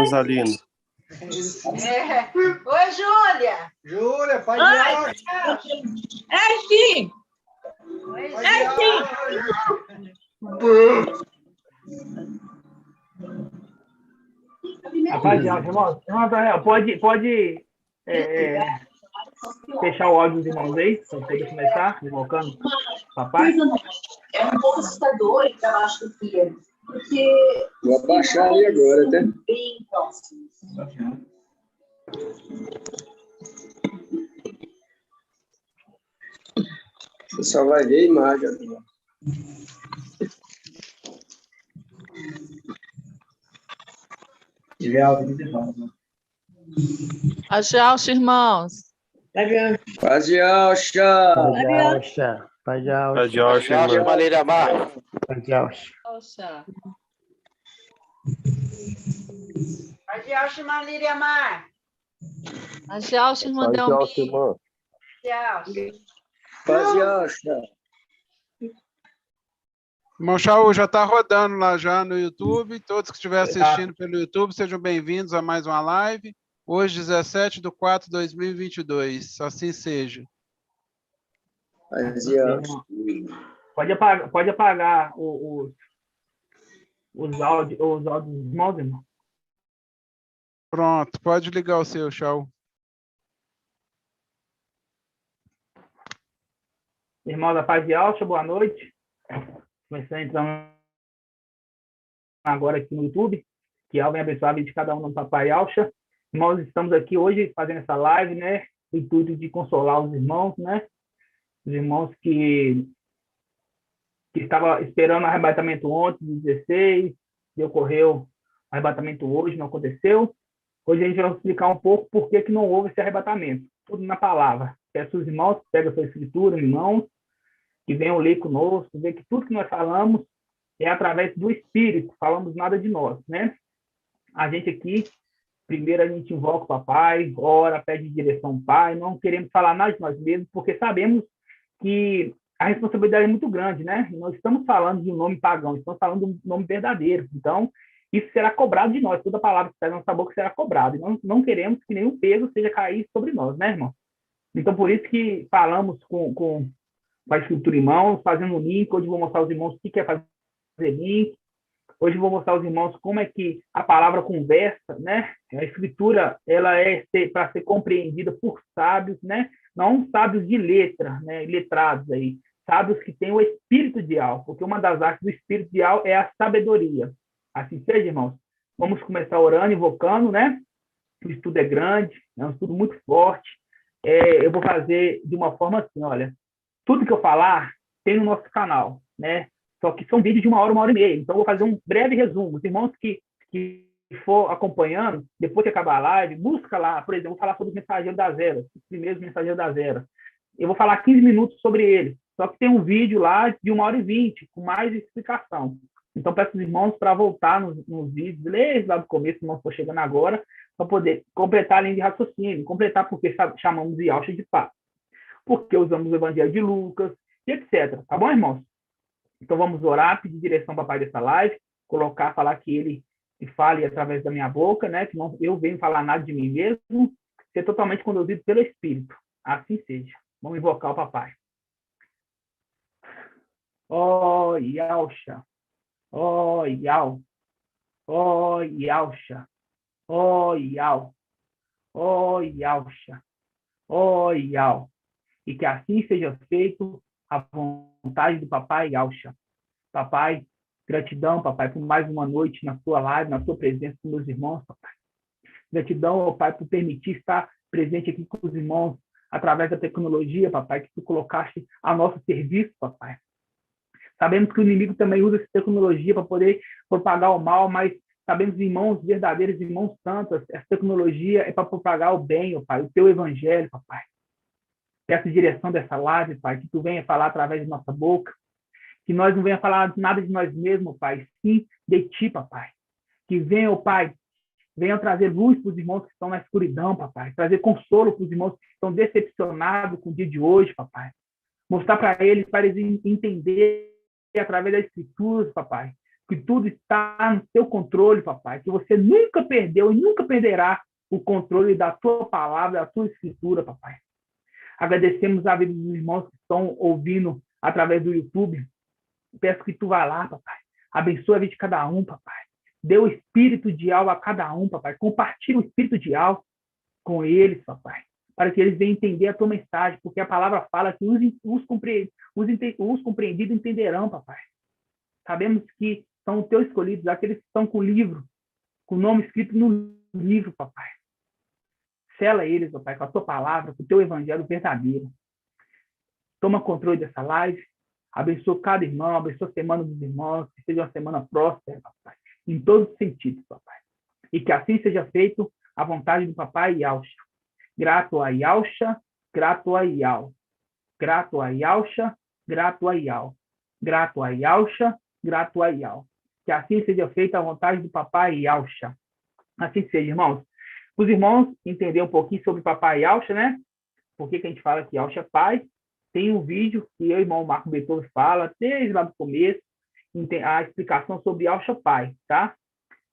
Rosalino. Oi, Júlia. Júlia, pai de aula. É sim. É sim. Rapaz, irmão, pode fechar o áudio dos irmãos aí, para poder começar, invocando papai? É um pouco assustador, então acho que porque vou abaixar ali agora, até. Bem próximos. Você só vai ver a imagem agora. Paz de Alcha, irmãos. Paz de Alcha. Paz de Alcha. Paz de Alcha, irmã. Maneira Mar. Paz de Alcha. Alcha. Pai de Alcha, irmã Líria Mar. Paz de Alcha, irmã Paz de Alcha, Delmi. irmã. Paz de Alcha. Irmão Shaul, já está rodando lá já no YouTube. Todos que estiverem assistindo pelo YouTube, sejam bem-vindos a mais uma live. Hoje, 17/4/2022. Assim seja. Paz de Alcha. Pode apagar os áudios dos irmãos, irmão? Pronto, pode ligar o seu, Shaul. Irmão da Paz de Alcha, boa noite. Começando entrando agora aqui no YouTube. Que Alvin abençoe a vida de cada um no Papai Alcha. Nós estamos aqui hoje fazendo essa live, né? O intuito de consolar os irmãos, né? Os irmãos que estavam esperando o arrebatamento ontem, 16, e ocorreu o arrebatamento hoje, não aconteceu. Hoje a gente vai explicar um pouco por que não houve esse arrebatamento. Tudo na palavra. Peço aos irmãos que peguem a sua escritura, irmãos, que venham ler conosco, ver que tudo que nós falamos é através do Espírito, falamos nada de nós, né? A gente aqui, primeiro a gente invoca o papai, ora, pede direção ao pai, não queremos falar nada de nós mesmos, porque sabemos que a responsabilidade é muito grande, né? Nós estamos falando de um nome pagão, estamos falando de um nome verdadeiro, então isso será cobrado de nós, toda palavra que sai da nossa boca será cobrada, e não queremos que nenhum peso seja cair sobre nós, né, irmão? Então, por isso que falamos com a escritura em mãos, fazendo um link. Hoje vou mostrar aos irmãos o que é fazer link. Hoje vou mostrar aos irmãos como é que a palavra conversa, né? A escritura, ela é para ser compreendida por sábios, né? Não sábios de letra, né? Letrados aí. Sábios que têm o espírito de Al, porque uma das artes do espírito de Al é a sabedoria. Assim seja, irmãos. Vamos começar orando, invocando, né? O estudo é grande, é um estudo muito forte. Eu vou fazer de uma forma assim, olha. Tudo que eu falar tem no nosso canal, né? Só que são vídeos de 1 hora e meia. Então, eu vou fazer um breve resumo. Os irmãos que for acompanhando, depois que acabar a live, busca lá, por exemplo, vou falar sobre o Mensageiro das Eras, os primeiros Mensageiros das Eras. Eu vou falar 15 minutos sobre ele. Só que tem um vídeo lá de 1 hora e 20, com mais explicação. Então, peço aos irmãos para voltar nos vídeos, desde lá do começo, se não for chegando agora, para poder completar a linha de raciocínio. Completar porque chamamos de Alcha de Paz. Porque usamos o Evangelho de Lucas, e etc. Tá bom, irmãos? Então, vamos orar, pedir direção para o papai dessa live, falar que ele fale através da minha boca, né? Que não eu venho falar nada de mim mesmo, ser totalmente conduzido pelo Espírito. Assim seja. Vamos invocar o papai. Ó, Yalcha. Ó, Yal. Ó, Yalcha. Ó, Yal. Ó, Yalcha. Ó, Yal. E que assim seja feito a vontade do papai Alcha. Papai, gratidão, papai, por mais uma noite na sua live, na sua presença com meus irmãos, papai. Gratidão, pai, por permitir estar presente aqui com os irmãos através da tecnologia, papai, que tu colocaste a nosso serviço, papai. Sabemos que o inimigo também usa essa tecnologia para poder propagar o mal, mas sabemos, irmãos verdadeiros, irmãos santos, essa tecnologia é para propagar o bem, pai, o teu evangelho, papai. Peço direção dessa live, pai, que tu venha falar através de nossa boca, que nós não venha falar nada de nós mesmos, pai, sim de ti, papai. Que venha, pai, venha trazer luz para os irmãos que estão na escuridão, papai. Trazer consolo para os irmãos que estão decepcionados com o dia de hoje, papai. Mostrar para eles entenderem através das escrituras, papai. que tudo está no seu controle, papai, que você nunca perdeu e nunca perderá o controle da tua palavra, da tua escritura, papai. Agradecemos a vida dos irmãos que estão ouvindo através do YouTube. Peço que tu vá lá, papai. Abençoa a vida de cada um, papai. Dê o espírito de alma a cada um, papai. Compartilhe o espírito de alma com eles, papai, para que eles venham entender a tua mensagem, porque a palavra fala que os compreendidos entenderão, papai. Sabemos que são os teus escolhidos, aqueles que estão com o livro, com o nome escrito no livro, papai. Sela eles, papai, com a tua palavra, com o teu evangelho verdadeiro. Toma controle dessa live. Abençoa cada irmão, abençoa a semana dos irmãos, que seja uma semana próspera, papai, em todos os sentidos, papai. E que assim seja feito a vontade do papai Yausha. Grato a Yausha, grato a Yau. Grato a Yausha, grato a Yau. Grato a Yausha, grato a Yau. Que assim seja feita a vontade do papai Yausha. Assim seja, irmãos. Os irmãos entenderam um pouquinho sobre o papai Yausha, né? Por que a gente fala que Yausha é pai? Tem um vídeo que eu e o irmão Marco Beethoven fala, desde lá do começo, a explicação sobre Yausha pai, tá?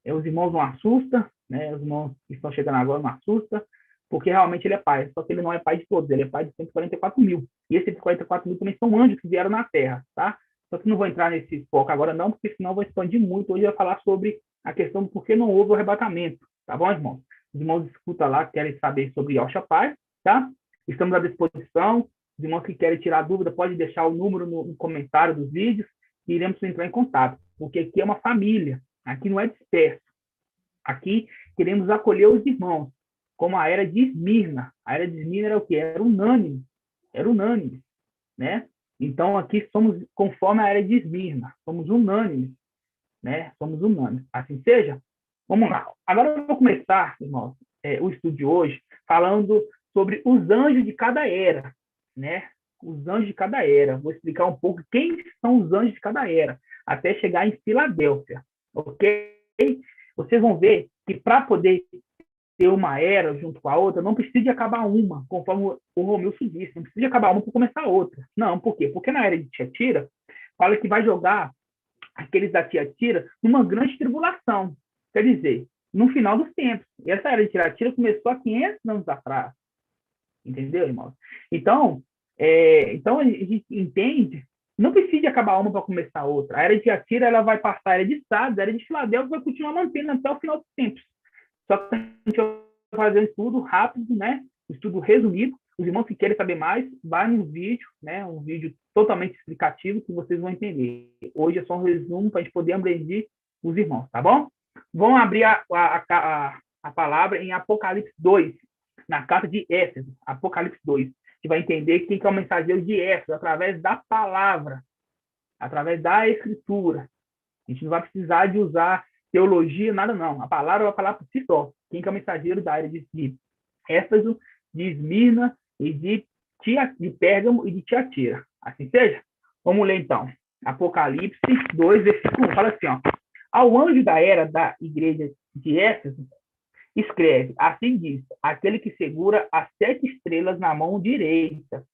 Os irmãos não assustam, né? Os irmãos que estão chegando agora não assustam, porque realmente ele é pai, só que ele não é pai de todos, ele é pai de 144 mil. E esses 144 mil também são anjos que vieram na Terra, tá? Só que não vou entrar nesse foco agora não, porque senão eu vou expandir muito. Hoje eu vou falar sobre a questão do porquê não houve o arrebatamento, tá bom, irmãos? Os irmãos escutam lá, querem saber sobre Yausha pai, tá? Estamos à disposição. Os irmãos que querem tirar dúvida, pode deixar o número no comentário dos vídeos e iremos entrar em contato, porque aqui é uma família, aqui não é disperso. Aqui queremos acolher os irmãos, como a era de Esmirna. A era de Esmirna era o quê? Era unânime, né? Então aqui somos conforme a era de Esmirna, somos unânimes, né? Somos unânimes. Assim seja? Vamos lá. Agora eu vou começar, irmãos, o estudo de hoje, falando sobre os anjos de cada era, né? Os anjos de cada era. Vou explicar um pouco quem são os anjos de cada era, até chegar em Filadélfia, ok? Vocês vão ver que para poder ter uma era junto com a outra, não precisa de acabar uma, conforme o Romilson disse, não precisa de acabar uma para começar outra. Não, por quê? Porque na era de Tiatira, fala que vai jogar aqueles da Tiatira numa grande tribulação. Quer dizer, no final dos tempos. E essa era de Tiatira começou há 500 anos atrás. Entendeu, irmãos? Então a gente entende, não precisa de acabar uma para começar a outra. A era de Tiatira, ela vai passar a era de Sardes, a era de Filadélfia vai continuar mantendo até o final dos tempos. Só que a gente vai fazer um estudo rápido, né? Um estudo resumido. Os irmãos que querem saber mais, vai no vídeo, né? Um vídeo totalmente explicativo que vocês vão entender. Hoje é só um resumo para a gente poder abranger os irmãos, tá bom? Vamos abrir a palavra em Apocalipse 2, na carta de Éfeso, Apocalipse 2. Que vai entender quem que é o mensageiro de Éfeso, através da palavra, através da escritura. A gente não vai precisar de usar teologia, nada não. A palavra vai falar por si só. Quem que é o mensageiro da era de Éfeso, de Esmirna, e de Pérgamo e de Tiatira. Assim seja? Vamos ler então. Apocalipse 2, versículo 1. Fala assim, ó. Ao anjo da era da igreja de Éfeso, escreve, assim diz, aquele que segura as 7 estrelas na mão direita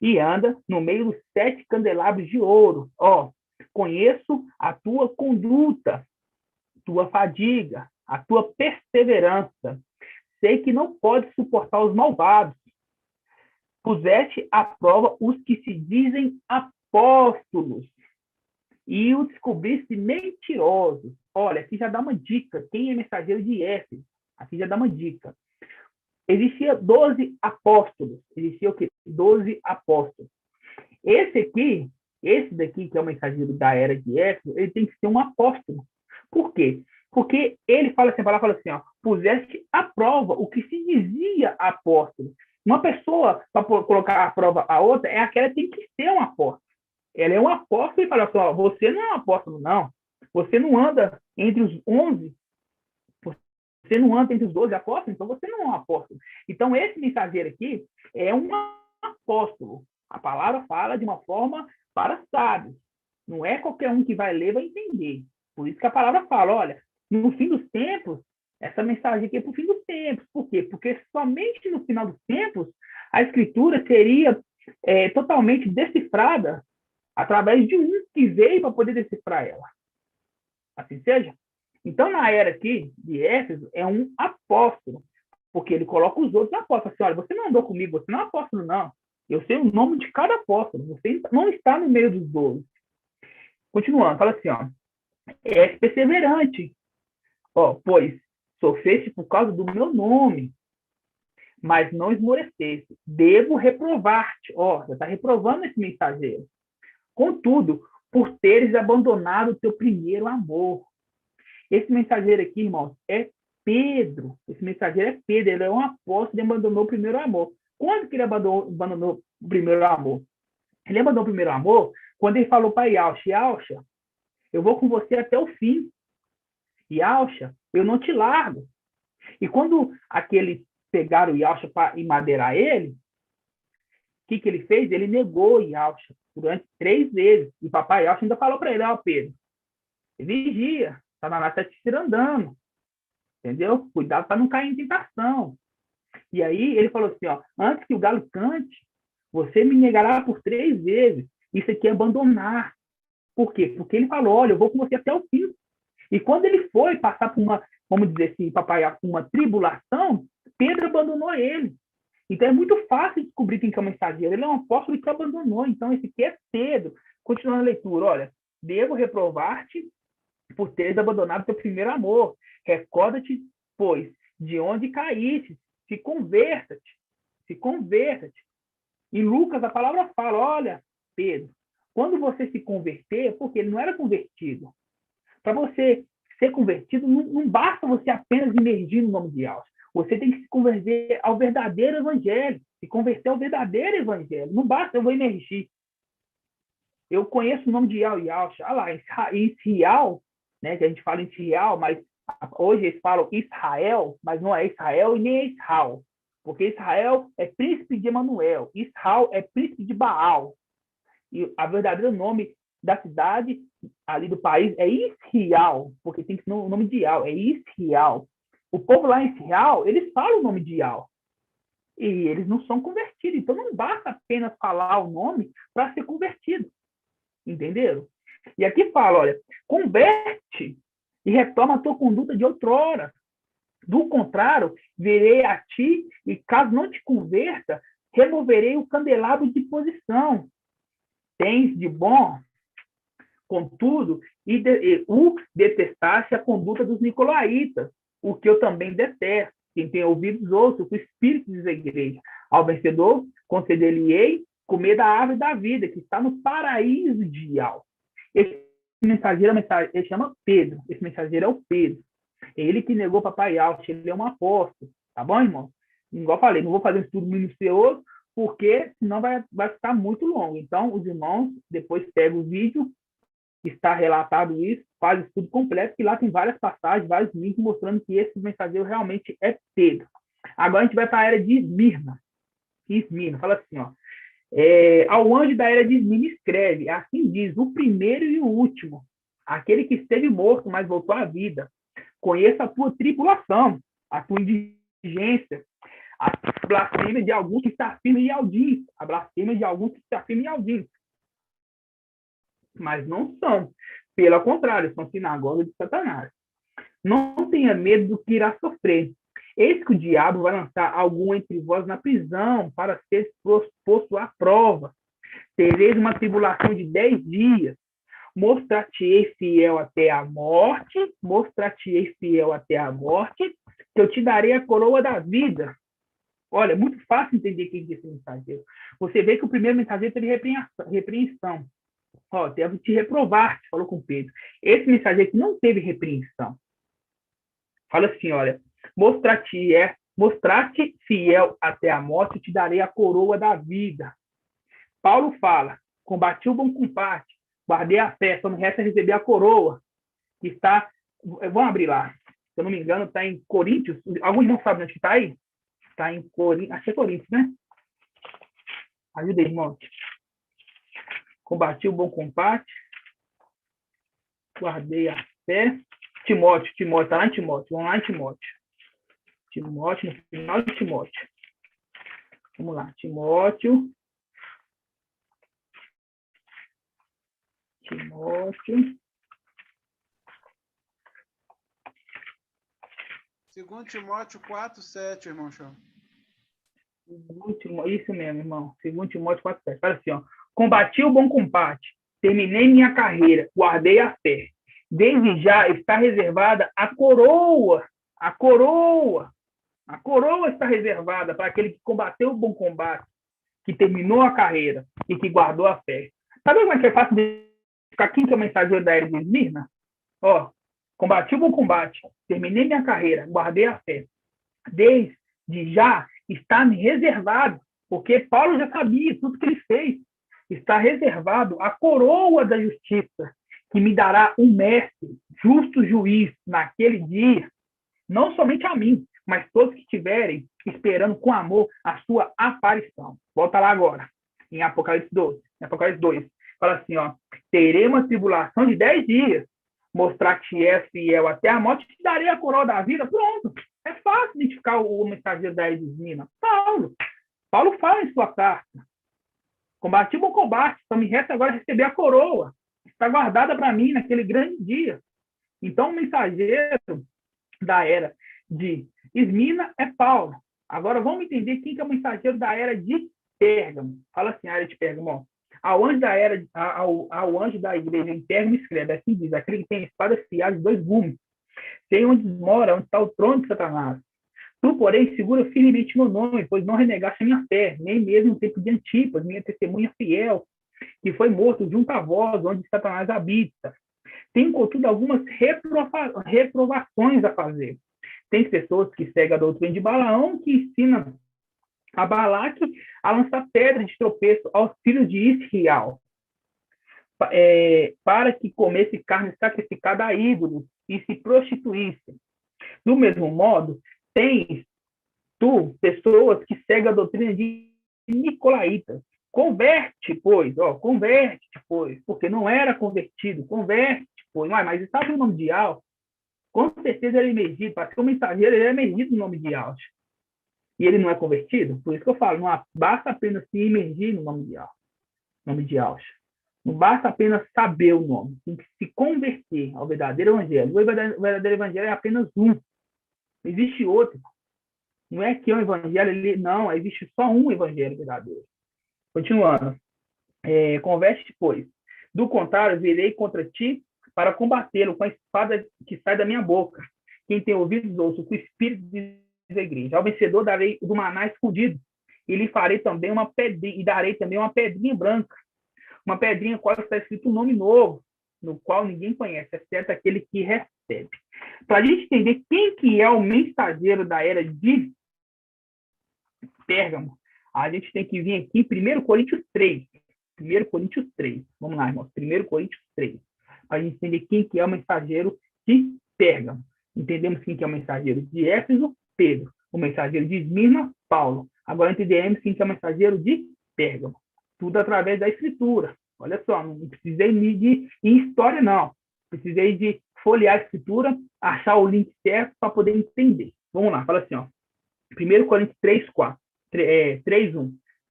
e anda no meio dos 7 candelabros de ouro. Ó, conheço a tua conduta, tua fadiga, a tua perseverança. Sei que não podes suportar os malvados. Puseste à prova os que se dizem apóstolos e o descobriste mentirosos. Olha, aqui já dá uma dica. Quem é mensageiro de Éfeso? Aqui já dá uma dica. Existia 12 apóstolos. Existia o quê? 12 apóstolos. Esse daqui, que é o mensageiro da era de Éfeso, ele tem que ser um apóstolo. Por quê? Porque ele fala assim, a palavra fala assim, ó, puseste à prova o que se dizia apóstolo. Uma pessoa, para colocar à prova a outra, é aquela que tem que ser um apóstolo. Ela é um apóstolo e fala assim, ó, você não é um apóstolo, não. Você não anda entre os 11, você não anda entre os 12 apóstolos, então você não é um apóstolo. Então, esse mensageiro aqui é um apóstolo. A palavra fala de uma forma para sábios. Não é qualquer um que vai ler vai entender. Por isso que a palavra fala, olha, no fim dos tempos, essa mensagem aqui é para o fim dos tempos. Por quê? Porque somente no final dos tempos a escritura seria totalmente decifrada através de um que veio para poder decifrar ela. Assim seja. Então, na era aqui de Éfeso, é um apóstolo, porque ele coloca os outros apóstolos. Assim, olha, você não andou comigo, você não é apóstolo, não. Eu sei o nome de cada apóstolo, você não está no meio dos 12. Continuando, fala assim, ó, és perseverante, pois sofreste por causa do meu nome, mas não esmoreceste. Devo reprovar-te. Já está reprovando esse mensageiro. Contudo, por teres abandonado o teu primeiro amor. Esse mensageiro aqui, irmãos, é Pedro. Esse mensageiro é Pedro. Ele é um apóstolo e abandonou o primeiro amor. Quando que ele abandonou o primeiro amor? Ele abandonou o primeiro amor quando ele falou para Yalcha, Yalcha, eu vou com você até o fim. Yalcha, eu não te largo. E quando aqueles pegaram o Yalcha para emadeirar ele, o que ele fez? Ele negou o Yalcha durante 3 vezes. E papai Yalcha ainda falou para ele, Pedro, vigia, Satanás está te tirandando. Entendeu? Cuidado para não cair em tentação. E aí ele falou assim, antes que o galo cante, você me negará por 3 vezes. Isso aqui é abandonar. Por quê? Porque ele falou, olha, eu vou com você até o fim. E quando ele foi passar por uma, vamos dizer assim, papai, uma tribulação, Pedro abandonou ele. Então é muito fácil descobrir quem é o mensageiro. Ele é um apóstolo que abandonou. Então esse aqui é Pedro. Continuando a leitura, olha, devo reprovar-te por teres abandonado teu primeiro amor. Recorda-te, pois, de onde caíste. Se converta-te. Se converta-te. Em Lucas, a palavra fala, olha, Pedro, quando você se converter, porque ele não era convertido. Para você ser convertido, não basta você apenas emergir no nome de Deus. Você tem que se converter ao verdadeiro evangelho. Se converter ao verdadeiro evangelho. Não basta eu vou emergir. Eu conheço o nome de Yalcha. Olha lá, Israel, né, que a gente fala em Israel, mas hoje eles falam Israel, mas não é Israel e nem é Israel. Porque Israel é príncipe de Emanuel. Israel é príncipe de Baal. E a verdadeiro nome da cidade ali do país é Israel, porque tem que ser o nome de Yal, é Israel. O povo lá em Israel, eles falam o nome de Yal. E eles não são convertidos. Então não basta apenas falar o nome para ser convertido. Entenderam? E aqui fala, olha, converte e retoma a tua conduta de outrora. Do contrário, verei a ti e caso não te converta, removerei o candelabro de posição. Tens de bom, contudo, detestaste a conduta dos nicolaítas, o que eu também detesto. Quem tem ouvidos, ouça o que o Espírito diz à igreja. Ao vencedor, conceder-lhe-ei comer da árvore da vida, que está no paraíso de Yal. Esse mensageiro, ele chama Pedro. Esse mensageiro é o Pedro. É ele que negou papai Yalcha, ele é um apóstolo. Tá bom, irmão? Igual eu falei, não vou fazer um estudo minucioso, porque senão vai ficar muito longo. Então, os irmãos, depois pegam o vídeo, está relatado isso, faz o estudo completo, que lá tem várias passagens, vários links mostrando que esse mensageiro realmente é Pedro. Agora a gente vai para a era de Esmirna. Esmirna, fala assim, ao anjo da era de Esmirna escreve, assim diz, o primeiro e o último, aquele que esteve morto, mas voltou à vida. Conheça a tua tribulação, a tua indigência, a blasfêmia de alguns que se afirmam em Aldins, a blasfêmia de alguns que se afirmam em Aldins. Mas não são. Pelo contrário, são sinagogas de Satanás. Não tenha medo do que irá sofrer. Eis que o diabo vai lançar algum entre vós na prisão para ser posto à prova. Tereis uma tribulação de 10 dias. Mostrar-te-ei fiel até a morte, mostrar-te-ei fiel até a morte, que eu te darei a coroa da vida. Olha, é muito fácil entender quem é esse mensageiro. Você vê que o primeiro mensageiro teve repreensão. Devo te reprovar, falou com Pedro. Esse mensageiro que não teve repreensão. Fala assim, olha, mostrar-te fiel até a morte, eu te darei a coroa da vida. Paulo fala, combati o bom combate, guardei a fé, só me resta receber a coroa, que está, vamos abrir lá, se eu não me engano, está em Coríntios, alguns não sabem onde está aí? Está em Coríntios, acho que é Coríntios, né? Ajuda aí, irmão. Combati o bom combate, guardei a fé. Timóteo, está lá em Timóteo, vamos lá em Timóteo. Timóteo, no final de Timóteo. Vamos lá, Timóteo. 2 Timóteo 4:7, irmão Chão. Isso mesmo, irmão. 2 Timóteo 4:7. Fala assim, ó. Combati o bom combate, terminei minha carreira, guardei a fé. Desde já está reservada a coroa. A coroa está reservada para aquele que combateu o bom combate, que terminou a carreira e que guardou a fé. Sabe como é que é fácil identificar quem que é o mensageiro da era de Esmirna? Ó, combati o bom combate, terminei minha carreira, guardei a fé. Desde já está reservado, porque Paulo já sabia tudo que ele fez. Está reservado a coroa da justiça, que me dará um mestre, justo juiz, naquele dia, não somente a mim, mas todos que estiverem esperando com amor a sua aparição. Volta lá agora, em Apocalipse 12. Em Apocalipse 2, fala assim, ó, terei uma tribulação de 10 dias, mostrar que é fiel até a morte, te darei a coroa da vida. Pronto. É fácil identificar o mensageiro da era de Esmirna. Paulo fala em sua carta. Combati o bom combate, só me resta agora receber a coroa. Está guardada para mim naquele grande dia. Então, o mensageiro da era de Esmirna é Paulo. Agora, vamos entender quem que é o mensageiro da era de Pérgamo. Fala assim, a era de Pérgamo. Ó. Ao anjo da igreja em Pérgamo escreve, assim diz, aquele que tem espada afiada de 2 gumes. Sei onde mora, onde está o trono de Satanás. Tu, porém, segura firmemente meu nome, pois não renegaste a minha fé, nem mesmo no tempo de Antipas, minha testemunha fiel, que foi morto junto a vós, onde Satanás habita. Tem, contudo, algumas reprovações a fazer. Tem pessoas que seguem a doutrina de Balaão, que ensina a Balaque a lançar pedra de tropeço aos filhos de Israel, para que comesse carne sacrificada a ídolos e se prostituísse. Do mesmo modo, tens tu pessoas que seguem a doutrina de Nicolaítas. Converte, pois, porque não era convertido, converte, pois. Mas sabe o nome de Yahweh? Com certeza ele é emergido, para ser um mensageiro, ele é emergido no nome de Yahweh. E ele não é convertido? Por isso que eu falo, não basta apenas se imergir no nome de Yahweh. Não basta apenas saber o nome, tem que se converter ao verdadeiro evangelho. O verdadeiro evangelho é apenas um. Existe outro. Não é que é um evangelho, não, existe só um evangelho verdadeiro. Continuando. Converte, pois. Do contrário, virei contra ti para combatê-lo com a espada que sai da minha boca. Quem tem ouvidos, ouça o que o Espírito diz à igreja. Ao vencedor darei do maná escondido, e lhe farei também uma pedrinha, e darei também uma pedrinha branca. Uma pedrinha na qual está escrito um nome novo, no qual ninguém conhece, exceto aquele que recebe. Para a gente entender quem que é o mensageiro da era de Pérgamo, a gente tem que vir aqui em 1 Coríntios 3. 1 Coríntios 3. Vamos lá, irmãos. 1 Coríntios 3. Para a gente entender quem que é o mensageiro de Pérgamo. Entendemos quem que é o mensageiro de Éfeso, Pedro. O mensageiro de Esmirna, Paulo. Agora entendemos quem que é o mensageiro de Pérgamo. Tudo através da Escritura. Olha só, não precisei de história, não. Precisei de folhear a Escritura, achar o link certo para poder entender. Vamos lá, fala assim, ó. 1 Coríntios 3:1.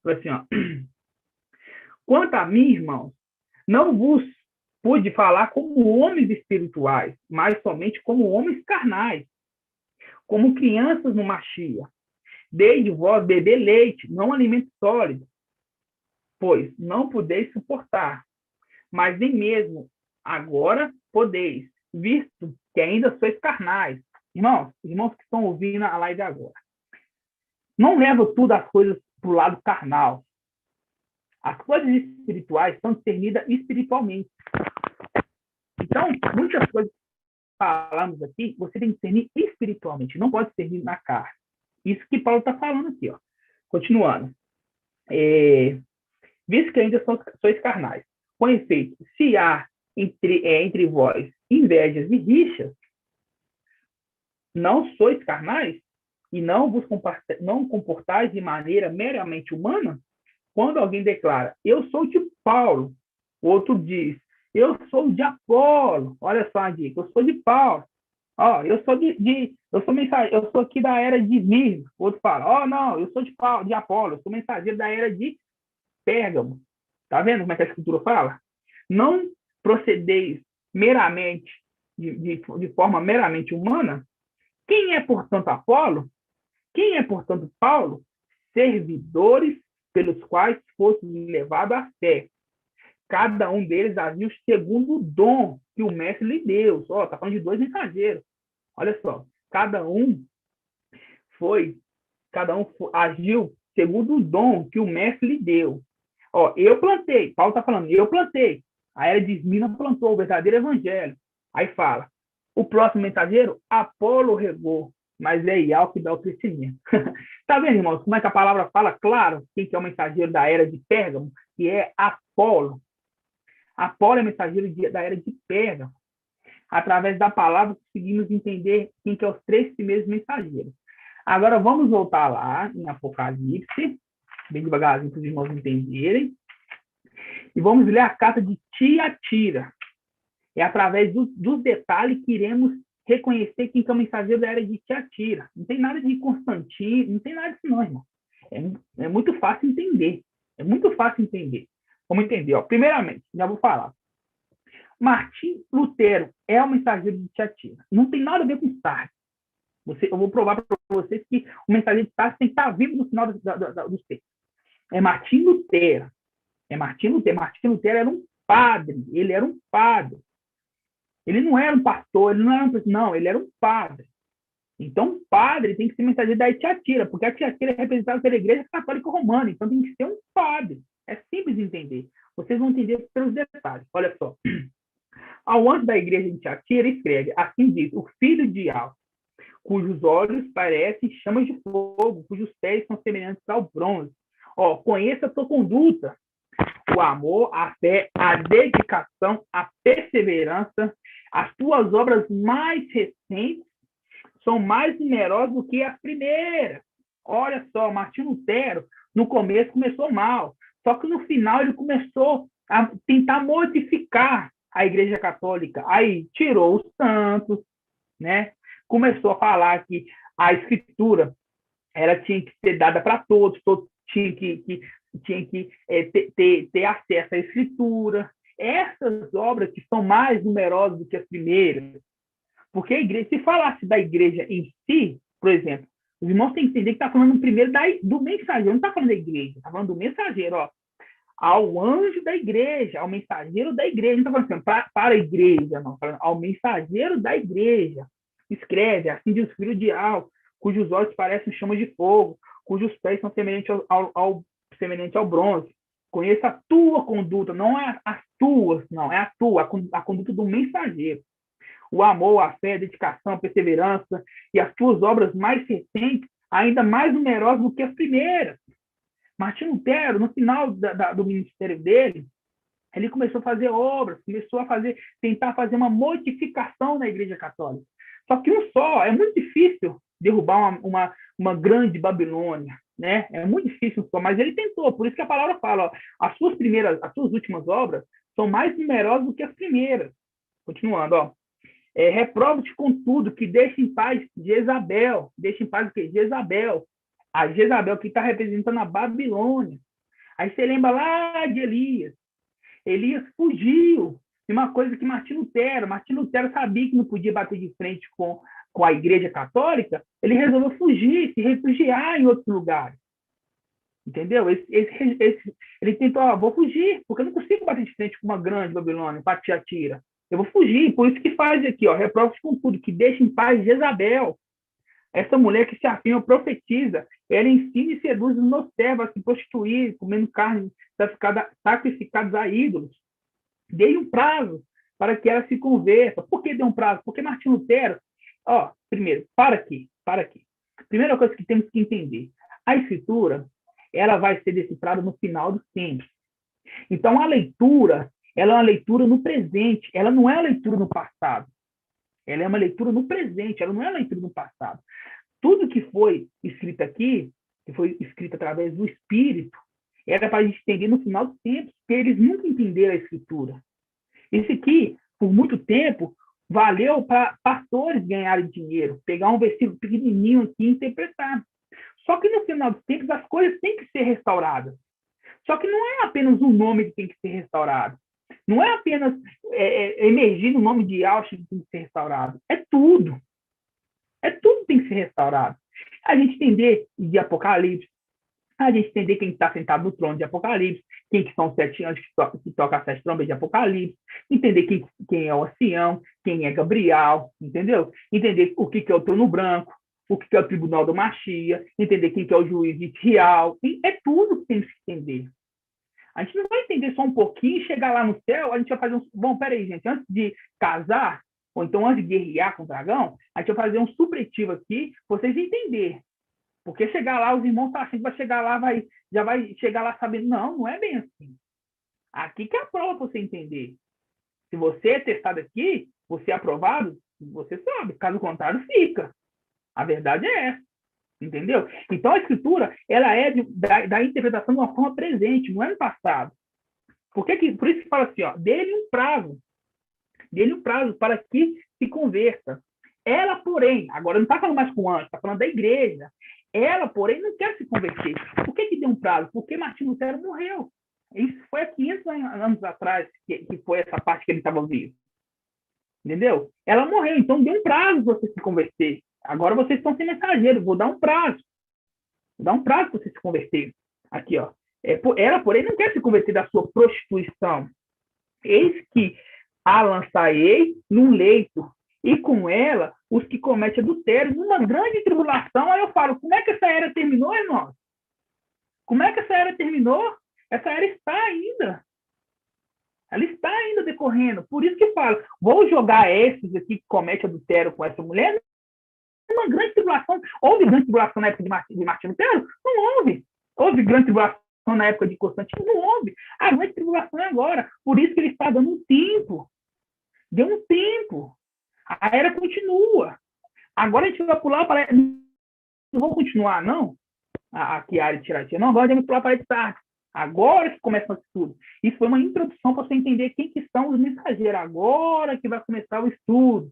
Fala assim, ó. Quanto a mim, irmãos, não vos pude falar como homens espirituais, mas somente como homens carnais, como crianças no machia. Dei de vós beber leite, não alimento sólido, pois não podeis suportar, mas nem mesmo agora podeis, visto que ainda sois carnais. Irmãos que estão ouvindo a live agora, não leva tudo as coisas para o lado carnal. As coisas espirituais são discernidas espiritualmente. Então, muitas coisas que falamos aqui, você tem que discernir espiritualmente, não pode discernir na carne. Isso que Paulo está falando aqui, ó. Continuando. Visto que ainda sois carnais. Com efeito, se há entre vós invejas e rixas, não sois carnais e não comportais de maneira meramente humana? Quando alguém declara, eu sou de Paulo, o outro diz, eu sou de Apolo. Olha só a dica, eu sou de Paulo. Ó, eu sou mensageiro, eu sou aqui da era de Esmirna. O outro fala, não, eu sou de Apolo, eu sou mensageiro da era de Pérgamo. Tá vendo como é que a Escritura fala? Não procedeis meramente, de forma meramente humana, Quem é, portanto, Apolo? Quem é, portanto, Paulo? Servidores pelos quais fosse levado à fé. Cada um deles agiu segundo o dom que o mestre lhe deu. Está falando de 2 mensageiros. Olha só, cada um agiu segundo o dom que o mestre lhe deu. Eu plantei, Paulo está falando, eu plantei. A era de Esmina plantou o verdadeiro evangelho. Aí fala, o próximo mensageiro, Apolo regou, mas é Ial que dá o crescimento. Tá vendo, irmãos, como é que a palavra fala? Claro, quem que é o mensageiro da era de Pérgamo, que é Apolo. Apolo é mensageiro da era de Pérgamo. Através da palavra, conseguimos entender quem que é os 3 primeiros mensageiros. Agora, vamos voltar lá em Apocalipse, bem devagarzinho para os irmãos entenderem. E vamos ler a carta de Tiatira. É através dos detalhes que iremos reconhecer quem que é o mensageiro da era de Tiatira. Não tem nada de Constantino, não tem nada disso não, irmão. É muito fácil entender. É muito fácil entender. Vamos entender. Primeiramente, já vou falar. Martim Lutero é o mensageiro de Tiatira. Não tem nada a ver com Sardes. Eu vou provar para vocês que o mensageiro de Sardes tem que estar vivo no final dos textos. É Martim Lutero. Martim Lutero era um padre. Ele era um padre. Ele não era um pastor, ele era um padre. Então, um padre tem que ser mensageiro da Tiatira, porque a Tiatira é representada pela Igreja Católica Romana, então tem que ser um padre. É simples de entender. Vocês vão entender pelos detalhes. Olha só. Ao anjo da igreja de Tiatira escreve, assim diz, o filho de Ial, cujos olhos parecem chamas de fogo, cujos pés são semelhantes ao bronze. Conheça a tua conduta, o amor, a fé, a dedicação, a perseverança, as tuas obras mais recentes são mais numerosas do que as primeiras. Olha só, Martim Lutero, no começo começou mal, só que no final ele começou a tentar modificar a Igreja Católica. Aí tirou os santos, né? Começou a falar que a Escritura ela tinha que ser dada para todos tinham que ter acesso à Escritura. Essas obras que são mais numerosas do que as primeiras. Porque a igreja, se falasse da igreja em si, por exemplo, os irmãos têm que entender que está falando primeiro do mensageiro, não está falando da igreja, está falando do mensageiro, ao anjo da igreja, ao mensageiro da igreja, não está falando assim, para a igreja, não, falando ao mensageiro da igreja. Escreve, assim diz o filho de Ial, cujos olhos parecem chamas de fogo, cujos pés são semelhantes ao bronze. Conheça a tua conduta, não é as tuas, não, é a conduta do mensageiro. O amor, a fé, a dedicação, a perseverança e as tuas obras mais recentes, ainda mais numerosas do que as primeiras. Martim Lutero, no final do ministério dele, ele começou a fazer obras, começou a tentar fazer uma modificação na Igreja Católica. Só que é muito difícil derrubar uma grande Babilônia, né? É muito difícil, mas ele tentou, por isso que a palavra fala, as suas últimas obras são mais numerosas do que as primeiras. Continuando, reprova-te contudo que deixa em paz Jezabel. Deixa em paz o quê? Jezabel. A Jezabel que está representando a Babilônia. Aí você lembra lá de Elias. Elias fugiu de uma coisa que Martim Lutero sabia que não podia bater de frente com a Igreja Católica, ele resolveu fugir, se refugiar em outros lugares. Entendeu? Ele tentou, vou fugir, porque eu não consigo bater de frente com uma grande Babilônia, com a Tiatira. Eu vou fugir, por isso que faz aqui, reprova-te com tudo, que deixa em paz Jezabel. Essa mulher que se afirma profetiza, ela ensina e seduz os meus servos a se prostituir, comendo carne sacrificados a ídolos. Dei um prazo para que ela se converta. Por que deu um prazo? Porque Martim Lutero, primeiro, para aqui. Primeira coisa que temos que entender, a Escritura, ela vai ser decifrada no final dos tempos. Então, a leitura, ela é uma leitura no presente, ela não é uma leitura no passado. Ela é uma leitura no presente, ela não é uma leitura no passado. Tudo que foi escrito aqui, que foi escrito através do Espírito, era para a gente entender no final dos tempos, porque eles nunca entenderam a Escritura. Isso aqui, por muito tempo, valeu para pastores ganharem dinheiro, pegar um versículo pequenininho aqui e interpretar. Só que no final dos tempos, as coisas têm que ser restauradas. Só que não é apenas o nome que tem que ser restaurado. Não é apenas emergir no nome de Auschwitz que tem que ser restaurado. É tudo. Tudo tem que ser restaurado. A gente entender de Apocalipse, a gente entender quem está sentado no trono de Apocalipse, quem que são os 7 anjos que tocam as 7 trombetas de Apocalipse, entender quem é o ancião, quem é Gabriel, entendeu? Entender o que é o trono branco, o que é o tribunal do Machia, entender quem que é o juiz de Israel. É tudo que temos que entender. A gente não vai entender só um pouquinho, chegar lá no céu, a gente vai fazer um... Bom, peraí, gente, antes de casar, ou então antes de guerrear com o dragão, a gente vai fazer um supletivo aqui, para vocês entenderem. Porque chegar lá, os irmãos estão achando que vai chegar lá, já vai chegar lá sabendo. Não, não é bem assim. Aqui que é a prova para você entender. Se você é testado aqui, você é aprovado, você sabe. Caso contrário, fica. A verdade é essa. Entendeu? Então, a escritura, ela é da interpretação de uma forma presente, não é no passado. Por isso que fala assim, ó, dê-lhe um prazo para que se converta. Ela, porém, agora não está falando mais com o anjo, está falando da igreja. Ela, porém, não quer se converter. Por que deu um prazo? Porque Martinho Lutero morreu. Isso foi há 500 anos atrás que foi essa parte que ele estava vivo. Entendeu? Ela morreu, então deu um prazo para você se converter. Agora vocês estão sem mensageiro, vou dar um prazo. Vou dar um prazo para você se converter. Aqui, ó. Ela, porém, não quer se converter da sua prostituição. Eis que a lançarei num leito, e com ela os que cometem adultério numa grande tribulação. Aí eu falo, como é que essa era terminou, irmãos? Como é que essa era terminou? Essa era está ainda. Ela está ainda decorrendo. Por isso que falo, vou jogar esses aqui que cometem adultério com essa mulher numa grande tribulação. Houve grande tribulação na época de Martinho Lutero? Não houve. Houve grande tribulação na época de Constantino? Não houve. A grande tribulação é agora. Por isso que ele está dando um tempo. Deu um tempo. A era continua. Agora a gente vai pular para... Não vou continuar, não. A Chiara e Tiratia. Não, agora a gente vai pular para Tarde. Agora que começa o estudo. Isso foi uma introdução para você entender quem que são os mensageiros. Agora que vai começar o estudo.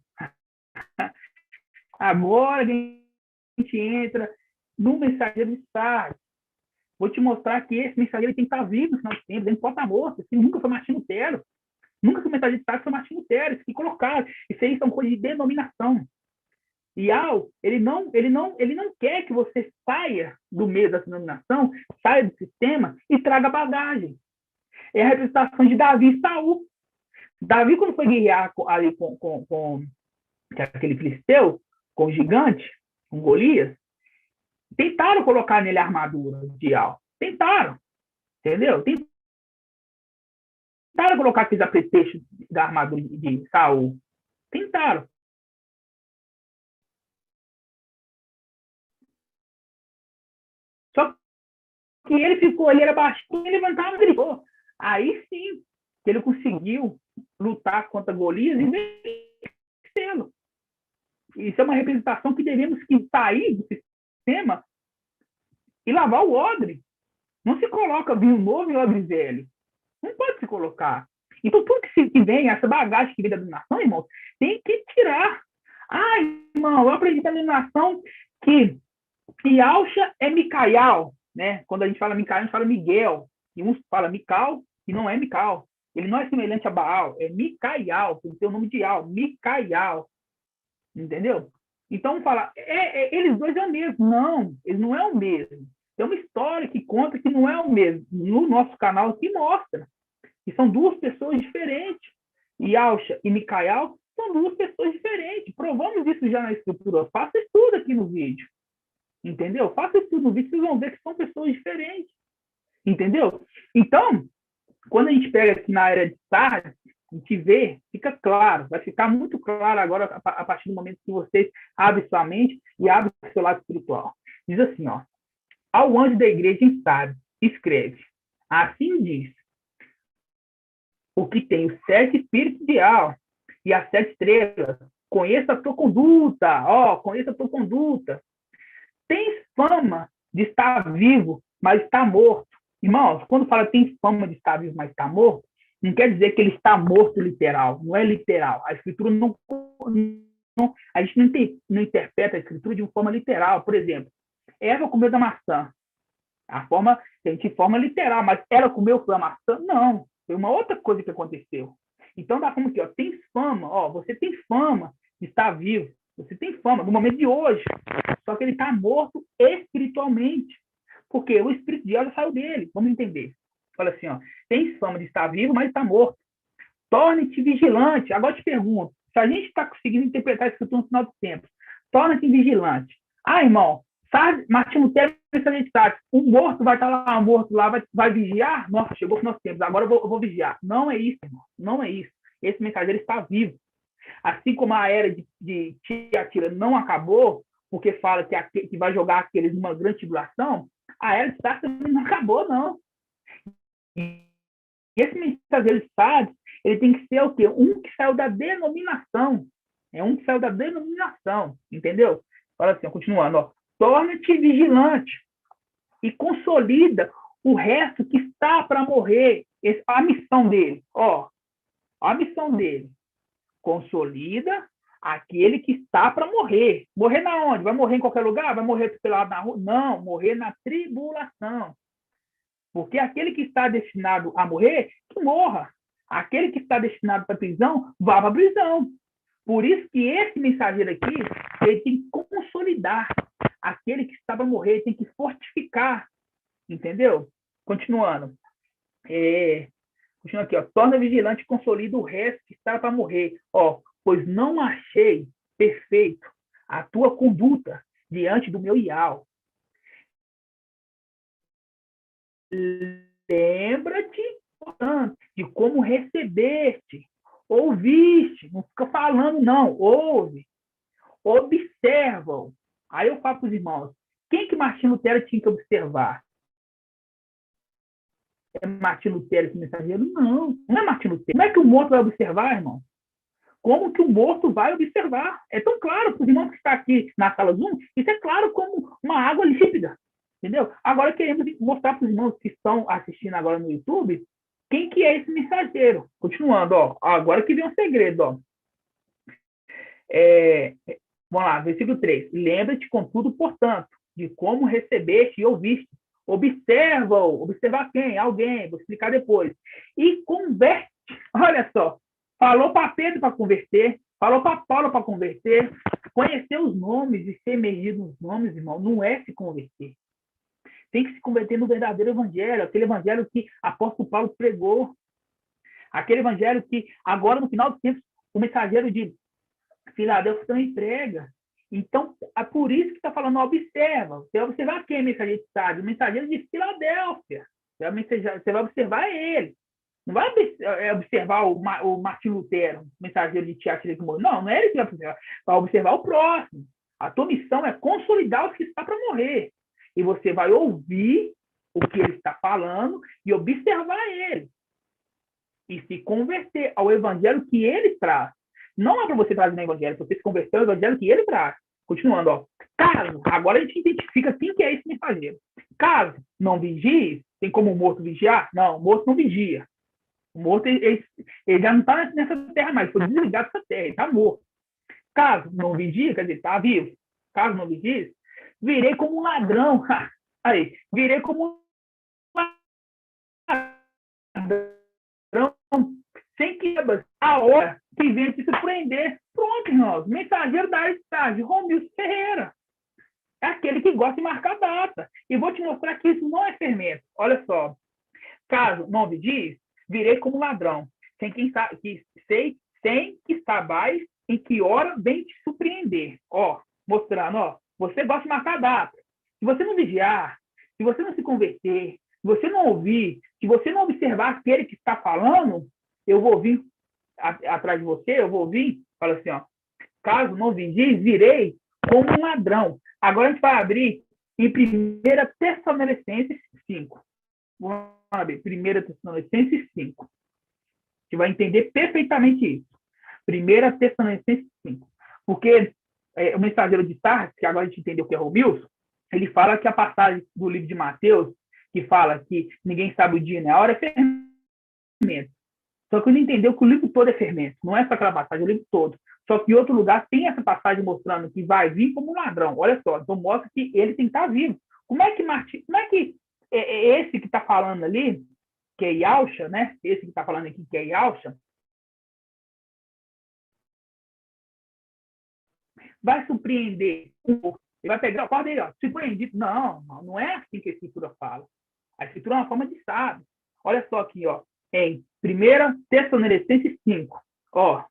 Agora que a gente entra no mensageiro de Sardes. Vou te mostrar que esse mensageiro tem que estar vivo no final de tempo, dentro do porta-morto. Assim, nunca foi Martinho Lutero. Nunca foi mensageiro de Sardes, foi Martinho Lutero. Isso que colocaram. Isso aí são coisas de denominação. E ele não quer que você saia do meio da denominação, saia do sistema e traga bagagem. É a representação de Davi e Saul. Davi, quando foi guerrear ali com aquele filisteu, com o gigante, com Golias, tentaram colocar nele a armadura de alvo. Tentaram. Entendeu? Tentaram colocar aqueles apetrechos da armadura de Saul. Tentaram. Só que ele ficou ali, era baixinho, ele levantava e gritou. Aí sim, ele conseguiu lutar contra Golias e vencê-lo. Isso é uma representação que devemos sair do sistema e lavar o odre. Não se coloca vinho novo em odre velho. Não pode se colocar. Então, tudo que vem, essa bagagem que vem da dominação, irmãos, tem que tirar. Ah, irmão, eu aprendi da dominação que Yalcha é Micaial, né? Quando a gente fala Micaial, a gente fala Miguel. E uns falam Mical, e não é Mical. Ele não é semelhante a Baal, é Micaial, porque tem o nome de Al, Micaial. Entendeu? Então, fala, eles dois é o mesmo. Não, eles não é o mesmo. Tem uma história que conta que não é o mesmo. No nosso canal aqui mostra que são duas pessoas diferentes. Yalcha e Micaial são duas pessoas diferentes. Provamos isso já na escritura. Faça estudo aqui no vídeo. Entendeu? Faça estudo no vídeo, vocês vão ver que são pessoas diferentes. Entendeu? Então, quando a gente pega aqui na era de Sardes, a gente vê, fica claro, vai ficar muito claro agora a partir do momento que vocês abrem sua mente e abrem o seu lado espiritual. Diz assim, ó, ao anjo da igreja em Sardes, escreve, assim diz, o que tem os 7 espíritos de Al e as 7 estrelas, conheça a tua conduta, conheça a tua conduta. Tens fama de estar vivo, mas está morto. Irmãos, quando fala tem fama de estar vivo, mas está morto, não quer dizer que ele está morto literal. Não é literal. A escritura a gente não interpreta a escritura de uma forma literal. Por exemplo, Eva comeu da maçã. A gente forma literal, mas ela comeu a maçã? Não. Foi uma outra coisa que aconteceu. Então, dá como aqui, tens fama, você tem fama de estar vivo, Você tem fama, no momento de hoje. Só que ele está morto espiritualmente. Porque o espírito de Deus já saiu dele. Vamos entender. Fala assim, ó, tem fama de estar vivo, mas está morto. Torne-te vigilante. Agora eu te pergunto, se a gente está conseguindo interpretar isso no final dos tempos, torna-te vigilante. Ah, irmão, sabe, Martinho Lutero, a gente sabe, um morto vai estar lá, um morto lá, vai vigiar? Nossa, chegou o nosso tempo, agora eu vou vigiar. Não é isso, irmão. Não é isso. Esse mensageiro está vivo. Assim como a era de Tiatira não acabou, porque fala que vai jogar aqueles numa grande tribulação, a era de Sardes também não acabou, não. E esse mensageiro de Sardes, ele tem que ser o quê? Um que saiu da denominação. É um que saiu da denominação, entendeu? Fala assim, continuando, ó. Torna-te vigilante e consolida o resto que está para morrer. A missão dele, ó. A missão dele. Consolida aquele que está para morrer. Morrer na onde? Vai morrer em qualquer lugar? Vai morrer atropelado na rua? Não, morrer na tribulação. Porque aquele que está destinado a morrer, que morra. Aquele que está destinado para a prisão, vá para a prisão. Por isso que esse mensageiro aqui, ele tem que consolidar. Aquele que está para morrer, tem que fortificar. Entendeu? Continuando. Continua aqui, ó. Torna vigilante e consolida o resto que está para morrer. Ó, pois não achei perfeito a tua conduta diante do meu Ial. Lembra-te, portanto, de como recebeste, ouviste, não fica falando, não, ouve, observa-o. Aí eu falo para os irmãos, quem que Martinho Lutero tinha que observar? É Martinho Lutero esse mensageiro? Não, não é Martinho Lutero. Como é que o morto vai observar, irmão? Como que o morto vai observar? É tão claro para os irmãos que estão aqui na sala Zoom, isso é claro como uma água límpida. Entendeu? Agora queremos mostrar para os irmãos que estão assistindo agora no YouTube quem que é esse mensageiro. Continuando, ó. Agora que vem um segredo, ó. Vamos lá, versículo 3. Lembra-te, contudo, portanto, de como recebeste e ouviste. Observa-o. Observar quem? Alguém. Vou explicar depois. E converte. Olha só. Falou para Pedro para converter. Falou para Paulo para converter. Conhecer os nomes e ser emergido nos nomes, irmão, não é se converter. Tem que se converter no verdadeiro evangelho, aquele evangelho que apóstolo Paulo pregou, aquele evangelho que agora, no final do tempo, o mensageiro de Filadélfia também prega. Então, é por isso que está falando, observa. Você vai observar quem é mensageiro de Sardes? O mensageiro de Filadélfia. Você vai observar ele. Não vai observar o Martinho Lutero, mensageiro de Tiatira que morreu. Não é ele que vai observar. Vai observar o próximo. A tua missão é consolidar os que estão para morrer. E você vai ouvir o que ele está falando e observar ele. E se converter ao evangelho que ele traz. Não é para você trazer no evangelho, para você se converter ao evangelho que ele traz. Continuando, ó. Caso, agora a gente identifica quem que é esse mensageiro. Caso não vigie, tem como o morto vigiar? Não, o morto não vigia. O morto, ele já não está nessa terra mais, foi desligado dessa terra, ele está morto. Caso não vigie, quer dizer, está vivo. Caso não vigie, virei como um ladrão. Aí, virei como um ladrão sem quebras. A hora que vem te surpreender. Pronto, irmãos. Mensageiro da Estade, Romilson Ferreira. É aquele que gosta de marcar data. E vou te mostrar que isso não é fermento. Olha só. Caso não me diz, virei como ladrão. Sem que saibais em que hora vem te surpreender. Ó, mostrando, ó. Você gosta de marcar data. Se você não vigiar, se você não se converter, se você não ouvir, se você não observar aquele que está falando, eu vou vir atrás de você, eu vou vir, fala assim, ó, caso não vigis, virei como um ladrão. Agora a gente vai abrir em 1 Tessalonicenses 5. Vamos abrir 1 Tessalonicenses 5. A gente vai entender perfeitamente isso. 1 Tessalonicenses 5. Porque o mensageiro de Sardes, que agora a gente entendeu que é Romilson, ele fala que a passagem do livro de Mateus, que fala que ninguém sabe o dia nem a hora, é fermento. Só que ele entendeu que o livro todo é fermento. Não é só aquela passagem, é o livro todo. Só que em outro lugar tem essa passagem mostrando que vai vir como um ladrão. Olha só, então mostra que ele tem que estar vivo. Como é que esse que está falando ali, que é Yalcha, né? Esse que está falando aqui, que é Yalcha, vai surpreender. Ele vai pegar, acorda aí, ó, surpreendido. Não, não é assim que a Escritura fala. A Escritura é uma forma de sábio. Olha só aqui, ó, em 1 Tessalonicenses 5, ó,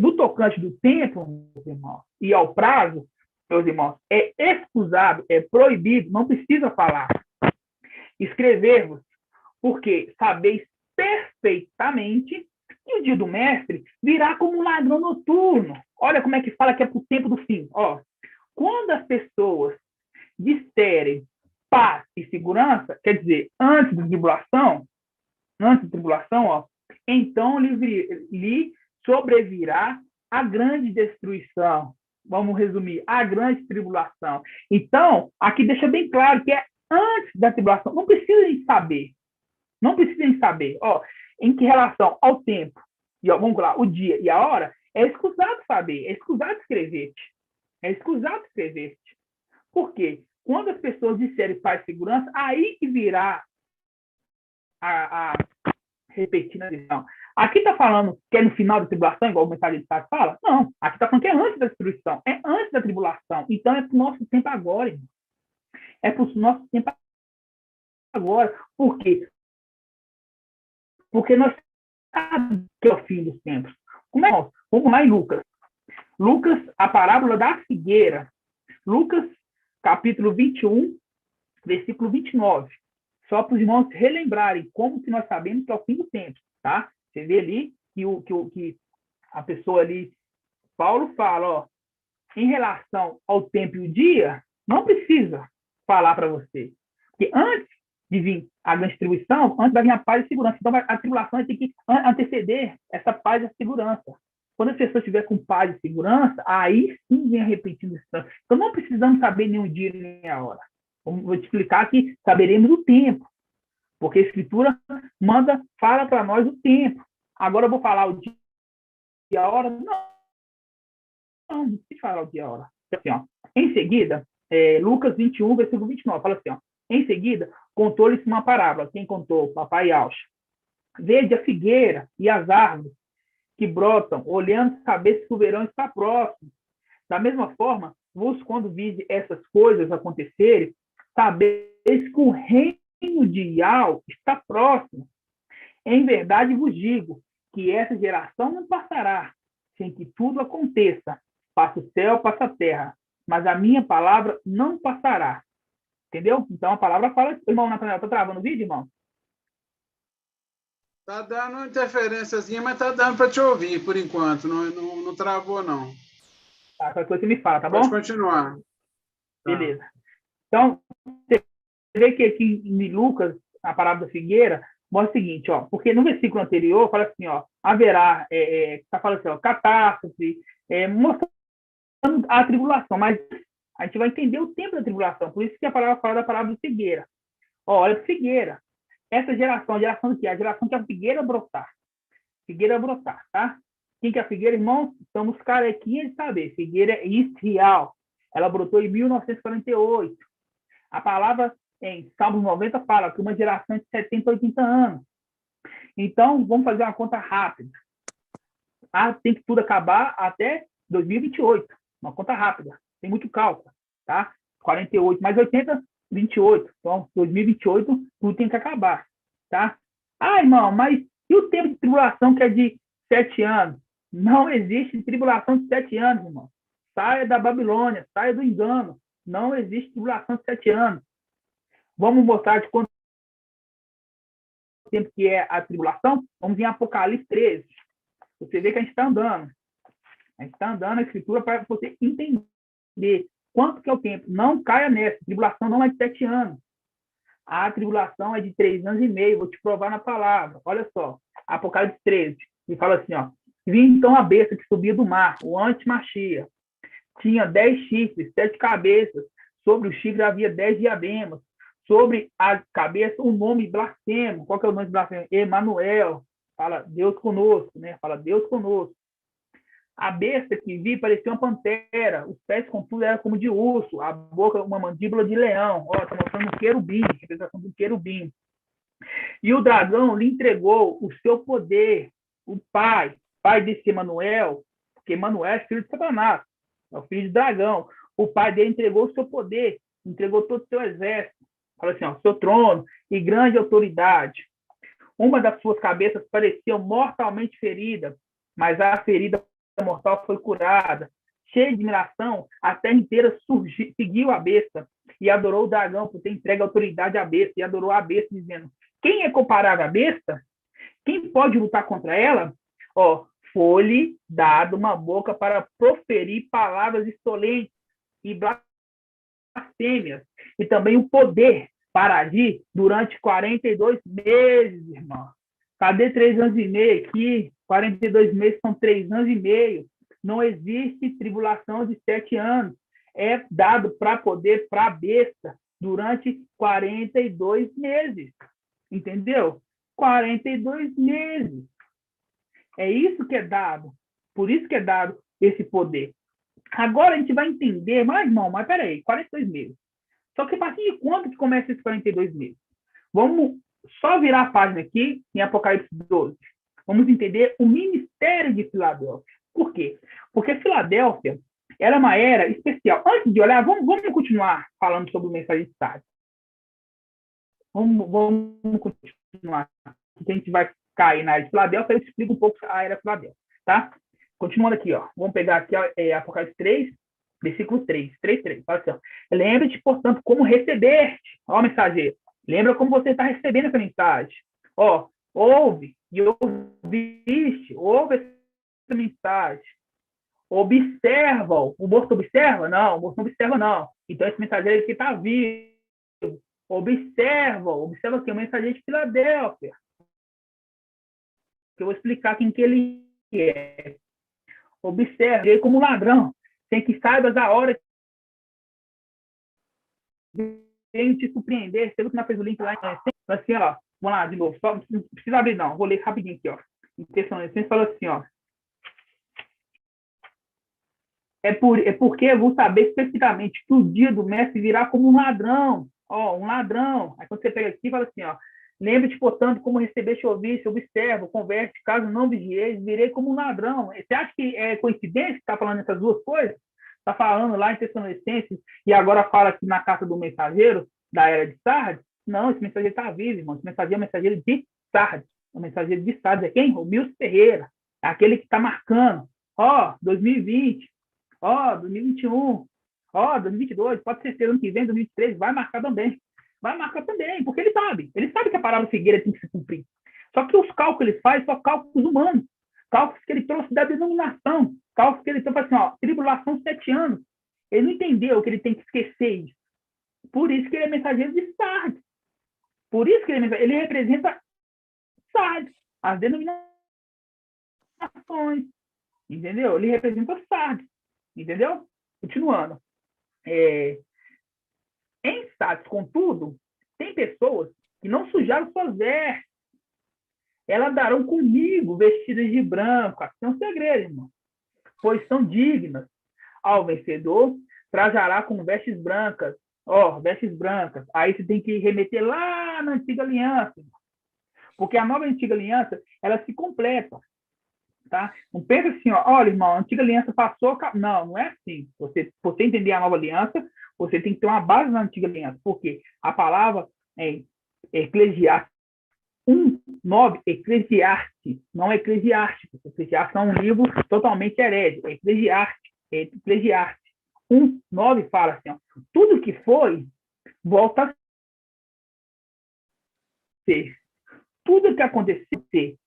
no tocante do tempo, meus irmãos, e ao prazo, meus irmãos, é excusado, é proibido, não precisa falar. Escrever-vos, porque sabeis perfeitamente que o dia do mestre virá como um ladrão noturno. Olha como é que fala que é para o tempo do fim. Ó, quando as pessoas disserem paz e segurança, quer dizer, antes da tribulação, ó, então lhe sobrevirá a grande destruição. Vamos resumir, a grande tribulação. Então, aqui deixa bem claro que é antes da tribulação. Não precisem saber. Não precisem saber. Ó, em que relação ao tempo, e ó, vamos lá, o dia e a hora, é escusado saber, é escusado escrever-te. É escusado escrever-te. Por quê? Quando as pessoas disserem paz e segurança, aí que virá a repetir na lição. Aqui está falando que é no final da tribulação, igual o mensagem de Sá fala? Não. Aqui está falando que é antes da destruição, é antes da tribulação. Então é para o nosso tempo agora, irmão. É para o nosso tempo agora. Por quê? Porque nós sabemos que é o fim dos tempos. Como é? Vamos lá em Lucas. Lucas, a parábola da figueira. Lucas, capítulo 21, versículo 29. Só para os irmãos relembrarem como que nós sabemos que é o fim do tempo, tá? Você vê ali que a pessoa ali, Paulo fala, ó, em relação ao tempo e o dia, não precisa falar para você. Porque antes de vir a grande distribuição, antes vai vir a paz e segurança. Então, a tribulação tem que anteceder essa paz e segurança. Quando a pessoa estiver com paz e segurança, aí sim vem arrependendo esse tanto. Então, não precisamos saber nem o dia nem a hora. Vou te explicar que saberemos o tempo. Porque a Escritura fala para nós o tempo. Agora eu vou falar o dia e a hora? Não precisa falar o dia e a hora. Assim, ó, em seguida, Lucas 21, versículo 29, fala assim, ó, em seguida, contou-lhes uma parábola. Quem contou? Papai Alcha. Vede a figueira e as árvores que brotam, olhando, saber se o verão está próximo. Da mesma forma, vos, quando vide essas coisas acontecerem, sabeis que o reino de Iau está próximo. Em verdade vos digo que essa geração não passará sem que tudo aconteça. Passa o céu, passa a terra, mas a minha palavra não passará. Entendeu? Então a palavra fala... Irmão Natanael, está travando o vídeo, irmão? Está dando uma interferênciazinha, mas está dando para te ouvir por enquanto. Não travou, não. Tá, qualquer coisa você me fala, tá bom? Pode continuar. Beleza. Então, você vê que aqui em Lucas, a parábola da figueira, mostra o seguinte, ó, porque no versículo anterior fala assim, ó, haverá, está falando assim, ó, catástrofe, mostrando a tribulação, mas a gente vai entender o tempo da tribulação, por isso que a palavra fala da parábola da figueira. Ó, olha a figueira. Essa geração, a geração do quê? A geração que a figueira brotar. Figueira brotar, tá? Quem que é a figueira, irmão? Estamos carequinhas de saber. Figueira é Israel. Ela brotou em 1948. A palavra em Salmos 90 fala que uma geração de 70 a 80 anos. Então, vamos fazer uma conta rápida. Tem que tudo acabar até 2028. Uma conta rápida. Tem muito cálculo, tá? 48 mais 80, 28. Então, 2028, tudo tem que acabar, tá? Irmão, mas e o tempo de tribulação que é de 7 anos? Não existe tribulação de 7 anos, irmão. Saia da Babilônia, saia do engano. Não existe tribulação de 7 anos. Vamos mostrar de quanto tempo que é a tribulação? Vamos em Apocalipse 13. Você vê que a gente está andando. A gente está andando na Escritura para você entender quanto que é o tempo. Não caia nessa. A tribulação não é de 7 anos. A tribulação é de 3 anos e meio. Vou te provar na palavra. Olha só. Apocalipse 13. Ele fala assim, ó. Vi então a besta que subia do mar, o antimachia. Tinha 10 chifres, 7 cabeças. Sobre o chifre havia 10 diademas. Sobre a cabeça, um nome blasfemo. Qual que é o nome de blasfemo? Emanuel. Fala Deus conosco, né? Fala Deus conosco. A besta que vi parecia uma pantera. Os pés, contudo, eram como de urso. A boca, uma mandíbula de leão. Ó, está mostrando um querubim. Representação do querubim. E o dragão lhe entregou o seu poder. O pai desse Emanuel, porque Manuel é filho de Satanás, é o filho de dragão. O pai dele entregou o seu poder, entregou todo o seu exército. Fala assim, ó, seu trono e grande autoridade. Uma das suas cabeças parecia mortalmente ferida, mas a ferida mortal foi curada. Cheia de admiração, a terra inteira seguiu a besta e adorou o dragão por ter entregue a autoridade à besta e adorou a besta, dizendo: quem é comparável à besta? Quem pode lutar contra ela? Ó, foi-lhe dado uma boca para proferir palavras insolentes e blasfêmias, e também o poder para agir durante 42 meses, irmão. Cadê 3 anos e meio aqui? 42 meses são 3 anos e meio. Não existe tribulação de 7 anos. É dado para poder para a besta durante 42 meses. Entendeu? 42 meses. É isso que é dado. Por isso que é dado esse poder. Agora a gente vai entender, mas peraí, 42 meses. Só que a partir de quando que começa esses 42 meses? Vamos só virar a página aqui em Apocalipse 12. Vamos entender o ministério de Filadélfia. Por quê? Porque Filadélfia era uma era especial. Antes de olhar, vamos continuar falando sobre o mensagem de Sardes. Vamos continuar. A gente vai cair na era de Filadélfia, eu explico um pouco a era de Filadélfia. Tá? Continuando aqui, ó. Vamos pegar aqui Apocalipse 3, versículo 3. 3. Fala assim, ó. Lembra-te, portanto, como recebeste. Ó, mensageiro. Lembra como você está recebendo essa mensagem. Ó, ouve e ouviste. Ouve essa mensagem. Observa-o. O morto observa? Não, o morto não observa, não. Então, esse mensageiro aqui está vivo. Observa-o. Observa aqui, o mensageiro de Filadélfia. Que eu vou explicar quem que ele é. Observa ele como ladrão, sem que saibas a hora de te surpreender. Você viu que não fez o link lá? Assim, ó, vamos lá de novo. Só, não precisa abrir, não. Vou ler rapidinho aqui, ó. Você fala assim, ó. Porque eu vou saber especificamente que o dia do mestre virá como um ladrão. Ó, um ladrão. Aí quando você pega aqui, fala assim, ó. Lembre-te, portanto, como recebeste e ouviste, observa, converte, caso não vigieis, virei como um ladrão. Você acha que é coincidência que está falando essas duas coisas? Está falando lá em Tessalonicenses e agora fala aqui na carta do mensageiro da era de Sardes? Não, esse mensageiro está vivo, irmão. Esse mensageiro é o mensageiro de Sardes. O mensageiro de Sardes é quem? O Milton Ferreira. É aquele que está marcando. Ó, 2020. Ó, 2021. Ó, 2022. Pode ser ano que vem, 2023. Vai marcar também. Vai marcar também, porque ele sabe que a palavra figueira tem que se cumprir. Só que os cálculos que ele faz são cálculos humanos, cálculos que ele trouxe da denominação, cálculos que ele trouxe assim, ó, tribulação 7 anos. Ele não entendeu que ele tem que esquecer isso. Por isso que ele é mensageiro de Sardes. Por isso que ele representa Sardes, as denominações. Entendeu? Ele representa Sardes. Entendeu? Continuando. Em Sardes, contudo, tem pessoas que não sujaram suas vestes. Elas darão comigo vestidas de branco. Aqui é um segredo, irmão. Pois são dignas. Ao vencedor, trajará com vestes brancas. Ó, vestes brancas. Aí você tem que remeter lá na antiga aliança. Porque a nova e antiga aliança, ela se completa. Tá? Não pensa assim, ó, olha, irmão, a antiga aliança passou... Não é assim. Você entender a nova aliança, você tem que ter uma base na antiga aliança. Por quê? A palavra é Eclesiastes 1:9, Eclesiastes, não é Eclesiásticos. Eclesiastes é um livro totalmente herege. É Eclesiastes 1:9 fala assim, ó, tudo que foi, volta a ser. Tudo que aconteceu,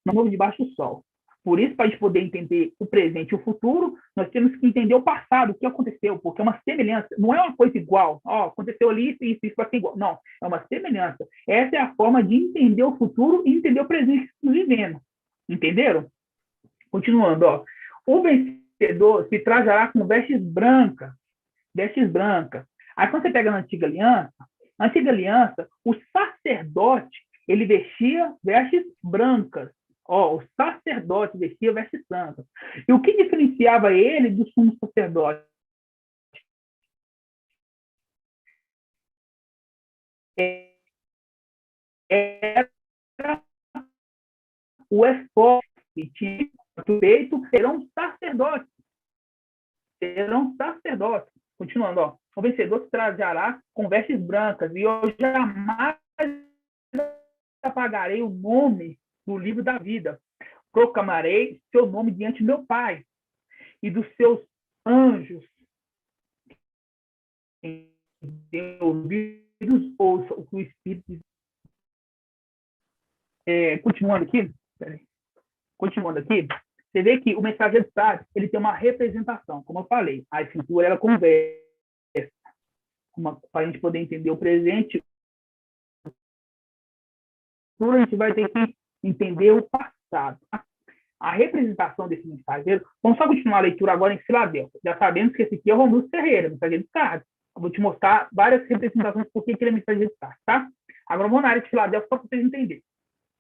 não houve debaixo do sol. Por isso, para a gente poder entender o presente e o futuro, nós temos que entender o passado, o que aconteceu, porque é uma semelhança, não é uma coisa igual. Ó, aconteceu ali, isso vai ser igual. Não, é uma semelhança. Essa é a forma de entender o futuro e entender o presente que estamos vivendo. Entenderam? Continuando, ó. O vencedor se trajará com vestes brancas. Vestes brancas. Aí, quando você pega na antiga aliança, o sacerdote, ele vestia vestes brancas. Ó, o sacerdote vestia vestes brancas. E o que diferenciava ele do sumo sacerdote? Era o esforço que tinha no peito, era um sacerdote. serão sacerdotes. Continuando, ó. O vencedor se trajará com vestes brancas, e eu jamais apagarei o nome do livro da vida. Proclamarei seu nome diante do meu Pai e dos seus anjos. Quem tem ouvidos, ouça o que o Espírito diz. Continuando aqui, você vê que o mensageiro de Sardes, ele tem uma representação, como eu falei. A escritura, ela conversa. Para a gente poder entender o presente, a gente vai ter que entender o passado. A representação desse mensageiro, vamos só continuar a leitura agora em Filadélfia. Já sabemos que esse aqui é o Romildo Ferreira, mensageiro de Sardes. Eu vou te mostrar várias representações por que ele é mensageiro de Sardes, tá? Agora vamos na área de Filadélfia só para vocês entenderem.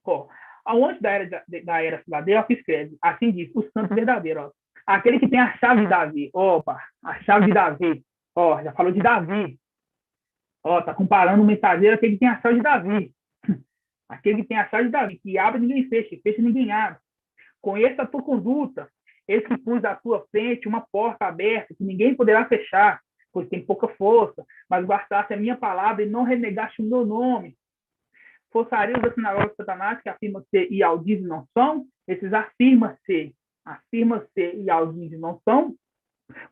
Ó, antes da era Filadélfia, escreve, assim diz, o santo verdadeiro, ó. Aquele que tem a chave de Davi. Opa, a chave de Davi. Ó, já falou de Davi. Ó, tá comparando o mensageiro àquele que tem a chave de Davi. Aquele que tem a chave de Davi, que abre ninguém fecha, fecha ninguém abre. Conheça a tua conduta. Eis que pus à tua frente uma porta aberta, que ninguém poderá fechar, pois tem pouca força, mas guardaste a minha palavra e não renegaste o meu nome. Forçarias da sinagoga de Satanás, que afirma ser e audizem não são, esses afirma-se e audizem não são,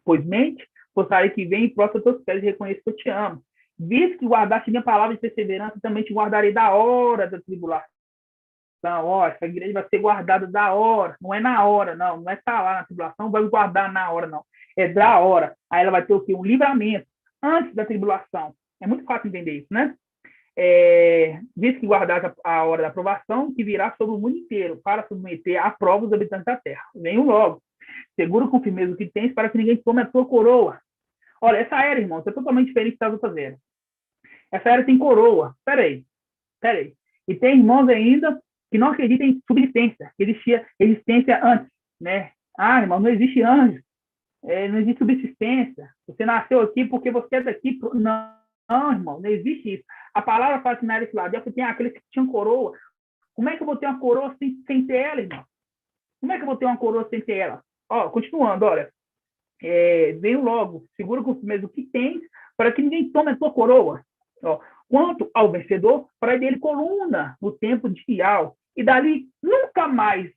pois mente, forçarei que vem e prostra teus pés e reconheça que eu te amo. Visto que guardaste minha palavra de perseverança, também te guardarei da hora da tribulação. Ó, essa igreja vai ser guardada da hora, não é na hora, não é estar lá na tribulação, vai guardar na hora, não. É da hora. Aí ela vai ter o quê? Um livramento antes da tribulação. É muito fácil entender isso, né? Visto que guardaste a hora da aprovação, que virá sobre o mundo inteiro, para submeter à prova os habitantes da terra. Venham logo. Segura com firmeza o que tens, para que ninguém tome a tua coroa. Olha, essa era, irmãos, é totalmente diferente das outras eras. Essa era tem coroa. Peraí. E tem irmãos ainda que não acreditam em subsistência, que existia existência antes, né? Ah, irmão, não existe anjo, não existe subsistência. Você nasceu aqui porque você é daqui. Não, irmão, não existe isso. A palavra fala que na era de Filadélfia tem aqueles que tinham coroa. Como é que eu vou ter uma coroa sem ter ela, irmão? Como é que eu vou ter uma coroa sem ter ela? Ó, continuando, olha. Venho logo, segura com firmeza o que tens, para que ninguém tome a tua coroa. Ó, quanto ao vencedor, para dele coluna no tempo de fiel, e dali nunca mais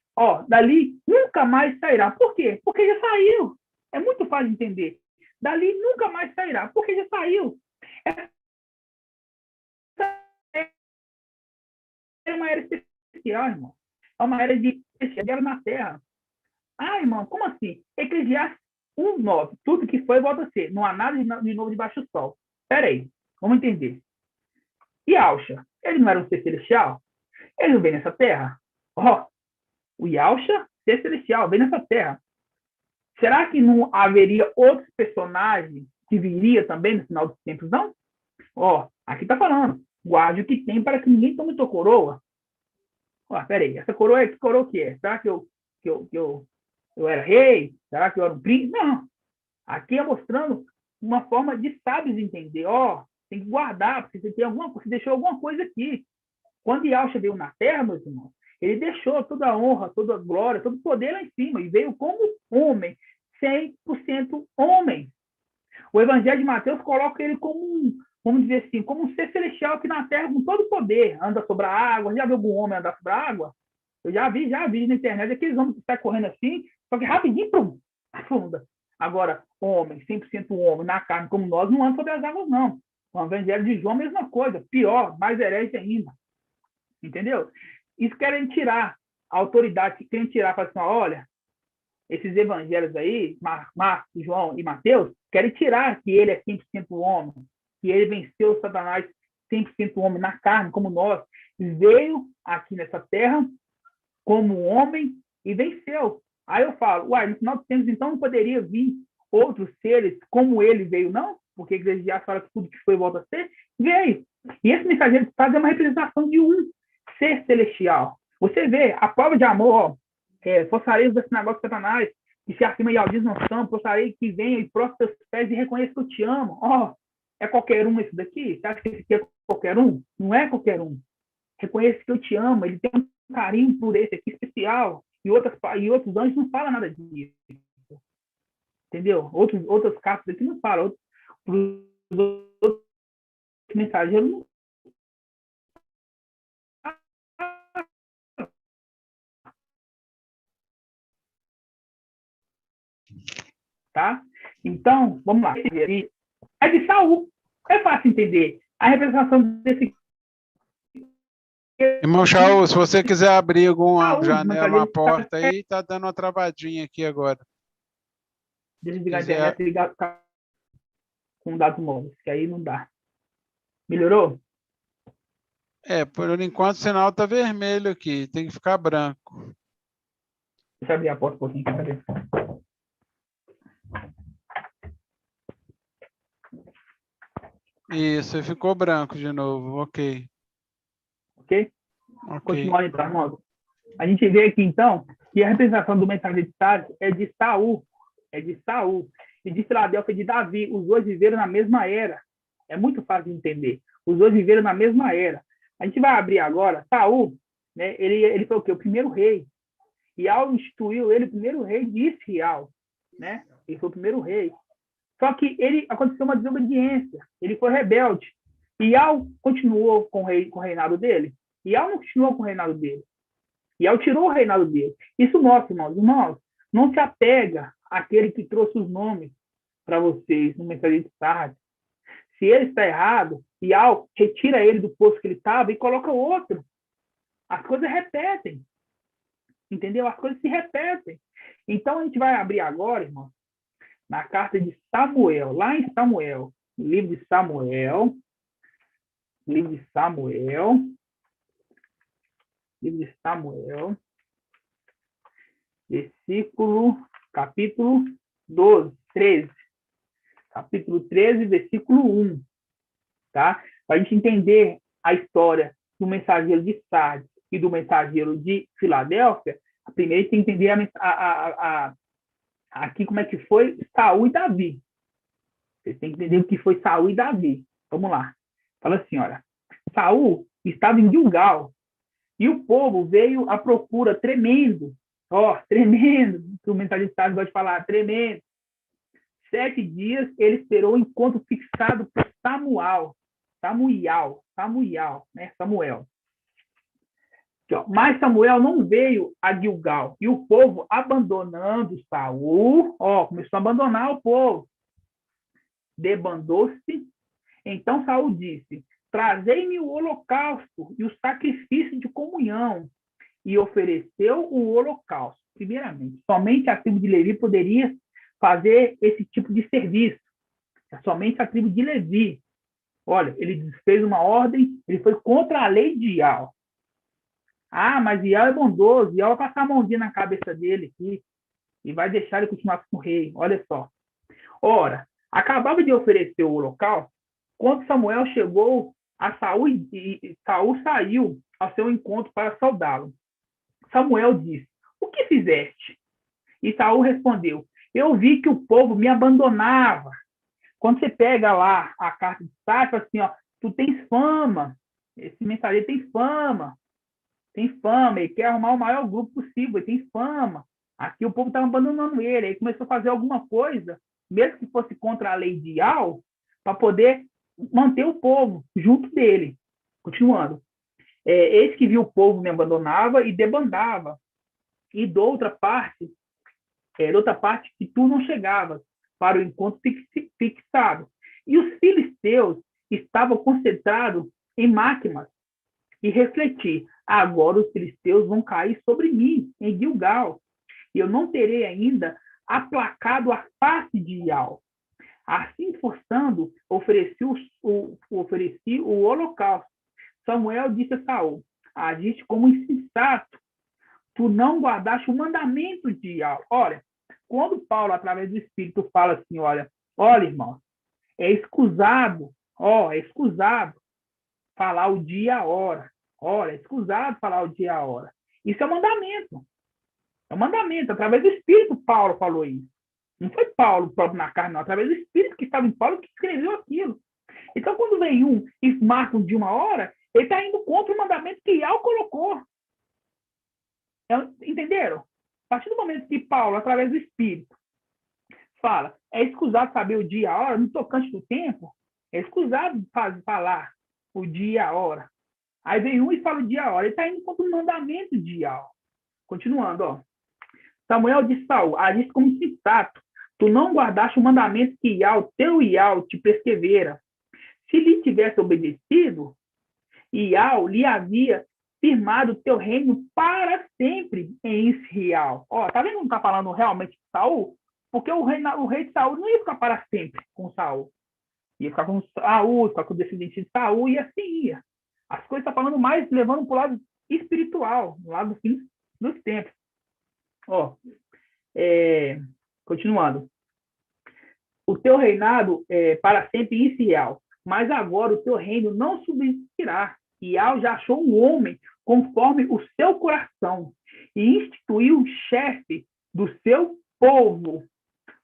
sairá. Por quê? Porque já saiu. É muito fácil de entender. Dali nunca mais sairá, porque já saiu. É uma era especial, irmão. É uma era de especial na Terra. Ah, irmão, como assim? Eclesiastes 1:9. Tudo que foi volta a ser. Não há nada de novo debaixo do sol. Espera aí. Vamos entender. E Yahshua? Ele não era um ser celestial? Ele não veio nessa terra? Ó, o Yahshua, ser celestial, veio nessa terra. Será que não haveria outros personagens que viria também no final dos tempos, não? Ó, aqui tá falando. Guarde o que tem para que ninguém tome tua coroa. Ó, peraí, essa coroa que coroa que é? Será que eu era rei? Será que eu era um príncipe? Não. Aqui é mostrando uma forma de sábios entender. Ó, tem que guardar, porque você deixou alguma coisa aqui. Quando Yahshua veio na terra, meus irmãos, ele deixou toda a honra, toda a glória, todo o poder lá em cima, e veio como homem, 100% homem. O Evangelho de Mateus coloca ele como vamos dizer assim, como um ser celestial aqui na terra com todo o poder, anda sobre a água. Já viu algum homem andar sobre a água? Eu já vi na internet aqueles homens que saem correndo assim, só que rapidinho, pum, afunda. Agora, homem, 100% homem, na carne, como nós, não anda sobre as águas, não. O Evangelho de João, mesma coisa, pior, mais herege ainda. Entendeu? Isso querem tirar a autoridade, querem tirar, falar assim, olha, esses evangelhos aí, Marcos, João e Mateus, querem tirar que ele é 100% homem, que ele venceu Satanás 100% homem na carne, como nós, veio aqui nessa terra como homem e venceu. Aí eu falo, no final dos tempos, então não poderia vir outros seres como ele veio, não? Porque a igreja já fala que tudo que foi volta a ser, veio. E esse mensageiro de Estado é uma representação de um ser celestial. Você vê, a prova de amor, forçarei da sinagoga de Satanás, que se afirma e audis não são, forçarei que venha e prostre teus pés e reconheça que eu te amo. É qualquer um esse daqui? Você acha que esse aqui é qualquer um? Não é qualquer um. Reconheça que eu te amo, ele tem um carinho por esse aqui especial, e outros anjos não falam nada disso. Entendeu? Outras cartas aqui não falam. Outros mensageiros não. Tá? Então, vamos lá. É de Saul. É fácil entender. A representação desse... Irmão Shaul, se você quiser abrir alguma Saul, janela, uma Maccabeus, porta aí, tá dando uma travadinha aqui agora. deixa eu ligar a quiser- internet e ligar com dados móveis, que aí não dá. Melhorou? Por enquanto o sinal tá vermelho aqui, tem que ficar branco. Deixa eu abrir a porta um pouquinho. Cadê? Isso, e ficou branco de novo, ok. Ok? Ok. Continuando então, irmãos. A gente vê aqui, então, que a representação do mensageiro de Tarso é de Saul. É de Saul. E de Filadélfia é de Davi. Os dois viveram na mesma era. É muito fácil de entender. Os dois viveram na mesma era. A gente vai abrir agora. Saul, né, ele foi o quê? O primeiro rei. E Al instituiu ele o primeiro rei de Israel. Né? Ele foi o primeiro rei. Só que aconteceu uma desobediência. Ele foi rebelde. E Al continuou com o reinado dele. E Al não continuou com o reinado dele. E Al tirou o reinado dele. Isso mostra, irmãos, não se apega àquele que trouxe os nomes para vocês no mensageiro de Sardes. Se ele está errado, e Al retira ele do posto que ele estava e coloca outro. As coisas repetem. Entendeu? As coisas se repetem. Então, a gente vai abrir agora, irmão, na carta de Samuel, lá em Samuel, livro de Samuel, capítulo 13, capítulo 13, versículo 1, tá? Para a gente entender a história do mensageiro de Sardes e do mensageiro de Filadélfia, primeiro a gente tem que entender aqui como é que foi Saul e Davi. Vocês têm que entender o que foi Saul e Davi. Vamos lá. Fala assim, olha. Saul estava em Gilgal e o povo veio à procura tremendo. Tremendo. O mensageiro de Sardes gosta de falar, tremendo. 7 dias ele esperou o encontro fixado por Samuel. Mas Samuel não veio a Gilgal. E o povo, abandonando Saul, começou a abandonar o povo. Debandou-se. Então Saul disse: trazei-me o holocausto e o sacrifício de comunhão. E ofereceu o holocausto. Primeiramente, somente a tribo de Levi poderia fazer esse tipo de serviço. Somente a tribo de Levi. Olha, ele fez uma ordem, ele foi contra a lei de Ial. Mas Ial é bondoso, Ial vai passar a mãozinha na cabeça dele aqui e vai deixar ele continuar como rei. Olha só. Ora, acabava de oferecer o holocausto, quando Samuel chegou a Saul e Saul saiu ao seu encontro para saudá-lo. Samuel disse: o que fizeste? E Saul respondeu: eu vi que o povo me abandonava. Quando você pega lá a carta de Sardes, assim, tu tens fama, esse mensageiro tem fama, ele quer arrumar o maior grupo possível, ele tem fama. Aqui o povo estava abandonando ele, aí começou a fazer alguma coisa, mesmo que fosse contra a lei de Ial, para poder manter o povo junto dele. Continuando. Eis que viu o povo me abandonava e debandava. E de outra parte que tu não chegavas para o encontro fixado. E os filisteus estavam concentrados em Máquimas. E refleti: agora os filisteus vão cair sobre mim, em Gilgal, e eu não terei ainda aplacado a face de Ial. Assim, forçando, ofereci o holocausto. Samuel disse a Saul: agiste como insensato, tu não guardaste o mandamento de Ial. Olha, quando Paulo, através do Espírito, fala assim, olha, irmão, é escusado falar o dia e a hora. Olha, é escusado falar o dia e a hora. Isso é um mandamento. É um mandamento. Através do Espírito, Paulo falou isso. Não foi Paulo próprio na carne, não. Através do Espírito que estava em Paulo que escreveu aquilo. Então, quando vem um e marca um dia uma hora, ele está indo contra o mandamento que Ial colocou. Entenderam? A partir do momento que Paulo, através do Espírito, fala, é escusado saber o dia e a hora, no tocante do tempo, é escusado falar o dia e a hora. Aí vem um e fala o dia e a hora, ele está indo contra o mandamento de Ial. Continuando, ó. Samuel disse a Saul, agiste como sensato, tu não guardaste o mandamento que teu Ial, te prescrevera. Se lhe tivesse obedecido, Ial lhe havia firmado o teu reino para sempre em Israel. Ó, tá vendo que não está falando realmente de Saul? Porque o rei de Saul não ia ficar para sempre com Saul. Ia ficar com Saul, ficar com o descendente de Saul, e assim ia. As coisas estão falando mais, levando para o lado espiritual, no lado do fim dos tempos. Ó, continuando. O teu reinado é para sempre em Israel, mas agora o teu reino não subsistirá. Ial já achou um homem conforme o seu coração e instituiu o chefe do seu povo,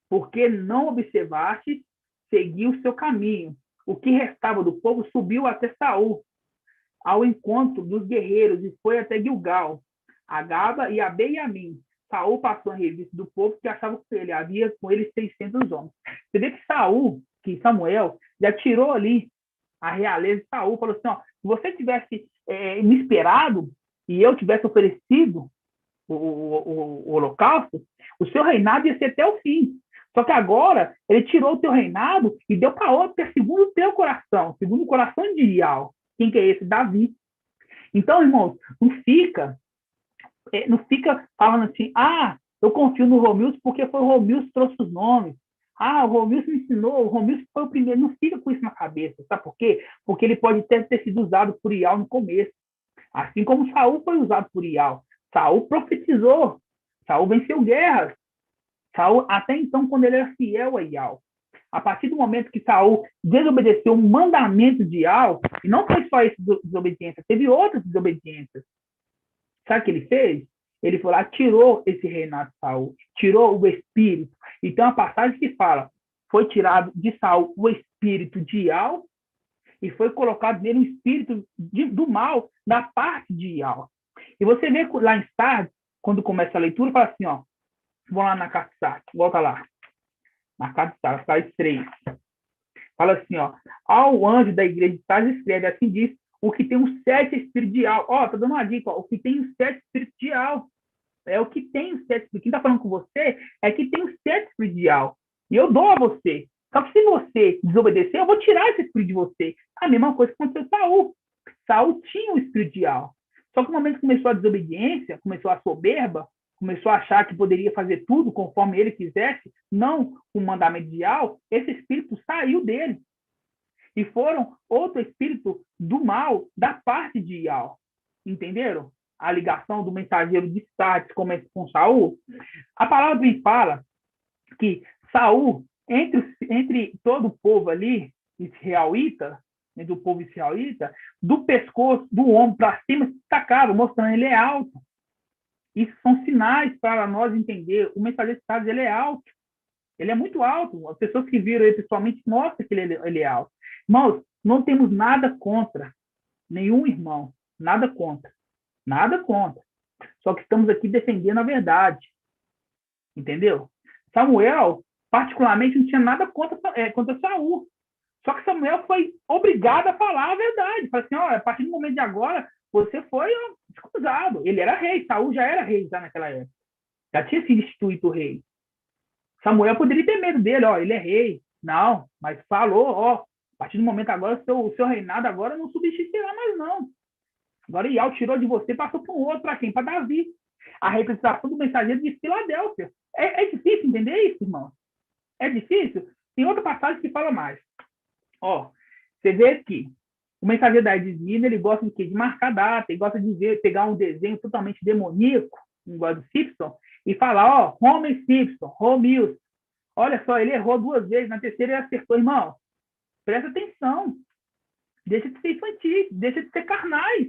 porque não observaste, seguiu o seu caminho. O que restava do povo subiu até Saul, ao encontro dos guerreiros, e foi até Gilgal, a Gaba e a Benjamim. Saul passou em revista do povo que achava que ele havia com ele 600 homens. Você vê que Samuel já tirou ali a realeza de Saul, falou assim, ó, se você tivesse me esperado e eu tivesse oferecido o holocausto, o seu reinado ia ser até o fim. Só que agora ele tirou o teu reinado e deu para outro, que é segundo o teu coração, segundo o coração de Ial. Quem que é esse? Davi. Então, irmãos, não fica falando assim, eu confio no Romilson porque foi o Romilson que trouxe os nomes. O Romilson me ensinou, o Romilson foi o primeiro. Não fica com isso na cabeça. Sabe por quê? Porque ele pode ter sido usado por Ial no começo. Assim como Saul foi usado por Ial. Saul profetizou. Saul venceu guerras. Saul, até então, quando ele era fiel a Ial. A partir do momento que Saul desobedeceu o mandamento de Ial, e não foi só essa desobediência, teve outras desobediências. Sabe o que ele fez? Ele foi lá, tirou esse reinado de Saul, tirou o espírito. Então, a passagem que fala, foi tirado de Saul o espírito de Ial e foi colocado nele o espírito do mal da parte de Ial. E você vê lá em Sardes, quando começa a leitura, fala assim, ó, vamos lá na carta de Sardes, volta lá. Na carta de Sardes, Sardes 3. Fala assim, ó, ao anjo da igreja de Sardes escreve, assim diz, o que tem os 7 espíritos de Ial. Ó, tô dando uma dica, ó, o que tem os 7 espíritos de Ial. É o que tem os 7 espíritos. Quem tá falando com você é que tem os 7 espíritos de Ial. E eu dou a você. Só que se você desobedecer, eu vou tirar esse espírito de você. A mesma coisa que aconteceu com Saul. Saul tinha o espírito de Ial. Só que no momento que começou a desobediência, começou a soberba, começou a achar que poderia fazer tudo conforme ele quisesse, não o mandamento de Ial, esse espírito saiu dele. E foram outro espírito do mal da parte de Ial. Entenderam? A ligação do mensageiro de Sardes com Saul. A palavra me fala que Saul, entre todo o povo ali, israelita, do povo israelita, do pescoço do ombro para cima se destacava, mostrando que ele é alto. Isso são sinais para nós entender. O mensageiro de Sardes, ele é alto. Ele é muito alto. As pessoas que viram ele pessoalmente mostram que ele é alto. Irmãos, não temos nada contra nenhum irmão. Nada contra. Nada contra. Só que estamos aqui defendendo a verdade. Entendeu? Samuel, particularmente, não tinha nada contra Saul. Só que Samuel foi obrigado a falar a verdade. Falou assim, ó, a partir do momento de agora, você foi escusado. Ele era rei. Saul já era rei já naquela época. Já tinha sido instituído rei. Samuel poderia ter medo dele, ó, ele é rei. Não, mas falou, ó, a partir do momento agora, o seu reinado agora não subsistirá mais, não. Agora Ial tirou de você e passou para um outro, para quem? Para Davi. A representação do mensageiro de Filadélfia. É difícil entender isso, irmão? É difícil? Tem outra passagem que fala mais. Ó, você vê que o mensageiro da Edismina, ele gosta de quê? De marcar data, ele gosta de pegar um desenho totalmente demoníaco, igual do Simpson, e falar, ó, Homer Simpson, Romilson. Olha só, ele errou 2 vezes, na terceira ele acertou. Irmão, presta atenção. Deixa de ser infantil, deixa de ser carnais.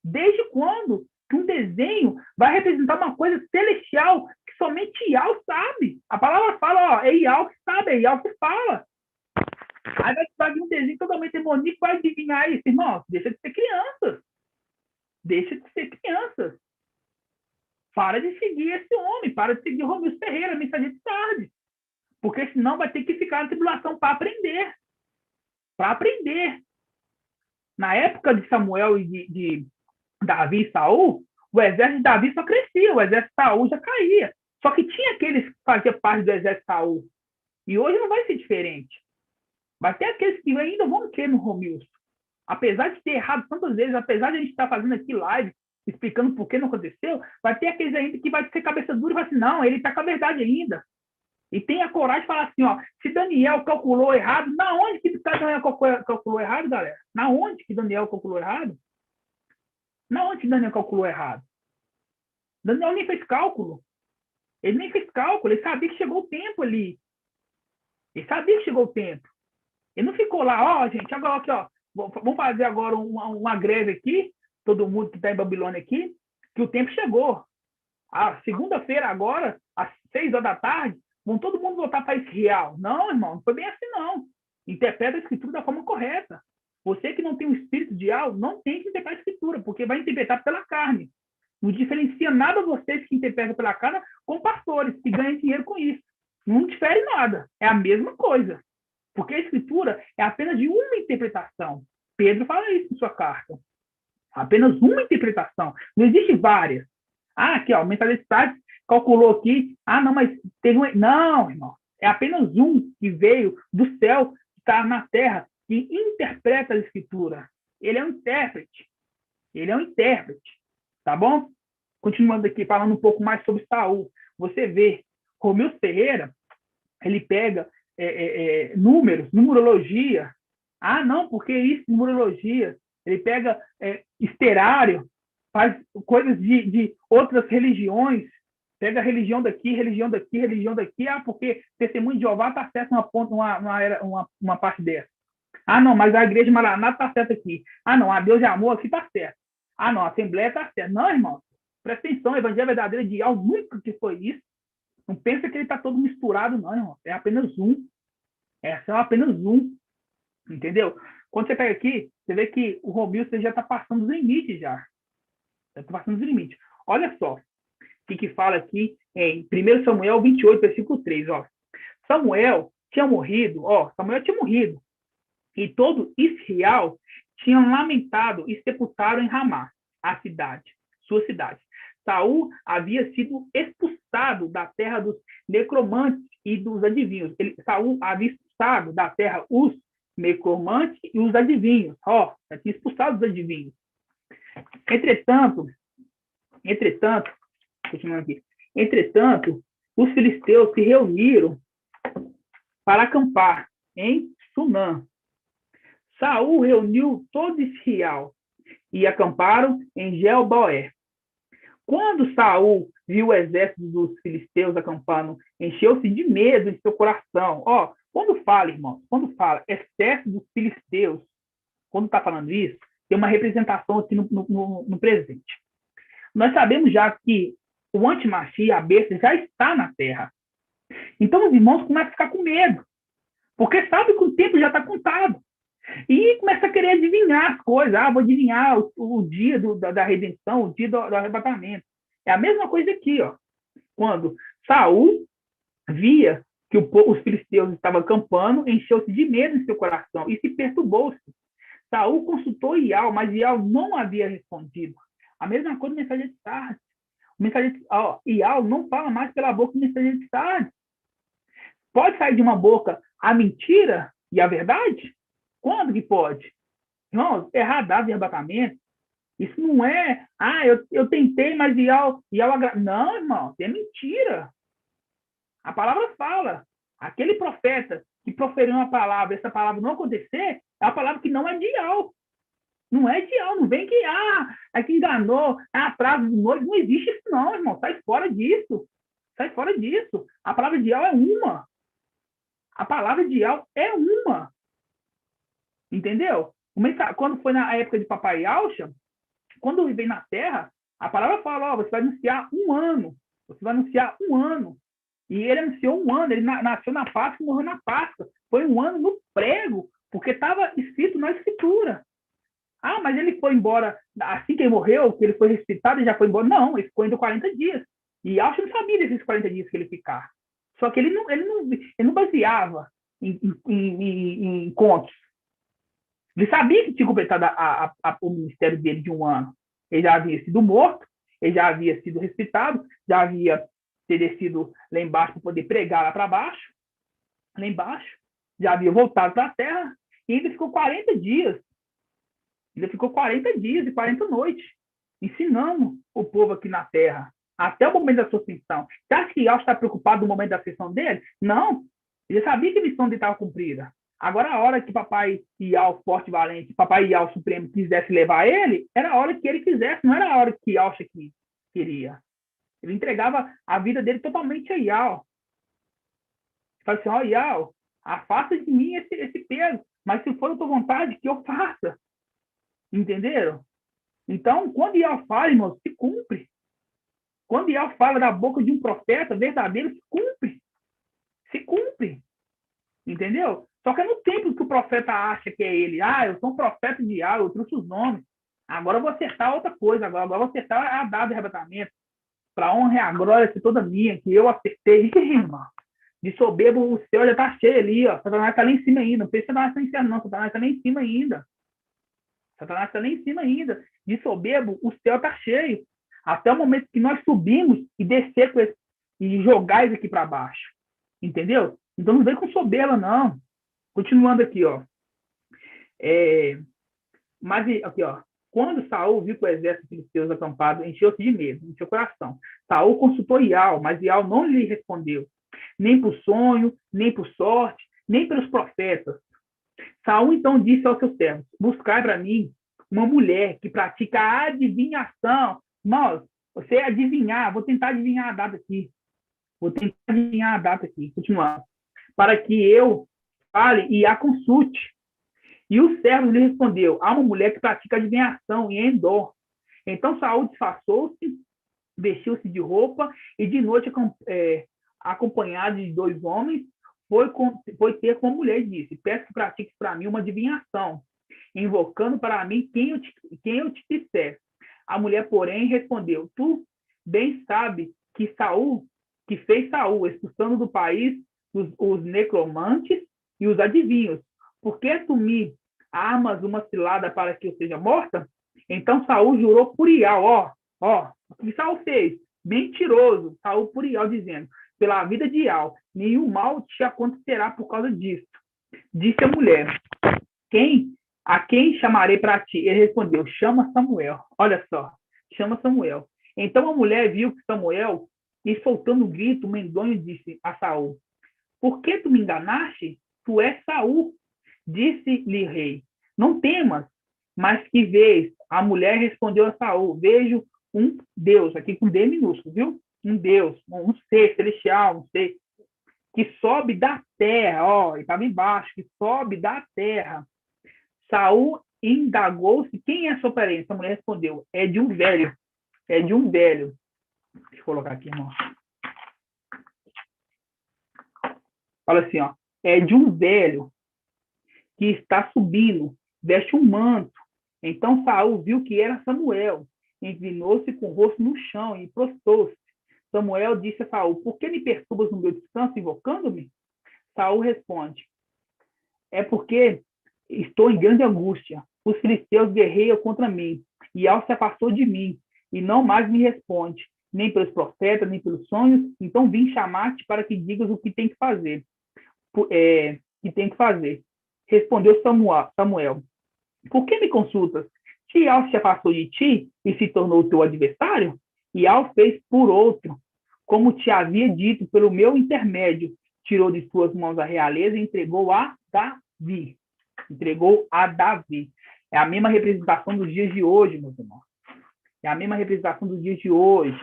Desde quando que um desenho vai representar uma coisa celestial que somente Ial sabe? A palavra fala, ó, é Ial que sabe, é Ial que fala. Aí vai vir um desenho totalmente demoníaco, vai adivinhar isso. Irmão, deixa de ser crianças. Deixa de ser crianças. Para de seguir esse homem, para de seguir o Romilson Ferreira, mensageiro de Sardes. Porque senão vai ter que ficar na tribulação para aprender. Para aprender. Na época de Samuel e de Davi e Saul, o exército de Davi só crescia, o exército de Saul já caía. Só que tinha aqueles que faziam parte do exército de Saul. E hoje não vai ser diferente. Vai ter aqueles que ainda vão crer no Romilson. Apesar de ter errado tantas vezes, apesar de a gente estar fazendo aqui live, explicando por que não aconteceu, vai ter aqueles ainda que vai ser cabeça dura e vai assim, não, ele está com a verdade ainda. E tem a coragem de falar assim, ó, se Daniel calculou errado, na onde que Daniel calculou errado, galera? Na onde que Daniel calculou errado? Na onde que Daniel calculou errado? Daniel nem fez cálculo. Ele nem fez cálculo, ele sabia que chegou o tempo ali. Ele sabia que chegou o tempo. Ele não ficou lá, ó, gente, agora aqui, ó, vamos fazer agora uma greve aqui, todo mundo que está em Babilônia aqui, que o tempo chegou. A segunda-feira agora, às 6 horas da tarde, vão todo mundo voltar para Israel. Não, irmão, não foi bem assim, não. Interpreta a Escritura da forma correta. Você que não tem o espírito de algo, não tem que interpretar a Escritura, porque vai interpretar pela carne. Não diferencia nada vocês que interpretam pela carne com pastores, que ganham dinheiro com isso. Não difere nada. É a mesma coisa. Porque a Escritura é apenas de uma interpretação. Pedro fala isso em sua carta. Apenas uma interpretação. Não existe várias. Ah, aqui, ó, o mentalidade calculou aqui. Ah, não, mas teve um... Não, irmão. É apenas um que veio do céu, que está na terra, que interpreta a Escritura. Ele é um intérprete. Ele é um intérprete. Tá bom? Continuando aqui, falando um pouco mais sobre Saul. Você vê, Romilson Ferreira, ele pega números, numerologia. Ah, não, porque isso, numerologia. Ele pega esterário, faz coisas de outras religiões, pega religião daqui, religião daqui, religião daqui. Ah, porque testemunho de Jeová está certo uma parte dessa. Ah, não, mas a igreja Maranata está certa aqui. Ah, não, a Deus de amor aqui está certo. Ah, não, a Assembleia está certa. Não, irmão, presta atenção, o Evangelho verdadeiro de algo nunca que foi isso. Não pensa que ele está todo misturado, não, irmão. É apenas um. É só apenas um. Entendeu? Quando você pega aqui, você vê que o Romilson já está passando os limites já. Já está passando os limites. Olha só o que fala aqui em 1 Samuel 28, versículo 3. Ó. Samuel tinha morrido. E todo Israel tinha lamentado e sepultaram em Ramá, a cidade, sua cidade. Saul havia sido expulsado da terra dos necromantes e dos adivinhos. Saul havia expulsado da terra os necromantes e os adivinhos. Ó, já tinha expulsado os adivinhos. Entretanto, os filisteus se reuniram para acampar em Sunã. Saul reuniu todo Israel e acamparam em Gelboé. Quando Saul viu o exército dos filisteus acampando, encheu-se de medo em seu coração. Ó, quando fala, irmão, exército dos filisteus, quando está falando isso, tem uma representação aqui no presente. Nós sabemos já que o antimachia, a besta, já está na terra. Então os irmãos começam a ficar com medo, porque sabem que o tempo já está contado. E começa a querer adivinhar as coisas. Ah, vou adivinhar o dia da redenção, o dia do arrebatamento. É a mesma coisa aqui, ó. Quando Saul via que os filisteus estavam acampando, encheu-se de medo em seu coração e se perturbou-se. Saul consultou Ial, mas Ial não havia respondido. A mesma coisa do mensageiro de Sardes. Ial não fala mais pela boca do mensageiro de Sardes. Pode sair de uma boca a mentira e a verdade? Quando que pode? Irmãos, errar dado de arrebatamento, isso não é, eu tentei, mas Ial não, irmão, é mentira. A palavra fala, aquele profeta que proferiu uma palavra, essa palavra não acontecer, é a palavra que não é de Ial. Não é de Ial, não vem que, é que enganou, prazo de noite, não existe isso não, irmão, sai fora disso. Sai fora disso. A palavra de Ial é uma. A palavra de Ial é uma. Entendeu? Quando foi na época de Papai Yaucha, quando ele veio na Terra, a palavra fala, você vai anunciar 1 ano. Você vai anunciar 1 ano. E ele anunciou 1 ano. Ele nasceu na Páscoa e morreu na Páscoa. Foi 1 ano no prego, porque estava escrito na Escritura. Ah, mas ele foi embora assim que ele morreu, que ele foi ressuscitado e já foi embora. Não, ele ficou ainda 40 dias. E Yaucha não sabia desses 40 dias que ele ficar. Só que ele não baseava em contos. Ele sabia que tinha completado o ministério dele de 1 ano. Ele já havia sido morto, ele já havia sido ressuscitado, já havia descido lá embaixo para poder pregar lá para baixo, lá embaixo, já havia voltado para a terra, e ainda ficou 40 dias. Ainda ficou 40 dias e 40 noites, ensinando o povo aqui na terra, até o momento da sua ascensão. Você acha que Yahweh está preocupado no momento da ascensão dele? Não. Ele sabia que a missão dele estava cumprida. Agora, a hora que papai Yahweh forte e valente, papai Yahweh supremo quisesse levar ele, era a hora que ele quisesse, não era a hora que Yahweh queria. Ele entregava a vida dele totalmente a Yahweh. Fala assim, ó, Yahweh, afasta de mim esse peso, mas se for a tua vontade, que eu faça. Entenderam? Então, quando Yahweh fala, irmãos, se cumpre. Quando Yahweh fala da boca de um profeta verdadeiro, se cumpre. Se cumpre. Entendeu? Só que é no tempo que o profeta acha que é ele. Eu sou um profeta de Yahweh, eu trouxe os nomes. Agora eu vou acertar outra coisa. Agora eu vou acertar a data de arrebatamento. Para a honra e a glória ser toda minha, que eu acertei. Irmão. De soberbo, o céu já está cheio ali. Ó. Satanás está lá em cima ainda. Não pensa que Satanás está em cima, não. Satanás está lá em cima ainda. Satanás está lá em cima ainda. De soberbo, o céu está cheio. Até o momento que nós subimos e descer com esse, e jogar isso aqui para baixo. Entendeu? Então não vem com soberba, não. Continuando aqui, ó. Mas aqui, ó. Quando Saul viu que o exército filisteu acampado, encheu-se de medo, encheu o coração. Saul consultou Yahweh, mas Yahweh não lhe respondeu. Nem por sonho, nem por sorte, nem pelos profetas. Saul então disse aos seus servos: buscai para mim uma mulher que pratica a adivinhação. Nós, você adivinhar, vou tentar adivinhar a data aqui. Continuando. Para que eu fale e a consulte. E o servo lhe respondeu: há uma mulher que pratica adivinhação em Endor. Então Saul disfarçou-se, vestiu-se de roupa e de noite, acompanhado de 2 homens, foi ter com a mulher e disse: peço que pratiques para mim uma adivinhação, invocando para mim quem eu te disser. A mulher, porém, respondeu: tu bem sabe que fez Saul, expulsando do país os necromantes e os adivinhos. Por que tu me armas uma cilada para que eu seja morta? Então Saul jurou por Yahweh. Ó, o que Saul fez? Mentiroso. Saul por Yahweh, dizendo: pela vida de Yahweh, nenhum mal te acontecerá por causa disso. Disse a mulher: a quem chamarei para ti? Ele respondeu: chama Samuel. Olha só, chama Samuel. Então a mulher viu que Samuel, e soltando um grito, medonho, disse a Saul: por que tu me enganaste? Tu és Saul. Disse-lhe rei: não temas, mas que vês? A mulher respondeu a Saul: vejo um Deus, aqui com D minúsculo, viu? Um Deus, um ser celestial, um ser que sobe da terra, ó, ele estava embaixo, que sobe da terra. Saul indagou-se: quem é sua parente? A mulher respondeu: é de um velho. Deixa eu colocar aqui, irmão. Fala assim, ó: é de um velho que está subindo, veste um manto. Então Saul viu que era Samuel, inclinou-se com o rosto no chão e prostrou-se. Samuel disse a Saul: por que me perturbas no meu descanso, invocando-me? Saul responde: é porque estou em grande angústia. Os filisteus guerreiam contra mim, e Yahweh se afastou de mim, e não mais me responde, nem pelos profetas, nem pelos sonhos. Então vim chamar-te para que digas o que tem que fazer. Respondeu Samuel: por que me consultas? Se Yahweh se afastou de ti e se tornou teu adversário, Yahweh fez por outro, como te havia dito, pelo meu intermédio, tirou de suas mãos a realeza e entregou a Davi. É a mesma representação dos dias de hoje, meus irmãos. É a mesma representação dos dias de hoje.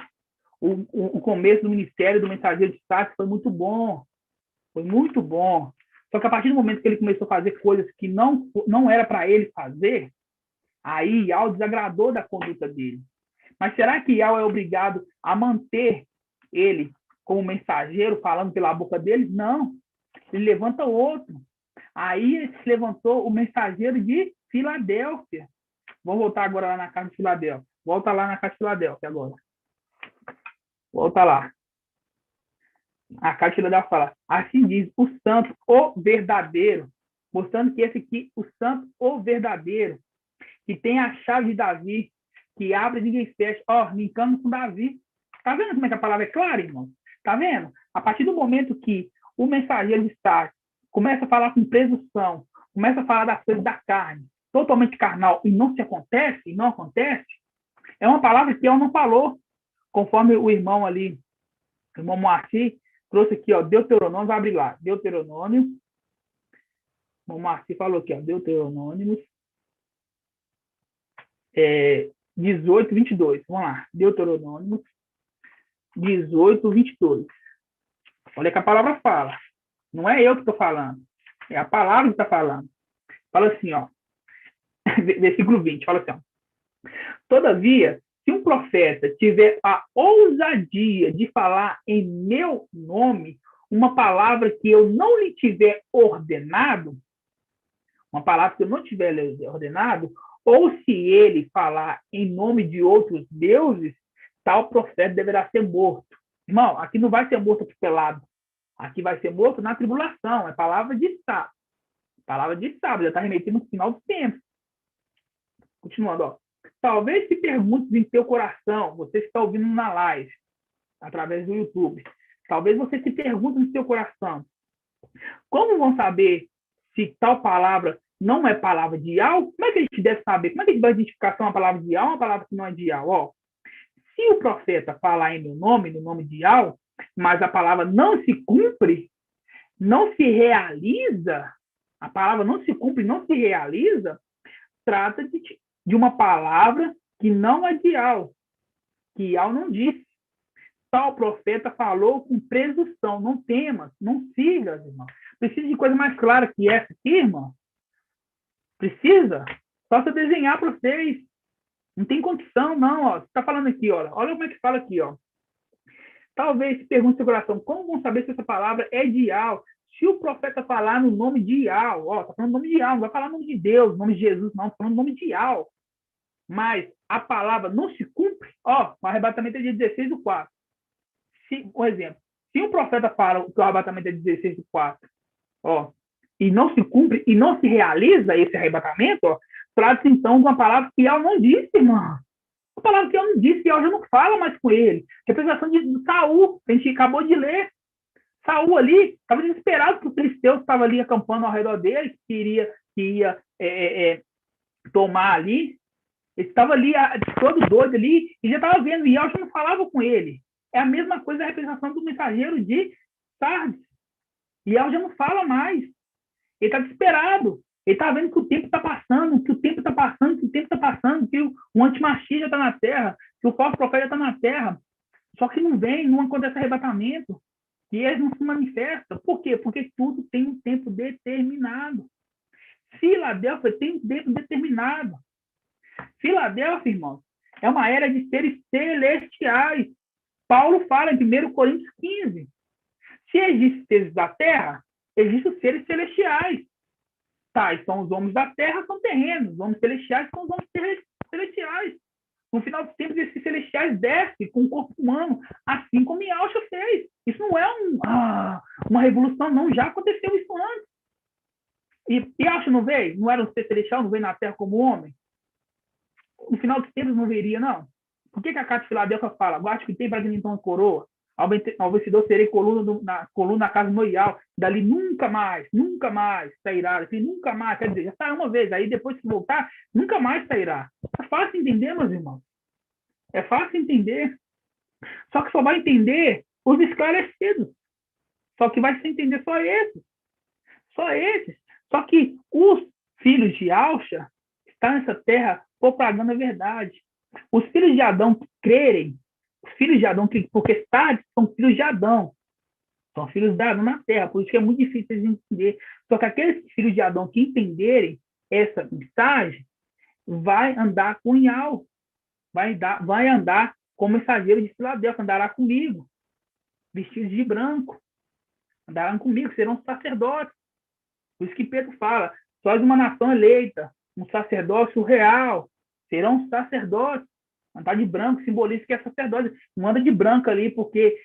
O começo do ministério do mensageiro de Tarso foi muito bom. Foi muito bom. Só que a partir do momento que ele começou a fazer coisas que não era para ele fazer, aí Yahweh desagradou da conduta dele. Mas será que Yahweh é obrigado a manter ele como mensageiro, falando pela boca dele? Não. Ele levanta outro. Aí se levantou o mensageiro de Filadélfia. Vamos voltar agora lá na casa de Filadélfia. Volta lá na casa de Filadélfia agora. Volta lá. A carta de Filadélfia fala, assim diz o santo, o verdadeiro, mostrando que esse aqui, o santo, o verdadeiro, que tem a chave de Davi, que abre e ninguém fecha. Ó, linkando com Davi. Tá vendo como é que a palavra é clara, irmão? Tá vendo? A partir do momento que o mensageiro está, começa a falar com presunção, começa a falar das coisas da carne, totalmente carnal, e não acontece, é uma palavra que ele não falou, conforme o irmão ali, o irmão Moacir, trouxe aqui, ó, Deuteronômio, vai abrir lá, Deuteronômio, o irmão Moacir falou aqui, ó, Deuteronômio, 18, 22. Vamos lá. Deuteronômio 18, 22. Olha que a palavra fala. Não é eu que estou falando. É a palavra que está falando. Fala assim, ó. Versículo 20. Fala assim, ó. Todavia, se um profeta tiver a ousadia de falar em meu nome uma palavra que eu não lhe tiver ordenado, uma palavra que eu não tiver ordenado, ou se ele falar em nome de outros deuses, tal profeta deverá ser morto. Irmão, aqui não vai ser morto pelado. Aqui vai ser morto na tribulação. É palavra de sábado. Palavra de sábado. Já está remetendo no final do tempo. Continuando, ó. Talvez se perguntes em teu coração, você que está ouvindo na live, através do YouTube, talvez você se pergunte no seu coração, como vão saber se tal palavra não é palavra de Yahweh? Como é que a gente deve saber? Como é que a gente vai identificar se é uma palavra de Yahweh ou uma palavra que não é de Yahweh? Ó, se o profeta falar em meu nome, no nome de Yahweh, mas a palavra não se cumpre, não se realiza, a palavra não se cumpre, não se realiza, trata de uma palavra que não é de Yahweh, que Yahweh não disse. Tal profeta falou com presunção, não temas, não sigas, irmão. Precisa de coisa mais clara que essa aqui, irmão? Precisa? Só você desenhar para vocês. Não tem condição, não. Ó. Você está falando aqui, ó. Olha como é que fala aqui, ó. Talvez se pergunte seu coração, como vão saber se essa palavra é de Yahweh? Se o profeta falar no nome de Yahweh, ó, está falando no nome de Yahweh, não vai falar no nome de Deus, no nome de Jesus, não, está falando no nome de Yahweh. Mas a palavra não se cumpre, ó, o arrebatamento é de 16:4. Um exemplo, se um profeta fala que o arrebatamento é de 16:4, ó, e não se cumpre, e não se realiza esse arrebatamento, ó, trata-se então de uma palavra que Yahweh não disse, irmão. A palavra que Yahweh não disse, Yahweh já não fala mais com ele. Representação de Saul, que a gente acabou de ler. Saul ali estava desesperado porque o filisteu estava ali acampando ao redor dele, que ia tomar ali. Ele estava ali, todo doido ali, e já estava vendo, e Yahweh já não falava com ele. É a mesma coisa a representação do mensageiro de Sardes. E Yahweh já não fala mais. Ele está desesperado. Ele está vendo que o tempo está passando, que o antimachia já está na terra, que o falso profeta já está na terra. Só que não acontece arrebatamento. E eles não se manifestam. Por quê? Porque tudo tem um tempo determinado. Filadélfia tem um tempo determinado. Filadélfia, irmão, é uma era de seres celestiais. Paulo fala em 1 Coríntios 15. Se existem seres da terra, existem os seres celestiais. Tais são os homens da terra, são terrenos. Os homens celestiais são os homens celestiais. No final dos tempos, esses celestiais descem com o corpo humano, assim como Yahshua fez. Isso não é uma revolução, não. Já aconteceu isso antes. E Yahshua não veio? Não era um ser celestial? Não veio na terra como homem? No final dos tempos não veria, não. Por que a carta de Filadélfia fala, guarde que tem para mim então a coroa? Ao vencedor serei coluna na casa noial. Dali nunca mais sairá. Assim, nunca mais, quer dizer, já saiu uma vez. Aí depois que voltar, nunca mais sairá. É fácil entender, meus irmãos. É fácil entender. Só que só vai entender os esclarecidos. Só que vai se entender só esses. Só esses. Só que os filhos de Yahshua estão nessa terra propagando a verdade. Os filhos de Adão que crerem, os filhos de Adão, porque Sardes são filhos de Adão. São filhos de Adão na terra, por isso que é muito difícil de entender. Só que aqueles filhos de Adão que entenderem essa mensagem, vai andar com Yahweh. Vai andar com o mensageiro de Filadélfia, andará comigo, vestidos de branco. Andarão comigo, serão sacerdotes. Por isso que Pedro fala, sois uma nação eleita, um sacerdócio real, serão sacerdotes. Andar de branco simboliza que é sacerdote. Não anda de branco ali porque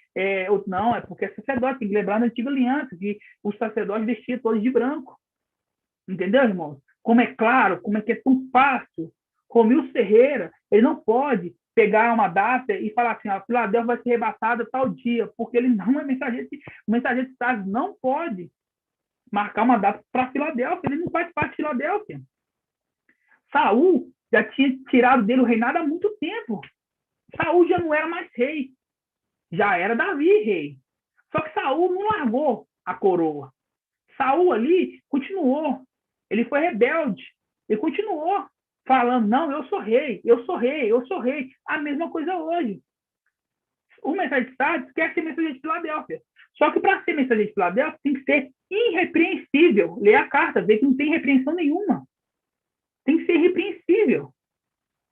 não, é porque é sacerdote. Tem que lembrar da antiga aliança, que os sacerdotes vestiam todos de branco. Entendeu, irmãos? Como é claro, como é que é tão fácil. Romilson Ferreira, ele não pode pegar uma data e falar assim, a Filadélfia vai ser arrebatada tal dia, porque ele não é mensageiro. O mensageiro de Sardes não pode marcar uma data para Filadélfia, ele não faz parte de Filadélfia. Saul já tinha tirado dele o reinado há muito tempo. Saul já não era mais rei. Já era Davi rei. Só que Saul não largou a coroa. Saul ali continuou. Ele foi rebelde. Ele continuou falando, não, eu sou rei, eu sou rei, eu sou rei. A mesma coisa hoje. O mensageiro de Sardes quer ser mensageiro de Filadélfia. Só que para ser mensageiro de Filadélfia tem que ser irrepreensível. Lê a carta, vê que não tem repreensão nenhuma. Tem que ser irrepreensível.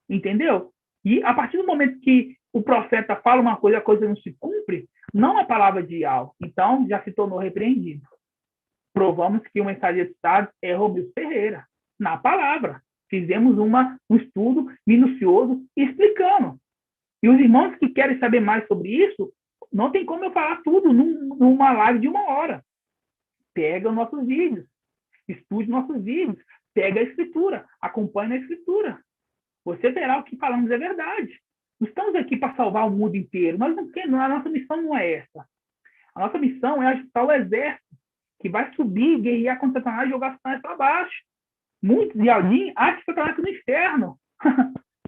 Entendeu? E a partir do momento que o profeta fala uma coisa e a coisa não se cumpre, não é palavra de Yahweh. Então, já se tornou repreendido. Provamos que o mensageiro de Sardes é Romilson Ferreira. Na palavra. Fizemos um estudo minucioso explicando. E os irmãos que querem saber mais sobre isso, não tem como eu falar tudo numa live de 1 hora. Pega os nossos vídeos. Estude nossos vídeos. Pega a escritura. Acompanhe a escritura. Você verá o que falamos é verdade. Não estamos aqui para salvar o mundo inteiro. Nós não queremos, a nossa missão não é essa. A nossa missão é ajudar o exército que vai subir, guerrear contra Satanás e jogar Satanás para baixo. Muitos de Aldin acham que Satanás está no inferno.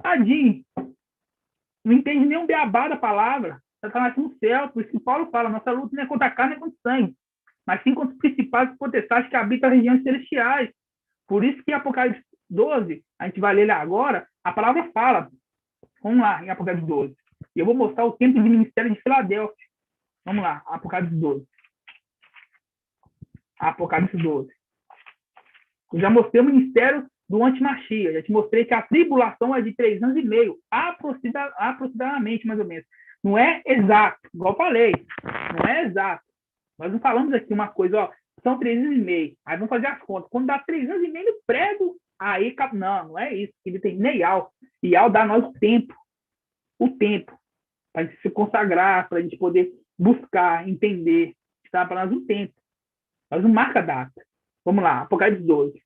Tadinho. Não entende nem um beabá da palavra. Satanás está no céu. Por isso que Paulo fala, nossa luta não é contra a carne nem contra o sangue, mas sim contra os principais potestades que habitam as regiões celestiais. Por isso que em Apocalipse 12, a gente vai ler lá agora, a palavra fala. Vamos lá, em Apocalipse 12. E eu vou mostrar o tempo de ministério de Filadélfia. Vamos lá, Apocalipse 12. Apocalipse 12. Eu já mostrei o ministério do antimachia. Já te mostrei que a tribulação é de 3 anos e meio, aproximadamente, mais ou menos. Não é exato, igual eu falei. Não é exato. Nós não falamos aqui uma coisa, ó, são 3 anos e meio. Aí vamos fazer as contas. Quando dá 3 anos e meio no prego, aí, não é isso. Ele tem Neial. Ial dá a nós o tempo. O tempo. Para a gente se consagrar, para a gente poder buscar, entender. Está para nós um tempo. Nós não marca a data. Vamos lá, Apocalipse 12.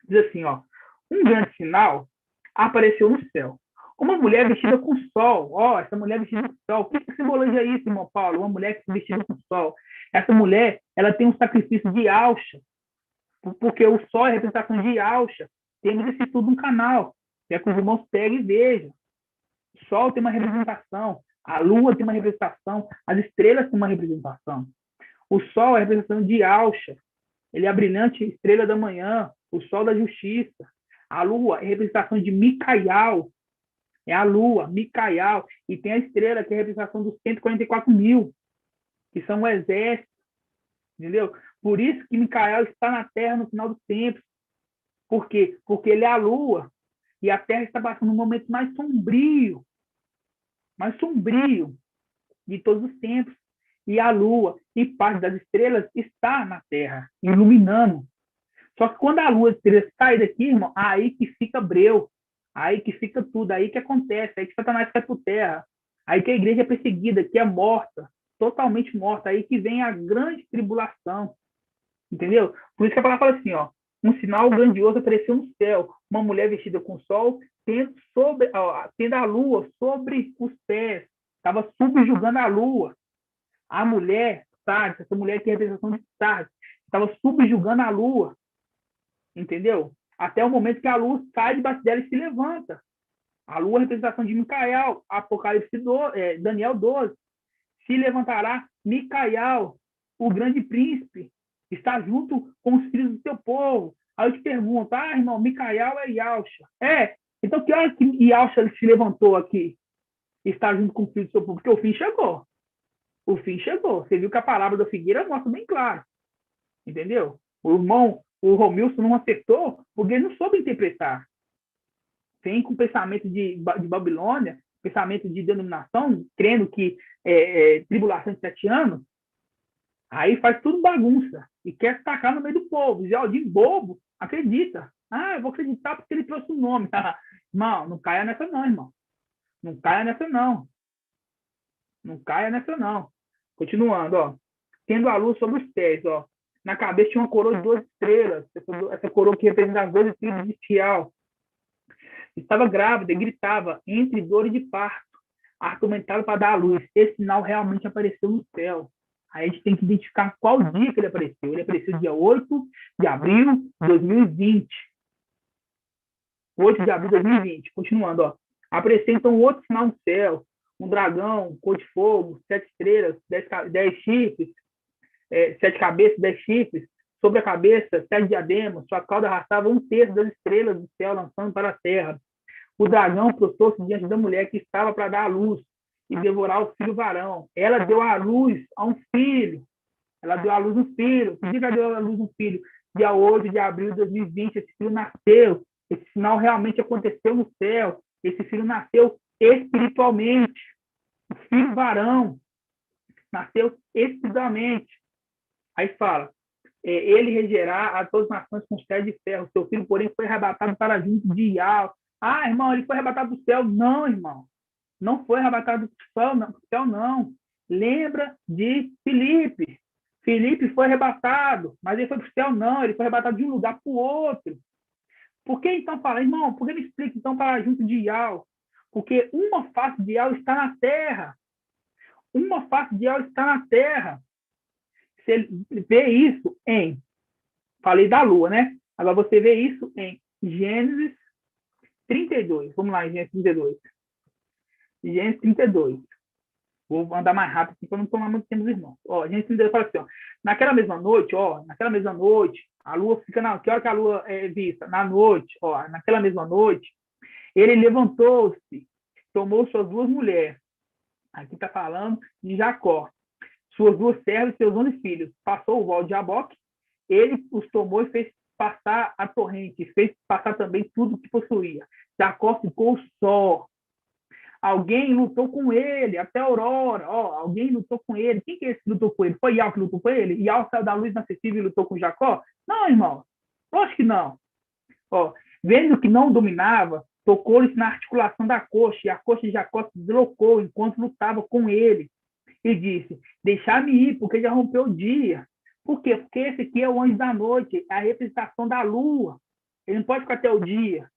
Diz assim, ó. Um grande sinal apareceu no céu. Uma mulher vestida com sol. Ó, essa mulher vestida com sol. O que simboliza isso, irmão Paulo? Uma mulher vestida com sol. Essa mulher, ela tem um sacrifício de Alxa. Porque o sol é a representação de Alxa. Temos esse estudo no canal. É que os irmãos peguem e vejam. O sol tem uma representação. A lua tem uma representação. As estrelas têm uma representação. O sol é a representação de Alxa. Ele é a brilhante estrela da manhã, o sol da justiça. A lua é a representação de Micaial. É a lua, Micaial. E tem a estrela, que é a representação dos 144 mil, que são o exército. Entendeu? Por isso que Micaial está na terra no final dos tempos. Por quê? Porque ele é a lua. E a terra está passando um momento mais sombrio de todos os tempos. E a lua e parte das estrelas está na terra, iluminando. Só que quando a lua e as estrelas saem daqui, irmão, aí que fica breu, aí que fica tudo, aí que acontece, aí que Satanás cai por terra, aí que a igreja é perseguida, que é morta, totalmente morta, aí que vem a grande tribulação. Entendeu? Por isso que a palavra fala assim, ó, um sinal grandioso apareceu no céu, uma mulher vestida com sol, tendo a lua sobre os pés, estava subjugando a lua. A mulher, Sardes, essa mulher que é a representação de Sardes, estava subjugando a lua. Entendeu? Até o momento que a lua sai debaixo dela e se levanta. A lua é a representação de Micaial, Apocalipse 12, Daniel 12. Se levantará Micaial, o grande príncipe, está junto com os filhos do seu povo. Aí eu te pergunto, irmão, Micaial é Yalxa. Então que hora que Yalxa se levantou aqui? Está junto com os filhos do seu povo, porque o fim chegou. O fim chegou. Você viu que a palavra da figueira mostra bem claro. Entendeu? O irmão, o Romilson não acertou porque ele não soube interpretar. Vem com pensamento de Babilônia, pensamento de denominação, crendo que tribulação de 7 anos, aí faz tudo bagunça e quer tacar no meio do povo. E de bobo, acredita. Eu vou acreditar porque ele trouxe o nome. Irmão, não caia nessa não, irmão. Não caia nessa, não. Não caia nessa, não. Continuando, ó. Tendo a luz sobre os pés, ó. Na cabeça tinha uma coroa de 2 estrelas. Essa coroa que representa as 2 estrelas de Estial. Estava grávida e gritava, entre dor e de parto, atormentada para dar à luz. Esse sinal realmente apareceu no céu. Aí a gente tem que identificar qual dia que ele apareceu. Ele apareceu dia 8 de abril de 2020. 8 de abril de 2020. Continuando, ó. Apareceu então outro sinal no céu. Um dragão, cor de fogo, 7 estrelas, 10 chifres, 7 cabeças, 10 chifres. Sobre a cabeça, 7 diademas. Sua cauda arrastava 1/3 das estrelas do céu, lançando para a terra. O dragão prostrou-se diante da mulher que estava para dar à luz e devorar o filho varão. Ela deu à luz a um filho. Ela deu à luz um filho. Que dia que ela deu à luz um filho? Dia 8 de abril de 2020, esse filho nasceu. Esse sinal realmente aconteceu no céu. Esse filho nasceu espiritualmente. O filho varão nasceu espiritualmente. Aí fala, ele regerá a todas as nações com os pés de ferro. Seu filho, porém, foi arrebatado para junto de Ial. Ah, irmão, ele foi arrebatado do céu. Não, irmão. Não foi arrebatado do céu, não. Lembra de Filipe. Filipe foi arrebatado, mas ele foi para o céu, não. Ele foi arrebatado de um lugar para o outro. Por que então fala, irmão, por que ele explica então para junto de Ial? Porque uma face de Ial está na terra. Uma face de Ial está na terra. Você vê isso em... Falei da lua, né? Agora você vê isso em Gênesis 32. Vamos lá, em Gênesis 32. Gênesis 32. Vou andar mais rápido para não tomar muito tempo dos irmãos. Ó, Gênesis 32 fala assim, ó. Naquela mesma noite, a lua fica na... Que hora que a lua é vista? Na noite, ó. Naquela mesma noite, ele levantou-se, tomou suas 2 mulheres. Aqui está falando de Jacó. Suas 2 servas e seus 11 filhos. Passou o val de Jaboque, ele os tomou e fez passar a torrente, fez passar também tudo que possuía. Jacó ficou só. Alguém lutou com ele até a aurora. Ó, alguém lutou com ele. Quem que é esse que lutou com ele? Foi Ial que lutou com ele? Ial saiu da luz inacessível e lutou com Jacó? Não, irmão. Lógico que não. Ó, vendo que não dominava, tocou-lhe na articulação da coxa, e a coxa de Jacó se deslocou enquanto lutava com ele. E disse, deixar-me ir, porque já rompeu o dia. Por quê? Porque esse aqui é o anjo da noite, é a representação da lua. Ele não pode ficar até o dia.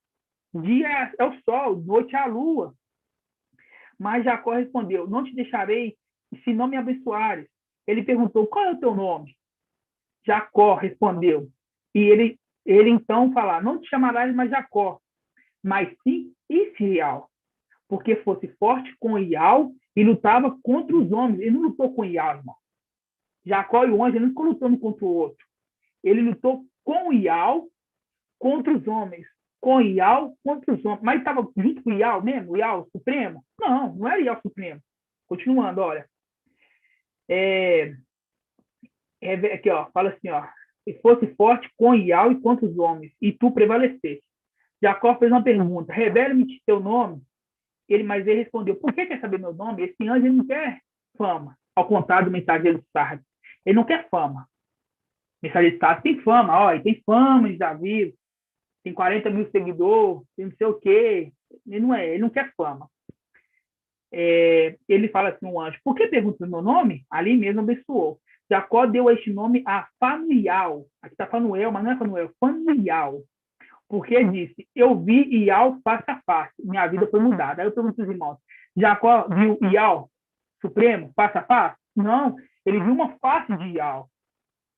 Dia é o sol, noite é a lua. Mas Jacó respondeu, não te deixarei se não me abençoares. Ele perguntou, qual é o teu nome? Jacó respondeu. E ele então falou, não te chamarás mais Jacó, mas sim Israel, porque fosse forte com Ial e lutava contra os homens. Ele não lutou com Ial, irmão. Jacó e o anjo, ele não ficou lutando contra o outro. Ele lutou com Ial contra os homens. Com Ial contra os homens. Mas estava junto com Ial mesmo? Ial Supremo? Não, não era Ial Supremo. Continuando, olha. Aqui, ó, fala assim, ó. Se fosse forte com Ial e contra os homens, e tu prevaleceste. Jacó fez uma pergunta, revela-me teu nome. Mas ele respondeu, por que quer saber meu nome? Esse anjo ele não quer fama, ao contrário do mensageiro de Sardes. Ele não quer fama. O mensageiro de Sardes tem fama, ó, ele tem fama de Davi, tem 40 mil seguidores, tem não sei o quê. Ele não quer fama. Ele fala assim, um anjo, por que pergunta o meu nome? Ali mesmo abençoou. Jacó deu este nome a Fanuel. Aqui está Fanuel, mas não é Fanuel, Fanuel. Porque disse, eu vi Ial face a face, minha vida foi mudada. Aí eu pergunto aos irmãos, Jacó viu Ial Supremo face a face? Não, ele viu uma face de Ial.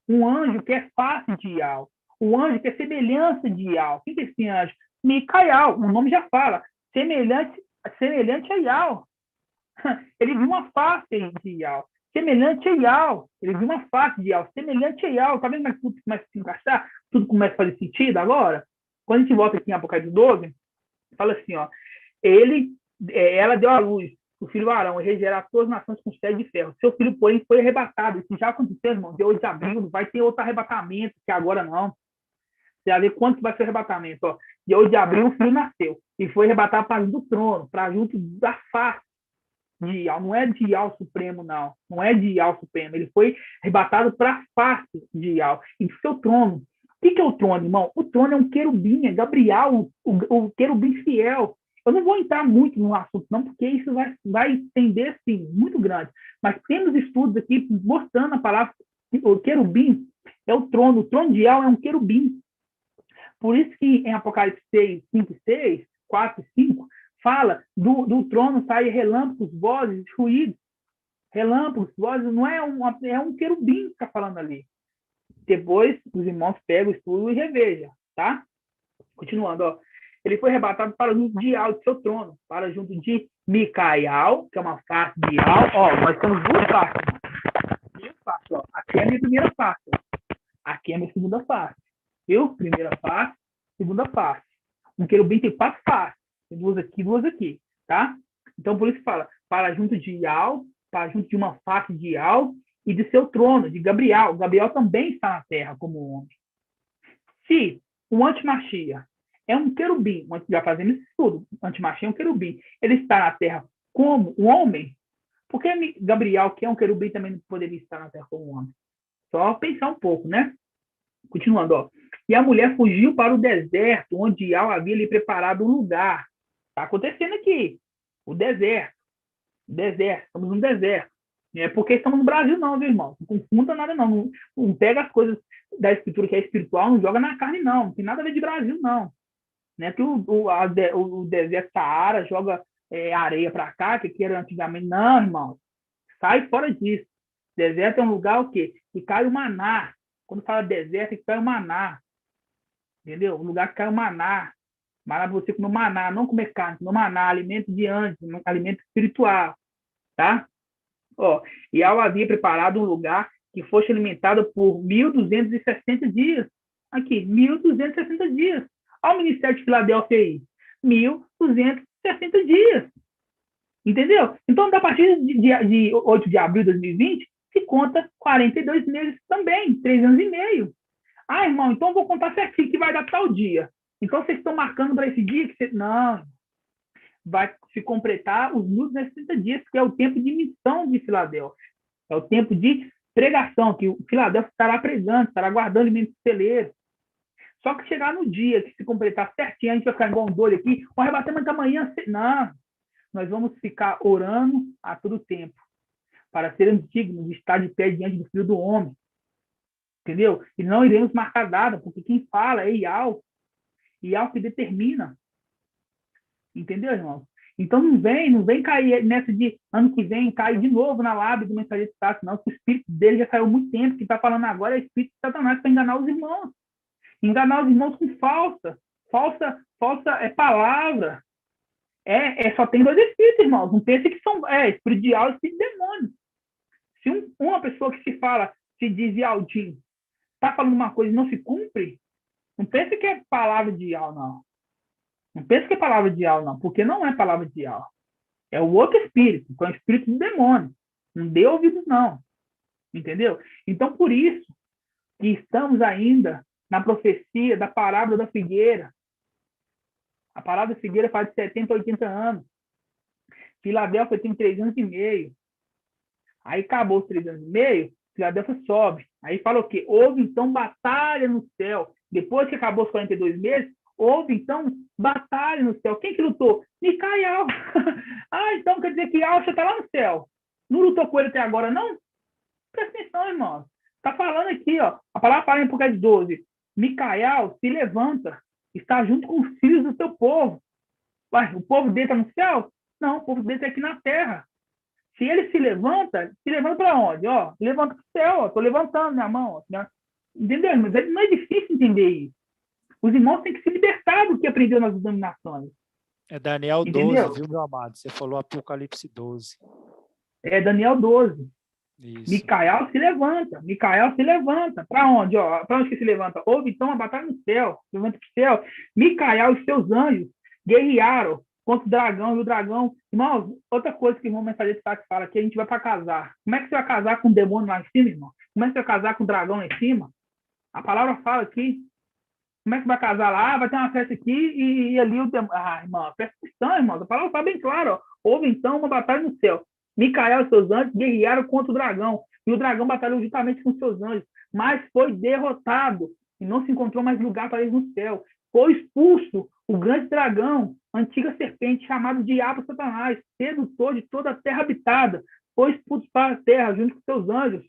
Um anjo que é face de Ial. O anjo que é semelhança de Ial. Quem que é esse anjo? Micael, o nome já fala, semelhante a Ial. Ele viu uma face de Ial. Semelhante a Ial. Ele viu uma face de Ial. Semelhante a Ial. Tá vendo como tudo começa a se encaixar? Tudo começa a fazer sentido agora? Quando a gente volta aqui em Apocalipse 12, fala assim, ó, ela deu à luz, o filho Arão, e regerá todas as nações com os pés de ferro. Seu filho, porém, foi arrebatado. Isso já aconteceu, irmão, dia 8 de abril, não vai ter outro arrebatamento, que agora não. Você vai ver quanto vai ser o arrebatamento. Ó. Dia 8 de abril, o filho nasceu, e foi arrebatado para junto do trono, para junto da face de Ial. Não é de Ial Supremo, não. Não é de Ial Supremo. Ele foi arrebatado para a face de Ial, e do seu trono. O que é o trono, irmão? O trono é um querubim, é Gabriel, o querubim fiel. Eu não vou entrar muito no assunto, não, porque isso vai estender, assim, muito grande. Mas temos estudos aqui mostrando a palavra, o querubim é o trono de El é um querubim. Por isso que em Apocalipse 6, 5 e 6, 4 e 5, fala do trono sair relâmpagos, vozes, ruídos. Relâmpagos, vozes, não é um querubim que está falando ali. Depois, os irmãos pegam o estudo e revejam, tá? Continuando, ó. Ele foi arrebatado para junto de El, de seu trono, para junto de Micael, que é uma face de El. Ó, nós temos duas faces. Duas faces, ó. Aqui é a minha primeira face. Aqui é a minha segunda face. Viu? Primeira face, segunda face. Um querubim tem 4 faces. Tem duas aqui, tá? Então, por isso fala, para junto de El, para junto de uma face de El e de seu trono, de Gabriel. Gabriel também está na terra como homem. Se o antimachia é um querubim, já fazemos isso tudo, o antimachia é um querubim, ele está na terra como um homem, por que Gabriel, que é um querubim, também não poderia estar na terra como um homem? Só pensar um pouco, né? Continuando, ó. E a mulher fugiu para o deserto, onde El havia lhe preparado um lugar. Está acontecendo aqui. O deserto. Estamos no deserto. Não é porque estamos no Brasil, não, viu, irmão? Não confunda nada, não. Não pega as coisas da escritura que é espiritual, não joga na carne, não. Não tem nada a ver de Brasil, não. Não é que o deserto Saara joga areia para cá, que era antigamente. Não, irmão. Sai fora disso. Deserto é um lugar o quê? Que cai o maná. Quando fala deserto, é que cai o maná. Entendeu? Um lugar que cai o maná. Maná para você comer maná, não comer carne, comer maná, alimento de antes, alimento espiritual. Tá? Ó, e El havia preparado um lugar que fosse alimentado por 1.260 dias. Aqui, 1.260 dias. Olha o Ministério de Filadélfia aí. 1.260 dias. Entendeu? Então, a partir de 8 de abril de 2020, se conta 42 meses também, 3 anos e meio. Ah, irmão, então eu vou contar certinho que vai dar tal dia. Então, vocês estão marcando para esse dia? Não. Vai se completar os 1.260 dias, que é o tempo de missão de Filadélfia. É o tempo de pregação, que o Filadélfia estará pregando, estará guardando alimentos celeiros. Só que chegar no dia que se completar certinho, a gente vai ficar igual um doido aqui, o arrebatamento amanhã. Não. Nós vamos ficar orando a todo tempo, para sermos dignos de estar de pé diante do Filho do Homem. Entendeu? E não iremos marcar data, porque quem fala é Ial. Ial que determina. Entendeu, irmão? Então não vem cair nessa de ano que vem, cair de novo na lábia do mensageiro de Satanás, não, que o espírito dele já saiu há muito tempo, que está falando agora é o espírito de Satanás para enganar os irmãos. Enganar os irmãos com falsa é palavra. Só tem 2 espíritos, irmãos. Não pense que são espírito de alma e espírito de demônio. Se uma pessoa que se diz Aldim, está falando uma coisa e não se cumpre, não pense que é palavra de alma, não. Não pense que é palavra de alma, não, porque não é palavra de alma. É o outro espírito, que é o espírito do demônio. Não dê ouvidos, não. Entendeu? Então, por isso que estamos ainda na profecia da parábola da figueira. A parábola da figueira faz de 70 a 80 anos. Filadélfia tem 3 anos e meio. Aí acabou os 3 anos e meio, Filadélfia sobe. Aí fala o quê? Houve, então, batalha no céu. Depois que acabou os 42 meses, houve, então, batalha no céu. Quem que lutou? Micael. Então quer dizer que Alcha está lá no céu. Não lutou com ele até agora, não? Presta atenção, irmão. Está falando aqui, ó. A palavra fala em Apocalipse 12. Micael se levanta, está junto com os filhos do seu povo. Ué, o povo dele está no céu? Não, o povo dele está aqui na terra. Se ele se levanta para onde? Ó, levanta para o céu, estou levantando minha mão. Ó, entendeu? Mas não é difícil entender isso. Os irmãos têm que se libertar do que aprendeu nas dominações. É Daniel 12, entendeu? Viu, meu amado? Você falou Apocalipse 12. É Daniel 12. Isso. Micael se levanta. Para onde? Para onde que se levanta? Houve então uma batalha no céu. Levanta para o céu. Micael e seus anjos guerrearam contra o dragão, e o dragão... Irmãos, outra coisa que o irmão mensageiro fala, que a gente vai para casar. Como é que você vai casar com um demônio lá em cima, irmão? Como é que você vai casar com um dragão lá em cima? A palavra fala aqui. Como é que vai casar lá? Vai ter uma festa aqui e ali o demônio... irmão, presta atenção, irmão. A palavra fala bem claro. Ó. Houve então uma batalha no céu. Micael e seus anjos guerrearam contra o dragão. E o dragão batalhou justamente com seus anjos. Mas foi derrotado. E não se encontrou mais lugar para eles no céu. Foi expulso o grande dragão, antiga serpente, chamado Diabo Satanás, sedutor de toda a terra habitada, foi expulso para a terra, junto com seus anjos.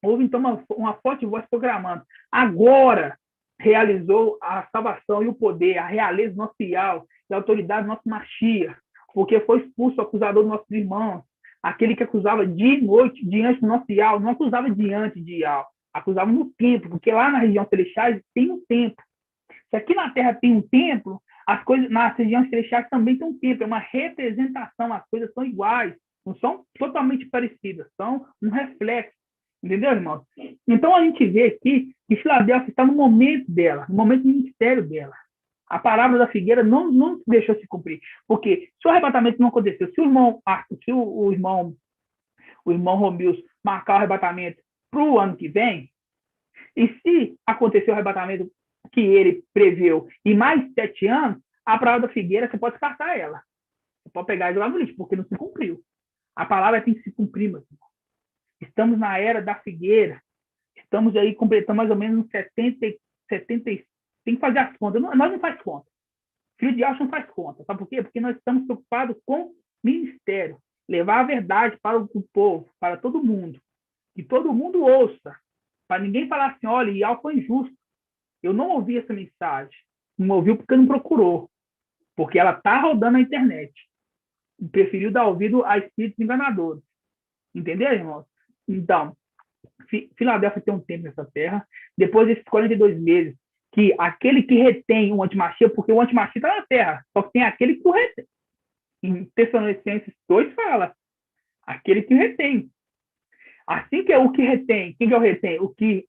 Houve, então, uma forte voz proclamando: agora realizou a salvação e o poder, a realeza do nosso fiel, e a autoridade do nosso Machia, porque foi expulso o acusador dos nossos irmãos, aquele que acusava de noite diante do nosso fiel, não acusava diante de Ial, acusava no templo, porque lá na região celestial tem um templo. Se aqui na Terra tem um templo, as coisas nas regiões celestiais também tem um templo, é uma representação, as coisas são iguais, não são totalmente parecidas, são um reflexo. Entendeu, irmão? Então a gente vê aqui que Filadélfia está no momento dela, no momento do ministério dela. A parábola da figueira não deixou se cumprir. Porque se o arrebatamento não aconteceu, se o irmão Romilson marcar o arrebatamento para o ano que vem, e se acontecer o arrebatamento que ele preveu em mais 7 anos, a parábola da figueira, você pode descartar ela. Você pode pegar e jogar no lixo, porque não se cumpriu. A palavra tem que se cumprir, meu irmão. Estamos na era da figueira. Estamos aí completando mais ou menos 70. Tem que fazer as contas. Nós não faz conta. Filho de Alcha não faz conta. Sabe por quê? Porque nós estamos preocupados com ministério. Levar a verdade para o povo, para todo mundo. Que todo mundo ouça. Para ninguém falar assim: olha, Ial foi injusto. Eu não ouvi essa mensagem. Não ouviu porque não procurou. Porque ela está rodando na internet. Preferiu dar ouvido a espíritos enganadores. Entendeu, irmãos? Então, Filadélfia tem um tempo nessa terra. Depois desses 42 meses, que aquele que retém o antimachia, porque o antimachia está na terra, só que tem aquele que o retém. Em Tessalonicenses 2 fala, aquele que o retém. Assim que é o que retém, quem que é o retém?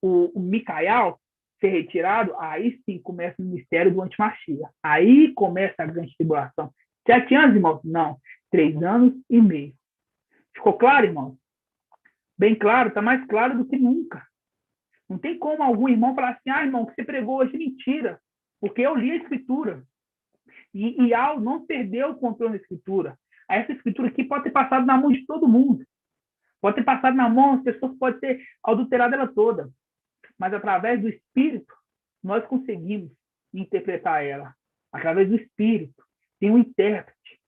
O Micael ser retirado, aí sim começa o ministério do antimachia. Aí começa a grande tribulação. 7 anos, irmãos? Não. 3 anos e meio. Ficou claro, irmãos? Bem claro, está mais claro do que nunca. Não tem como algum irmão falar assim: ah, irmão, o que você pregou hoje é mentira, porque eu li a Escritura. E Ial não perdeu o controle da Escritura. Essa Escritura aqui pode ter passado na mão de todo mundo. Pode ter passado na mão, as pessoas podem ter adulterado ela toda. Mas através do Espírito, nós conseguimos interpretar ela. Através do Espírito. Tem um intérprete.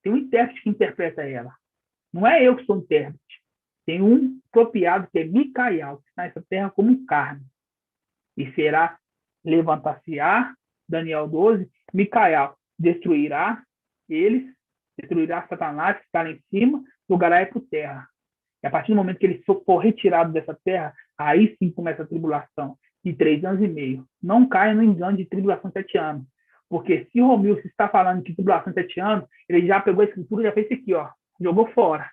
Tem um intérprete que interpreta ela. Não é eu que sou intérprete. Tem um apropriado que é Micael, que está nessa terra como carne. E será levantar-se-á, Daniel 12, Micael destruirá eles, destruirá Satanás que está lá em cima, jogará ele por terra. E a partir do momento que ele for retirado dessa terra, aí sim começa a tribulação de 3 anos e meio. Não caia no engano de tribulação de 7 anos. Porque se Romilson está falando que tribulação de 7 anos, ele já pegou a escritura e já fez isso aqui, ó, jogou fora.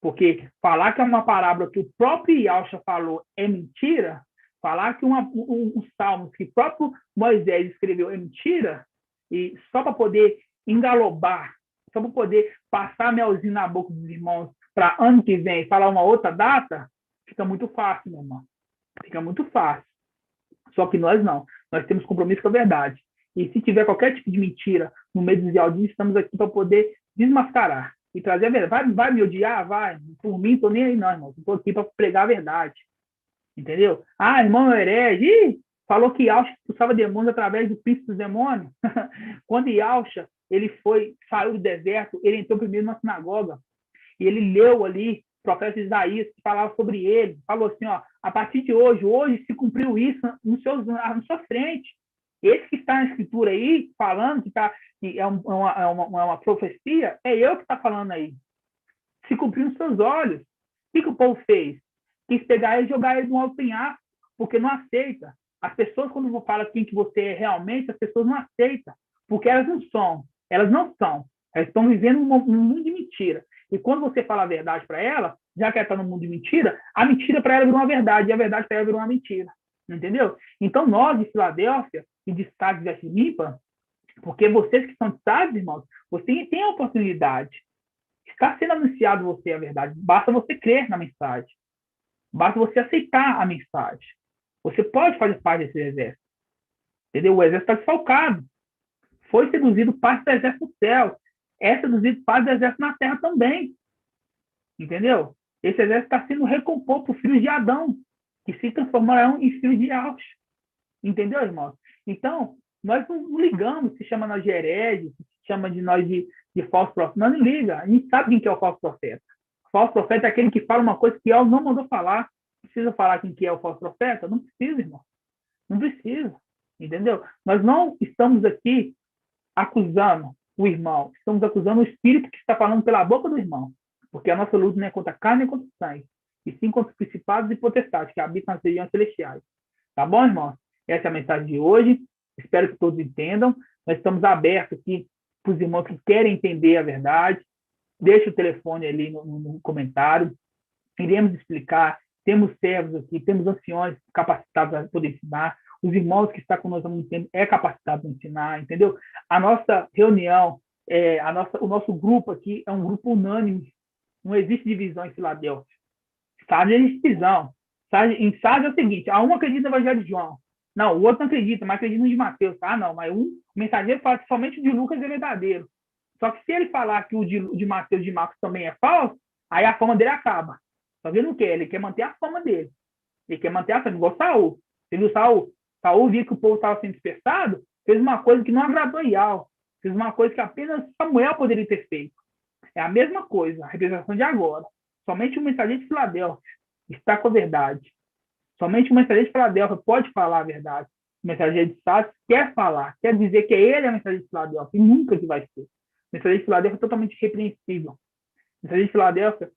Porque falar que é uma parábola que o próprio Yalcha falou é mentira, falar que um salmo que o próprio Moisés escreveu é mentira, e só para poder engalobar, só para poder passar melzinho na boca dos irmãos para ano que vem falar uma outra data, fica muito fácil, meu irmão. Fica muito fácil. Só que nós não. Nós temos compromisso com a verdade. E se tiver qualquer tipo de mentira no meio dos diálogos, estamos aqui para poder desmascarar e trazer a verdade. Vai me odiar? Vai. Por mim, estou nem aí não, irmão. Estou aqui para pregar a verdade. Entendeu? Ah, irmão herege. Ih, falou que Yalcha expulsava demônios através do príncipe dos demônios. Quando Yalcha saiu do deserto, ele entrou primeiro na sinagoga. E ele leu ali o profeta Isaías, que falava sobre ele. Falou assim, ó, a partir de hoje se cumpriu isso na sua frente. Esse que está na escritura aí, falando que é uma profecia, é eu que está falando aí. Se cumpriu nos seus olhos. O que o povo fez? Quis pegar ele e jogar ele no alto penhasco, porque não aceita. As pessoas, quando falam quem que você é realmente, as pessoas não aceitam, porque elas não são. Elas estão vivendo um mundo de mentira. E quando você fala a verdade para ela, já que ela está no mundo de mentira, a mentira para ela virou uma verdade, e a verdade para ela virou uma mentira. Entendeu? Então, nós de Filadélfia e de Estado de Veste Limpa, porque vocês que são de Estado, irmãos, vocês têm a oportunidade. Está sendo anunciado você a verdade. Basta você crer na mensagem. Basta você aceitar a mensagem. Você pode fazer parte desse exército. Entendeu? O exército está desfalcado. Foi seduzido parte do exército no céu. É seduzido parte do exército na terra também. Entendeu? Esse exército está sendo recomposto por filhos de Adão, que se transformarão em filhos de Yalcha. Entendeu, irmãos? Então, nós não ligamos se chama nós de herege, se chama de nós de falso profeta. Nós não liga, a gente sabe quem que é o falso profeta. O falso profeta é aquele que fala uma coisa que Alves não mandou falar. Precisa falar quem que é o falso profeta? Não precisa, irmão. Não precisa, entendeu? Nós não estamos aqui acusando o irmão, estamos acusando o espírito que está falando pela boca do irmão, porque a nossa luta não é contra a carne nem contra o sangue, e sim contra os principados e potestades que habitam nas regiões celestiais. Tá bom, irmão? Essa é a mensagem de hoje. Espero que todos entendam. Nós estamos abertos aqui para os irmãos que querem entender a verdade. Deixe o telefone ali no comentário. Iremos explicar. Temos servos aqui, temos anciões capacitados a poder ensinar. Os irmãos que estão conosco há muito tempo é capacitado a ensinar, entendeu? A nossa reunião, o nosso grupo aqui é um grupo unânime. Não existe divisão em Filadélfia. Sardes existe divisão. Em Sardes é o seguinte, um acredita no Evangelho de João. Não, o outro não acredita, mas acredita no de Mateus. Não, mas o mensageiro fala que somente o de Lucas é verdadeiro. Só que se ele falar que o de Mateus e de Marcos também é falso, aí a fama dele acaba. Só que ele não quer, ele quer manter a fama dele. Ele quer manter a fama, igual Saul. Você viu Saul? Saul via que o povo estava sendo dispersado, fez uma coisa que não agradou a Ial. Fez uma coisa que apenas Samuel poderia ter feito. É a mesma coisa, a representação de agora. Somente o mensageiro de Filadélfia está com a verdade. Somente o mensageiro de Filadélfia pode falar a verdade. O mensageiro de Sardes quer falar, quer dizer que ele é o mensageiro de Filadélfia, e nunca que vai ser. O mensageiro de Filadélfia é totalmente repreensível. O mensageiro de Filadélfia,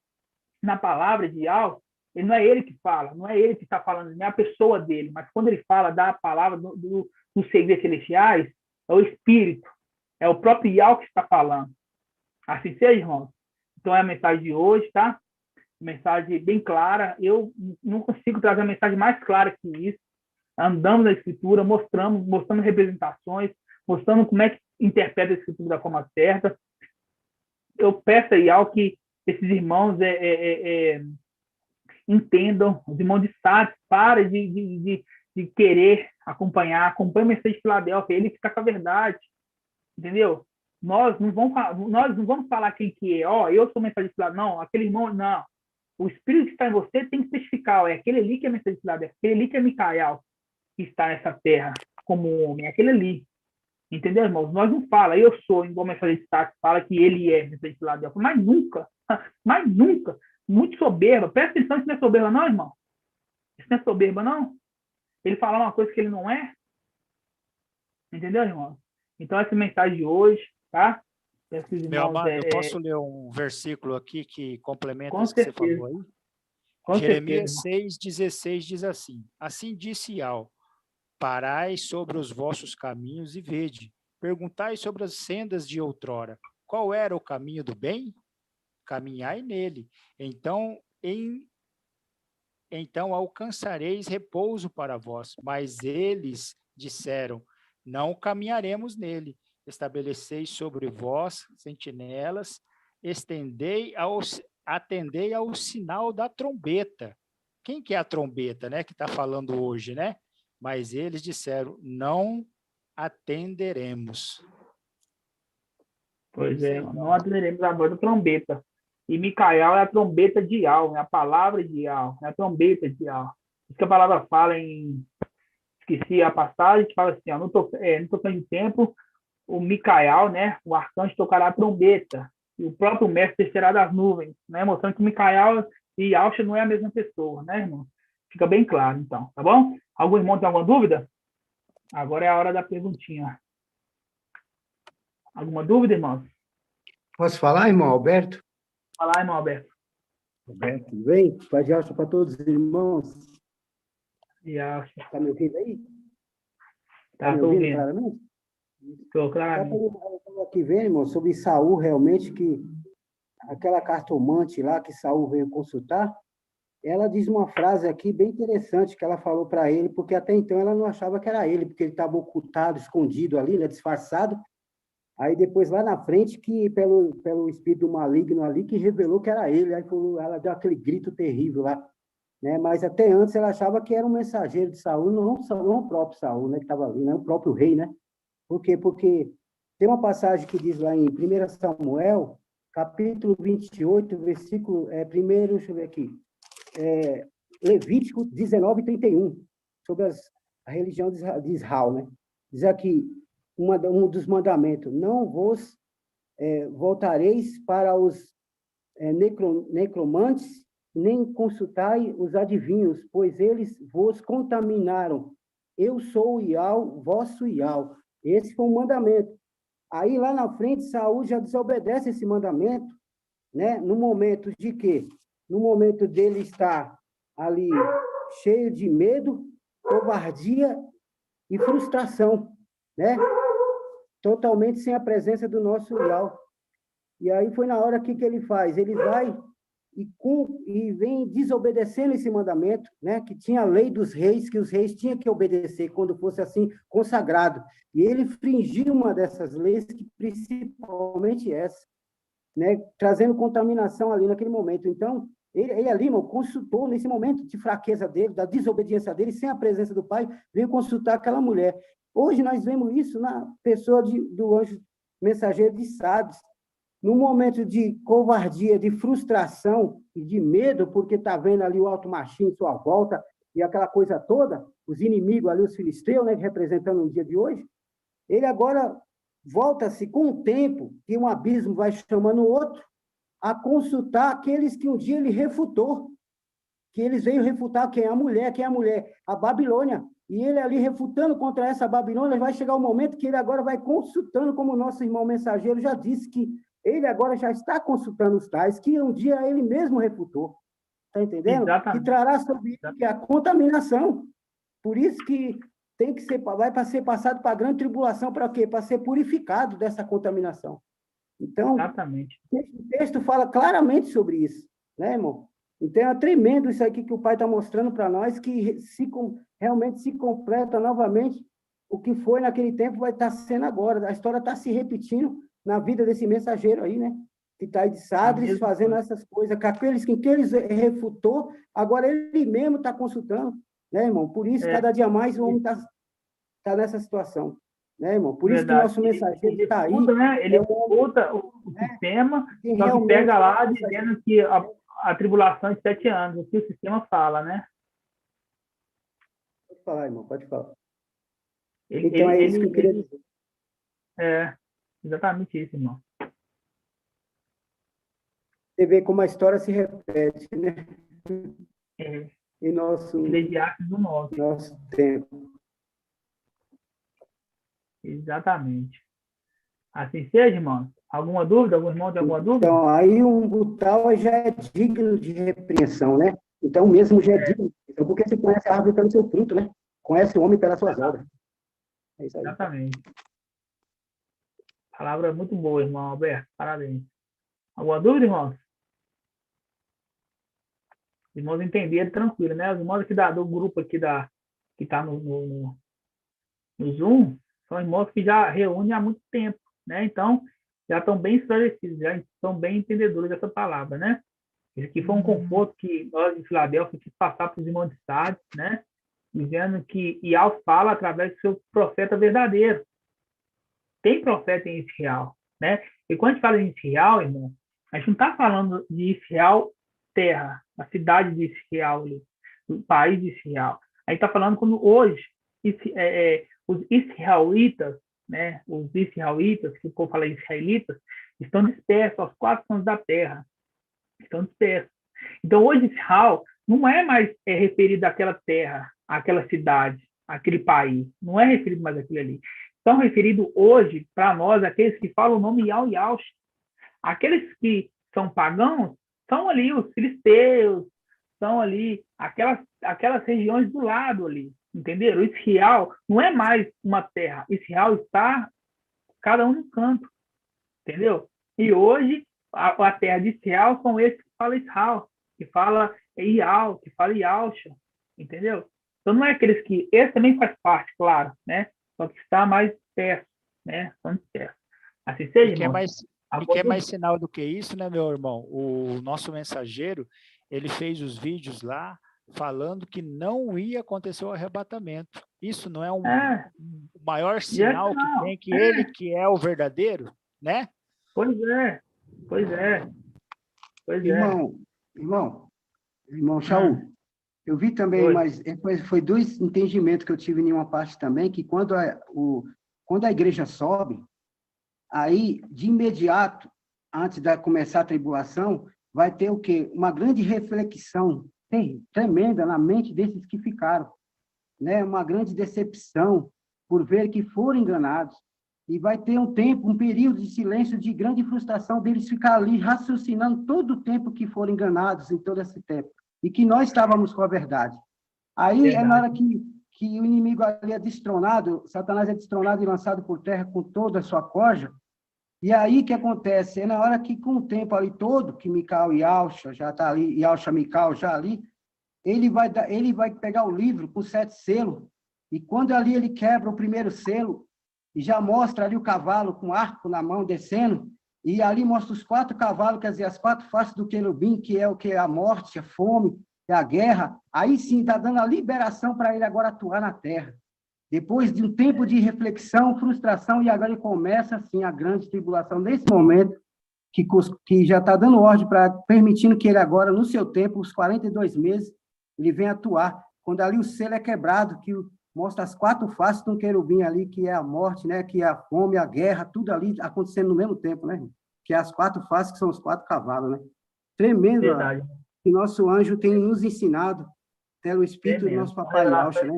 na palavra de Ial, ele não é ele que fala, não é ele que está falando, não é a pessoa dele, mas quando ele fala da palavra dos segredos celestiais, é o Espírito, é o próprio Ial que está falando. Assim seja, irmãos. Então é a mensagem de hoje, tá? Mensagem bem clara. Eu não consigo trazer uma mensagem mais clara que isso. Andamos na Escritura, mostrando representações, mostrando como é que interpreta a Escritura da forma certa. Eu peço aí ao que esses irmãos entendam, os irmãos de Sardes, parem de querer acompanhe o mensagem de Filadélfia, ele fica com a verdade, entendeu? Nós não vamos falar quem que é, eu sou o mensageiro de Filadélfia, não, aquele irmão, não. O Espírito que está em você tem que testificar, é aquele ali que é mensageiro de Filadélfia, aquele ali que é Micael, que está nessa terra como homem, aquele ali. Entendeu, irmãos? Nós não fala, eu sou, igual o mensageiro de Sardes fala que ele é mensageiro de Filadélfia, mas nunca, muito soberba. Presta atenção, isso não é soberba não, irmão? Isso não é soberba não? Ele falar uma coisa que ele não é? Entendeu, irmão? Então, essa é a mensagem de hoje, tá? Meu amado, eu posso ler um versículo aqui que complementa isso que você falou aí? Jeremias 6,16 diz assim: assim disse Ial, parai sobre os vossos caminhos e vede, perguntai sobre as sendas de outrora, qual era o caminho do bem? Caminhai nele, então alcançareis repouso para vós. Mas eles disseram, não caminharemos nele. Estabeleceis sobre vós sentinelas, atendei ao sinal da trombeta. Quem que é a trombeta, né, que está falando hoje, né? Mas eles disseram, não atenderemos. Pois é, não atenderemos a voz da trombeta. E Micael é a trombeta de Ial, é a palavra de Ial, é a trombeta de Ial. Isso que a palavra fala esqueci a passagem, que fala assim, no tocante de tempo, o Micael, né, o arcanjo tocará a trombeta, e o próprio mestre descerá das nuvens, né, mostrando que Micael e Alcha não é a mesma pessoa, né, irmão? Fica bem claro, então, tá bom? Algum irmão tem alguma dúvida? Agora é a hora da perguntinha. Alguma dúvida, irmão? Posso falar, irmão Alberto? Fala, irmão Alberto. Alberto, tudo bem? Paz de Alcha para todos os irmãos. E Alcha. Está me ouvindo aí? Tá me ouvindo claramente? Estou claramente. Eu estava aqui vendo, irmão, sobre Saul, realmente, que aquela cartomante lá que Saul veio consultar, ela diz uma frase aqui bem interessante que ela falou para ele, porque até então ela não achava que era ele, porque ele estava ocultado, escondido ali, né, disfarçado. Aí depois, lá na frente, que pelo espírito maligno ali, que revelou que era ele. Aí ela deu aquele grito terrível lá. Né? Mas até antes ela achava que era um mensageiro de Saul, não o próprio Saul, né, que estava ali, né, o próprio rei, né? Por quê? Porque tem uma passagem que diz lá em 1 Samuel, capítulo 28, versículo, primeiro, deixa eu ver aqui, Levítico 19:31, sobre a religião de Israel, né? Diz aqui, um dos mandamentos, não vos voltareis para os necromantes, nem consultai os adivinhos, pois eles vos contaminaram. Eu sou o Ial, vosso Ial. Esse foi um mandamento. Aí, lá na frente, Saul já desobedece esse mandamento, né? No momento de quê? No momento dele estar ali cheio de medo, covardia e frustração, né? Totalmente sem a presença do nosso Ial. E aí foi na hora que ele faz? Ele vai e vem desobedecendo esse mandamento, né? Que tinha a lei dos reis, que os reis tinham que obedecer quando fosse assim consagrado. E ele infringiu uma dessas leis, que principalmente essa, né? Trazendo contaminação ali naquele momento. Então, ele ali, irmão, consultou nesse momento de fraqueza dele, da desobediência dele, sem a presença do pai, veio consultar aquela mulher. Hoje nós vemos isso na pessoa do anjo mensageiro de Sardes. No momento de covardia, de frustração e de medo, porque está vendo ali o alto machinho em sua volta e aquela coisa toda, os inimigos ali, os filisteus, né, representando o dia de hoje, ele agora volta-se com o tempo, que um abismo vai chamando o outro, a consultar aqueles que um dia ele refutou, que eles veio refutar quem é a mulher, a Babilônia. E ele ali refutando contra essa Babilônia, vai chegar o momento que ele agora vai consultando, como o nosso irmão mensageiro já disse, que ele agora já está consultando os tais, que um dia ele mesmo refutou. Está entendendo? Exatamente. Que trará sobre isso que é a contaminação. Por isso que tem que ser, vai para ser passado para a grande tribulação, para quê? Para ser purificado dessa contaminação. Então, exatamente. O texto fala claramente sobre isso, né, irmão? Então, é tremendo isso aqui que o Pai está mostrando para nós, que realmente se completa novamente o que foi naquele tempo, vai estar sendo agora. A história está se repetindo na vida desse mensageiro aí, né? Que está aí de Sardes, fazendo essas coisas, com aqueles que ele refutou, agora ele mesmo está consultando, né, irmão? Por isso, cada dia mais o homem está nessa situação, né, irmão? Por isso que o nosso mensageiro está aí. Né? Ele escuta o sistema, só que pega lá dizendo que a tribulação é de 7 anos, o que o sistema fala, né? Pode falar, irmão, pode falar. Então, é isso que eu queria dizer. É, exatamente isso, irmão. Você vê como a história se repete, né? Em nosso tempo. Exatamente. Assim seja, irmão. Alguma dúvida? Algum irmão tem alguma dúvida? Então, aí um tal já é digno de repreensão, né? Então, mesmo já é digno. Então, porque você conhece a árvore pelo seu fruto, né? Conhece o homem pelas suas obras. É isso aí. Exatamente. Palavra muito boa, irmão Alberto. Parabéns. Alguma dúvida, irmãos? Os irmãos entenderam tranquilo, né? Os irmãos aqui do grupo aqui que está no Zoom são irmãos que já reúnem há muito tempo, né? Então, já estão bem esclarecidos, já estão bem entendedores dessa palavra, né? Isso aqui foi um conforto que nós, de Filadélfia, quis passar para os irmãos de Sardes, né? Dizendo que Ial fala através do seu profeta verdadeiro. Tem profeta em Israel, né? E quando a gente fala em Israel, irmão, a gente não está falando de Israel terra, a cidade de Israel, o país de Israel. A gente está falando como hoje os israelitas, né? Os israelitas, que o povo fala israelitas, estão dispersos aos 4 cantos da terra. Estão dispersos. Então, hoje, Israel não é mais referido àquela terra, àquela cidade, àquele país. Não é referido mais àquilo ali. Estão referidos hoje, para nós, aqueles que falam o nome Ial e Yaush. Aqueles que são pagãos são ali os filisteus, são ali aquelas regiões do lado ali, entenderam? Israel não é mais uma terra. Israel está cada um no canto, entendeu? E hoje, a terra de Israel são esses que falam Israel, que fala Ial, que fala Yausha, entendeu? Então, não é aqueles que... Esse também faz parte, claro, né? Só que está mais perto, né? São dispersos. Assim seja, E que é mais sinal do que isso, né, meu irmão? O nosso mensageiro, ele fez os vídeos lá falando que não ia acontecer o arrebatamento. Isso não é o maior sinal que tem, que ele que é o verdadeiro, né? Pois é. Irmão Shaul, eu vi também, mas foi 2 entendimentos que eu tive em uma parte também, que quando a igreja sobe, aí, de imediato, antes de começar a tribulação, vai ter o quê? Uma grande reflexão tremenda na mente desses que ficaram, né? Uma grande decepção por ver que foram enganados. E vai ter um tempo, um período de silêncio, de grande frustração deles ficar ali raciocinando todo o tempo que foram enganados em todo esse tempo. E que nós estávamos com a verdade. Aí é na hora que o inimigo ali é destronado, Satanás é destronado e lançado por terra com toda a sua corja. E aí o que acontece? É na hora que, com o tempo ali todo, que Micael e Yalcha já está ali, Yalcha e Micael já ali, ele vai pegar o livro com 7 selos, e quando ali ele quebra o primeiro selo, e já mostra ali o cavalo com arco na mão descendo, e ali mostra os 4 cavalos, quer dizer, as 4 faces do querubim, que é o que? A morte, a fome, a guerra. Aí sim está dando a liberação para ele agora atuar na terra. Depois de um tempo de reflexão, frustração, e agora ele começa, assim, a grande tribulação, nesse momento, que já está dando ordem, permitindo que ele agora, no seu tempo, os 42 meses, ele venha atuar. Quando ali o selo é quebrado, que mostra as 4 faces de um querubim ali, que é a morte, né, que é a fome, a guerra, tudo ali acontecendo no mesmo tempo, né? Que é as 4 faces, que são os 4 cavalos, né? Tremendo, Verdade. que nosso anjo tem nos ensinado, pelo espírito do nosso papai Yalcha, né?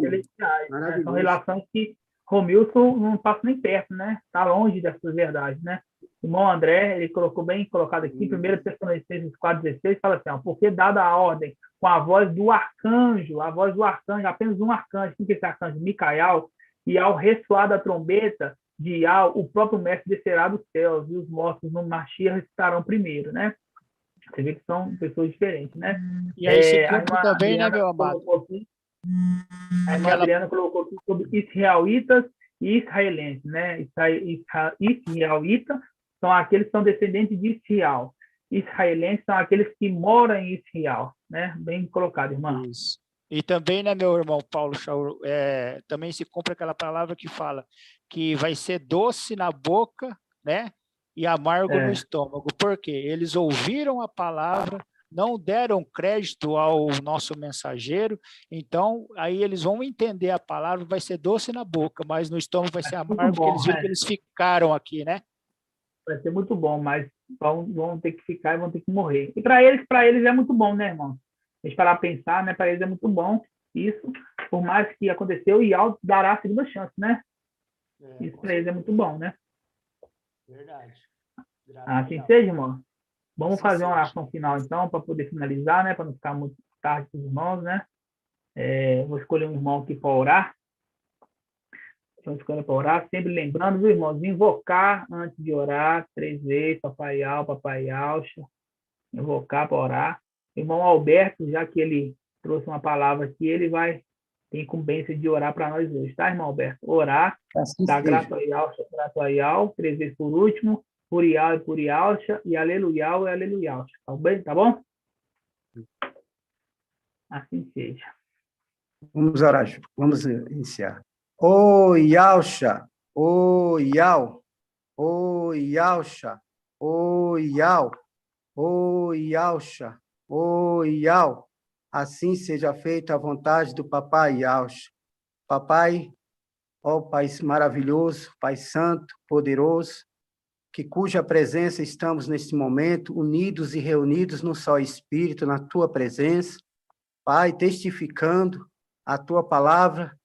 Né? São relações que Romilson não passa nem perto, né? Está longe dessas verdades, né? O irmão André, ele colocou bem colocado aqui, 1 Tessalonicenses 4,16, fala assim, ó, porque dada a ordem com a voz do arcanjo, apenas um arcanjo, quem que é esse arcanjo? Micael, e ao ressoar da trombeta de Ial, o próprio mestre descerá dos céus, e os mortos no Mashiach ressuscitarão primeiro, né? Você vê que são pessoas diferentes, né? E aí se cumpre também, né, meu amado? A irmã Adriana colocou aqui sobre israelitas e israelenses, né? Israelitas são aqueles que são descendentes de Israel. Israelenses são aqueles que moram em Israel, né? Bem colocado, irmão. Isso. E também, né, meu irmão Paulo Shaul, também se cumpre aquela palavra que fala que vai ser doce na boca, né? E amargo no estômago. Por quê? Eles ouviram a palavra, não deram crédito ao nosso mensageiro, então aí eles vão entender a palavra, vai ser doce na boca, mas no estômago vai ser amargo, porque eles viram que eles ficaram aqui, né? Vai ser muito bom, mas vão ter que ficar e vão ter que morrer. E para eles é muito bom, né, irmão? A gente parar a pensar, né? Para eles é muito bom isso, por mais que aconteceu, e Alto dará a segunda chance, né? Isso para eles é muito bom, né? Verdade. Assim seja, irmão. Vamos fazer uma oração final, então, para poder finalizar, né? Para não ficar muito tarde para os irmãos, né? Vou escolher um irmão aqui para orar. Vamos escolher para orar, sempre lembrando, viu, irmãos, invocar antes de orar 3 vezes, Papai Yalcha, invocar para orar. O irmão Alberto, já que ele trouxe uma palavra aqui, ele tem incumbência de orar para nós hoje, tá, irmão Alberto? Orar, dar grato a Yalcha, 3 vezes por último, por Ial e por Yalcha, e aleluia e aleluia. Tá bem? Tá bom? Assim seja. Vamos orar, vamos iniciar. O Yalcha, o Yal, o Yalcha, o Yal, o Yalcha, o Yal. Assim seja feita a vontade do Papai Yalcha. Papai, ó Pai maravilhoso, Pai santo, poderoso, que cuja presença estamos neste momento, unidos e reunidos no só Espírito, na Tua presença. Pai, testificando a Tua palavra,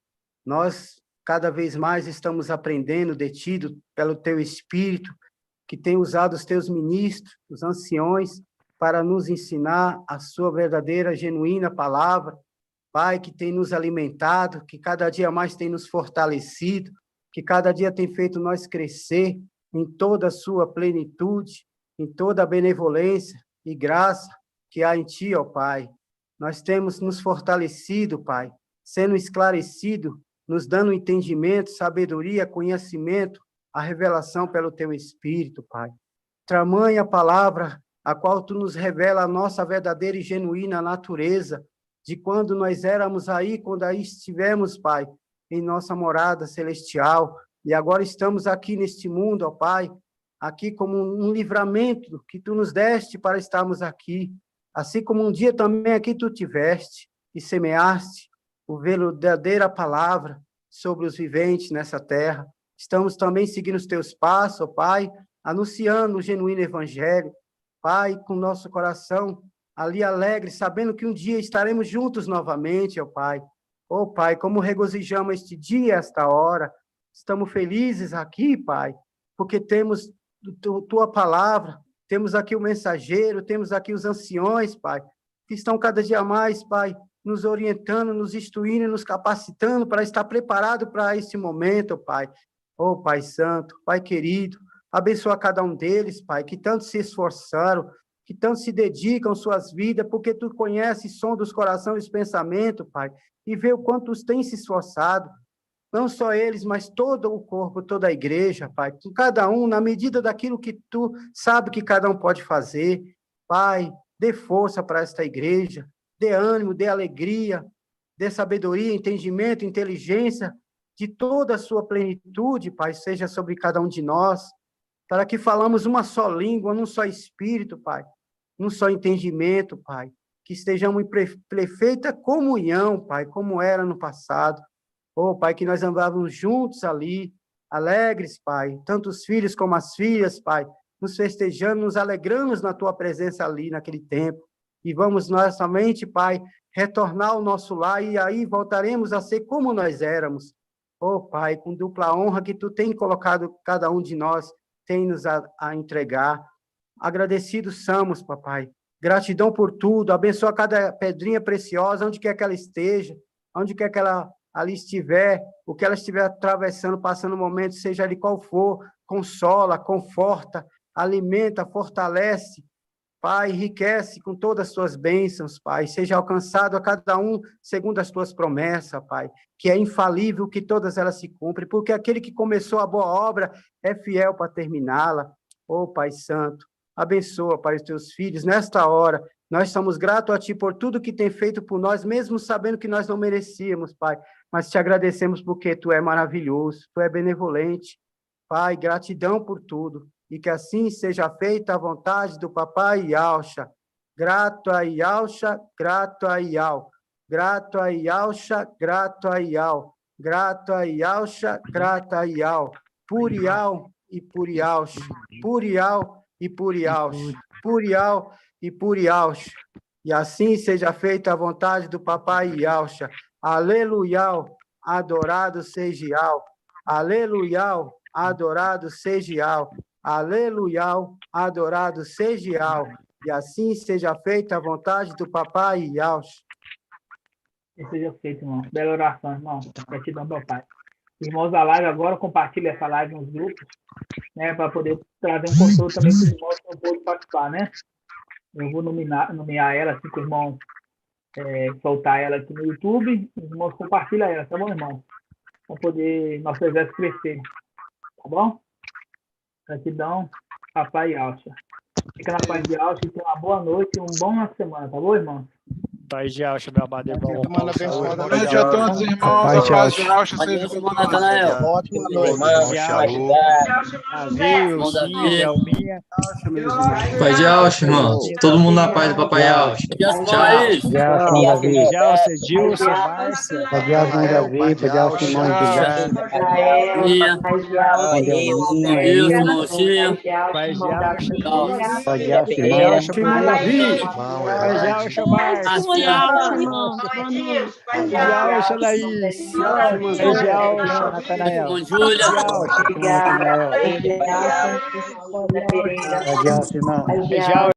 nós cada vez mais estamos aprendendo de Ti, pelo Teu Espírito, que tem usado os Teus ministros, os anciões, para nos ensinar a Sua verdadeira, genuína palavra. Pai, que tem nos alimentado, que cada dia mais tem nos fortalecido, que cada dia tem feito nós crescer em toda a sua plenitude, em toda a benevolência e graça que há em Ti, ó Pai. Nós temos nos fortalecido, Pai, sendo esclarecido, nos dando entendimento, sabedoria, conhecimento, a revelação pelo Teu Espírito, Pai. Tamanha palavra a qual Tu nos revela a nossa verdadeira e genuína natureza, de quando nós éramos aí, quando aí estivemos, Pai, em nossa morada celestial, e agora estamos aqui neste mundo, ó Pai, aqui como um livramento que Tu nos deste para estarmos aqui, assim como um dia também aqui Tu tiveste e semeaste a verdadeira palavra sobre os viventes nessa terra. Estamos também seguindo os teus passos, ó Pai, anunciando o genuíno evangelho. Pai, com nosso coração ali alegre, sabendo que um dia estaremos juntos novamente, ó Pai. Ó Pai, como regozijamos este dia, esta hora. Estamos felizes aqui, Pai, porque temos tua palavra, temos aqui o mensageiro, temos aqui os anciões, Pai, que estão cada dia mais, Pai, nos orientando, nos instruindo, nos capacitando para estar preparado para esse momento, Pai. Ó Pai Santo, Pai querido, abençoa cada um deles, Pai, que tanto se esforçaram, que tanto se dedicam suas vidas, porque Tu conheces o som dos corações e os pensamentos, Pai, e vê o quanto os têm se esforçado, não só eles, mas todo o corpo, toda a igreja, Pai, com cada um, na medida daquilo que Tu sabe que cada um pode fazer. Pai, dê força para esta igreja, dê ânimo, dê alegria, dê sabedoria, entendimento, inteligência, de toda a sua plenitude, Pai, seja sobre cada um de nós, para que falamos uma só língua, num só espírito, Pai, num só entendimento, Pai, que estejamos em perfeita comunhão, Pai, como era no passado. Oh, Pai, que nós andávamos juntos ali, alegres, Pai, tanto os filhos como as filhas, Pai, nos festejando, nos alegramos na Tua presença ali naquele tempo. E vamos nós somente, Pai, retornar ao nosso lar e aí voltaremos a ser como nós éramos. Oh, Pai, com dupla honra que Tu tem colocado cada um de nós, tem nos a entregar. Agradecidos somos, papai. Gratidão por tudo. Abençoa cada pedrinha preciosa, onde quer que ela esteja, onde quer que ela ali estiver, o que ela estiver atravessando, passando o momento, seja ali qual for, consola, conforta, alimenta, fortalece. Pai, enriquece com todas as Tuas bênçãos, Pai. Seja alcançado a cada um segundo as Tuas promessas, Pai, que é infalível que todas elas se cumprem, porque aquele que começou a boa obra é fiel para terminá-la. Oh, Pai Santo, abençoa, Pai, os Teus filhos nesta hora. Nós somos gratos a Ti por tudo que tem feito por nós, mesmo sabendo que nós não merecíamos, Pai, mas Te agradecemos porque Tu é maravilhoso, Tu é benevolente. Pai, gratidão por tudo. E que assim seja feita a vontade do Papai Yahshua. Grato a Yahshua, grato a Yahweh. Grato a Yahshua, grato a Yahweh. Grato a Yahshua, grato a Yahweh. Purial e Puriaush. Purial e Puriaush. Purial e Puriaush. E assim seja feita a vontade do Papai Yahshua. Aleluia, adorado seja Yahweh. Aleluia, adorado seja Yahweh. Aleluia, adorado seja Yahweh. E assim seja feita a vontade do Papai Yahweh. Que seja feito, irmão. Bela oração, irmão. Gratidão, meu Pai. Irmãos da live, agora compartilha essa live nos grupos, né, para poder trazer um controle também para os irmãos que não podem participar, né? Eu vou nomear ela, assim que o irmão soltar ela aqui no YouTube. Os irmãos compartilham ela, tá bom, irmão? Para poder nosso exército crescer, tá bom? Gratidão, Papai Yahshua. Fica na paz de Yahshua e tenha uma boa noite e uma boa semana, tá bom, irmão? Paz de Yahshua, meu amado irmão. Boa noite a todos, irmãos. A paz de Yahshua seja com nós. Ótima noite. Paz de Yahshua, irmão. Todo mundo na paz do Papai Yahshua. Tchau. Yahshua, Gilson, Márcia. Paz de Yahshua, Davi. Paz de Yahshua, irmão. Paz de Yahshua. Paz de Yahshua, irmão. Paz de Yahshua, Márcia. Paz de Yahshua, Laís. Paz de Yahshua, Natanael. Júlia. Paz de Yahshua, irmão. Paz de Yahshua.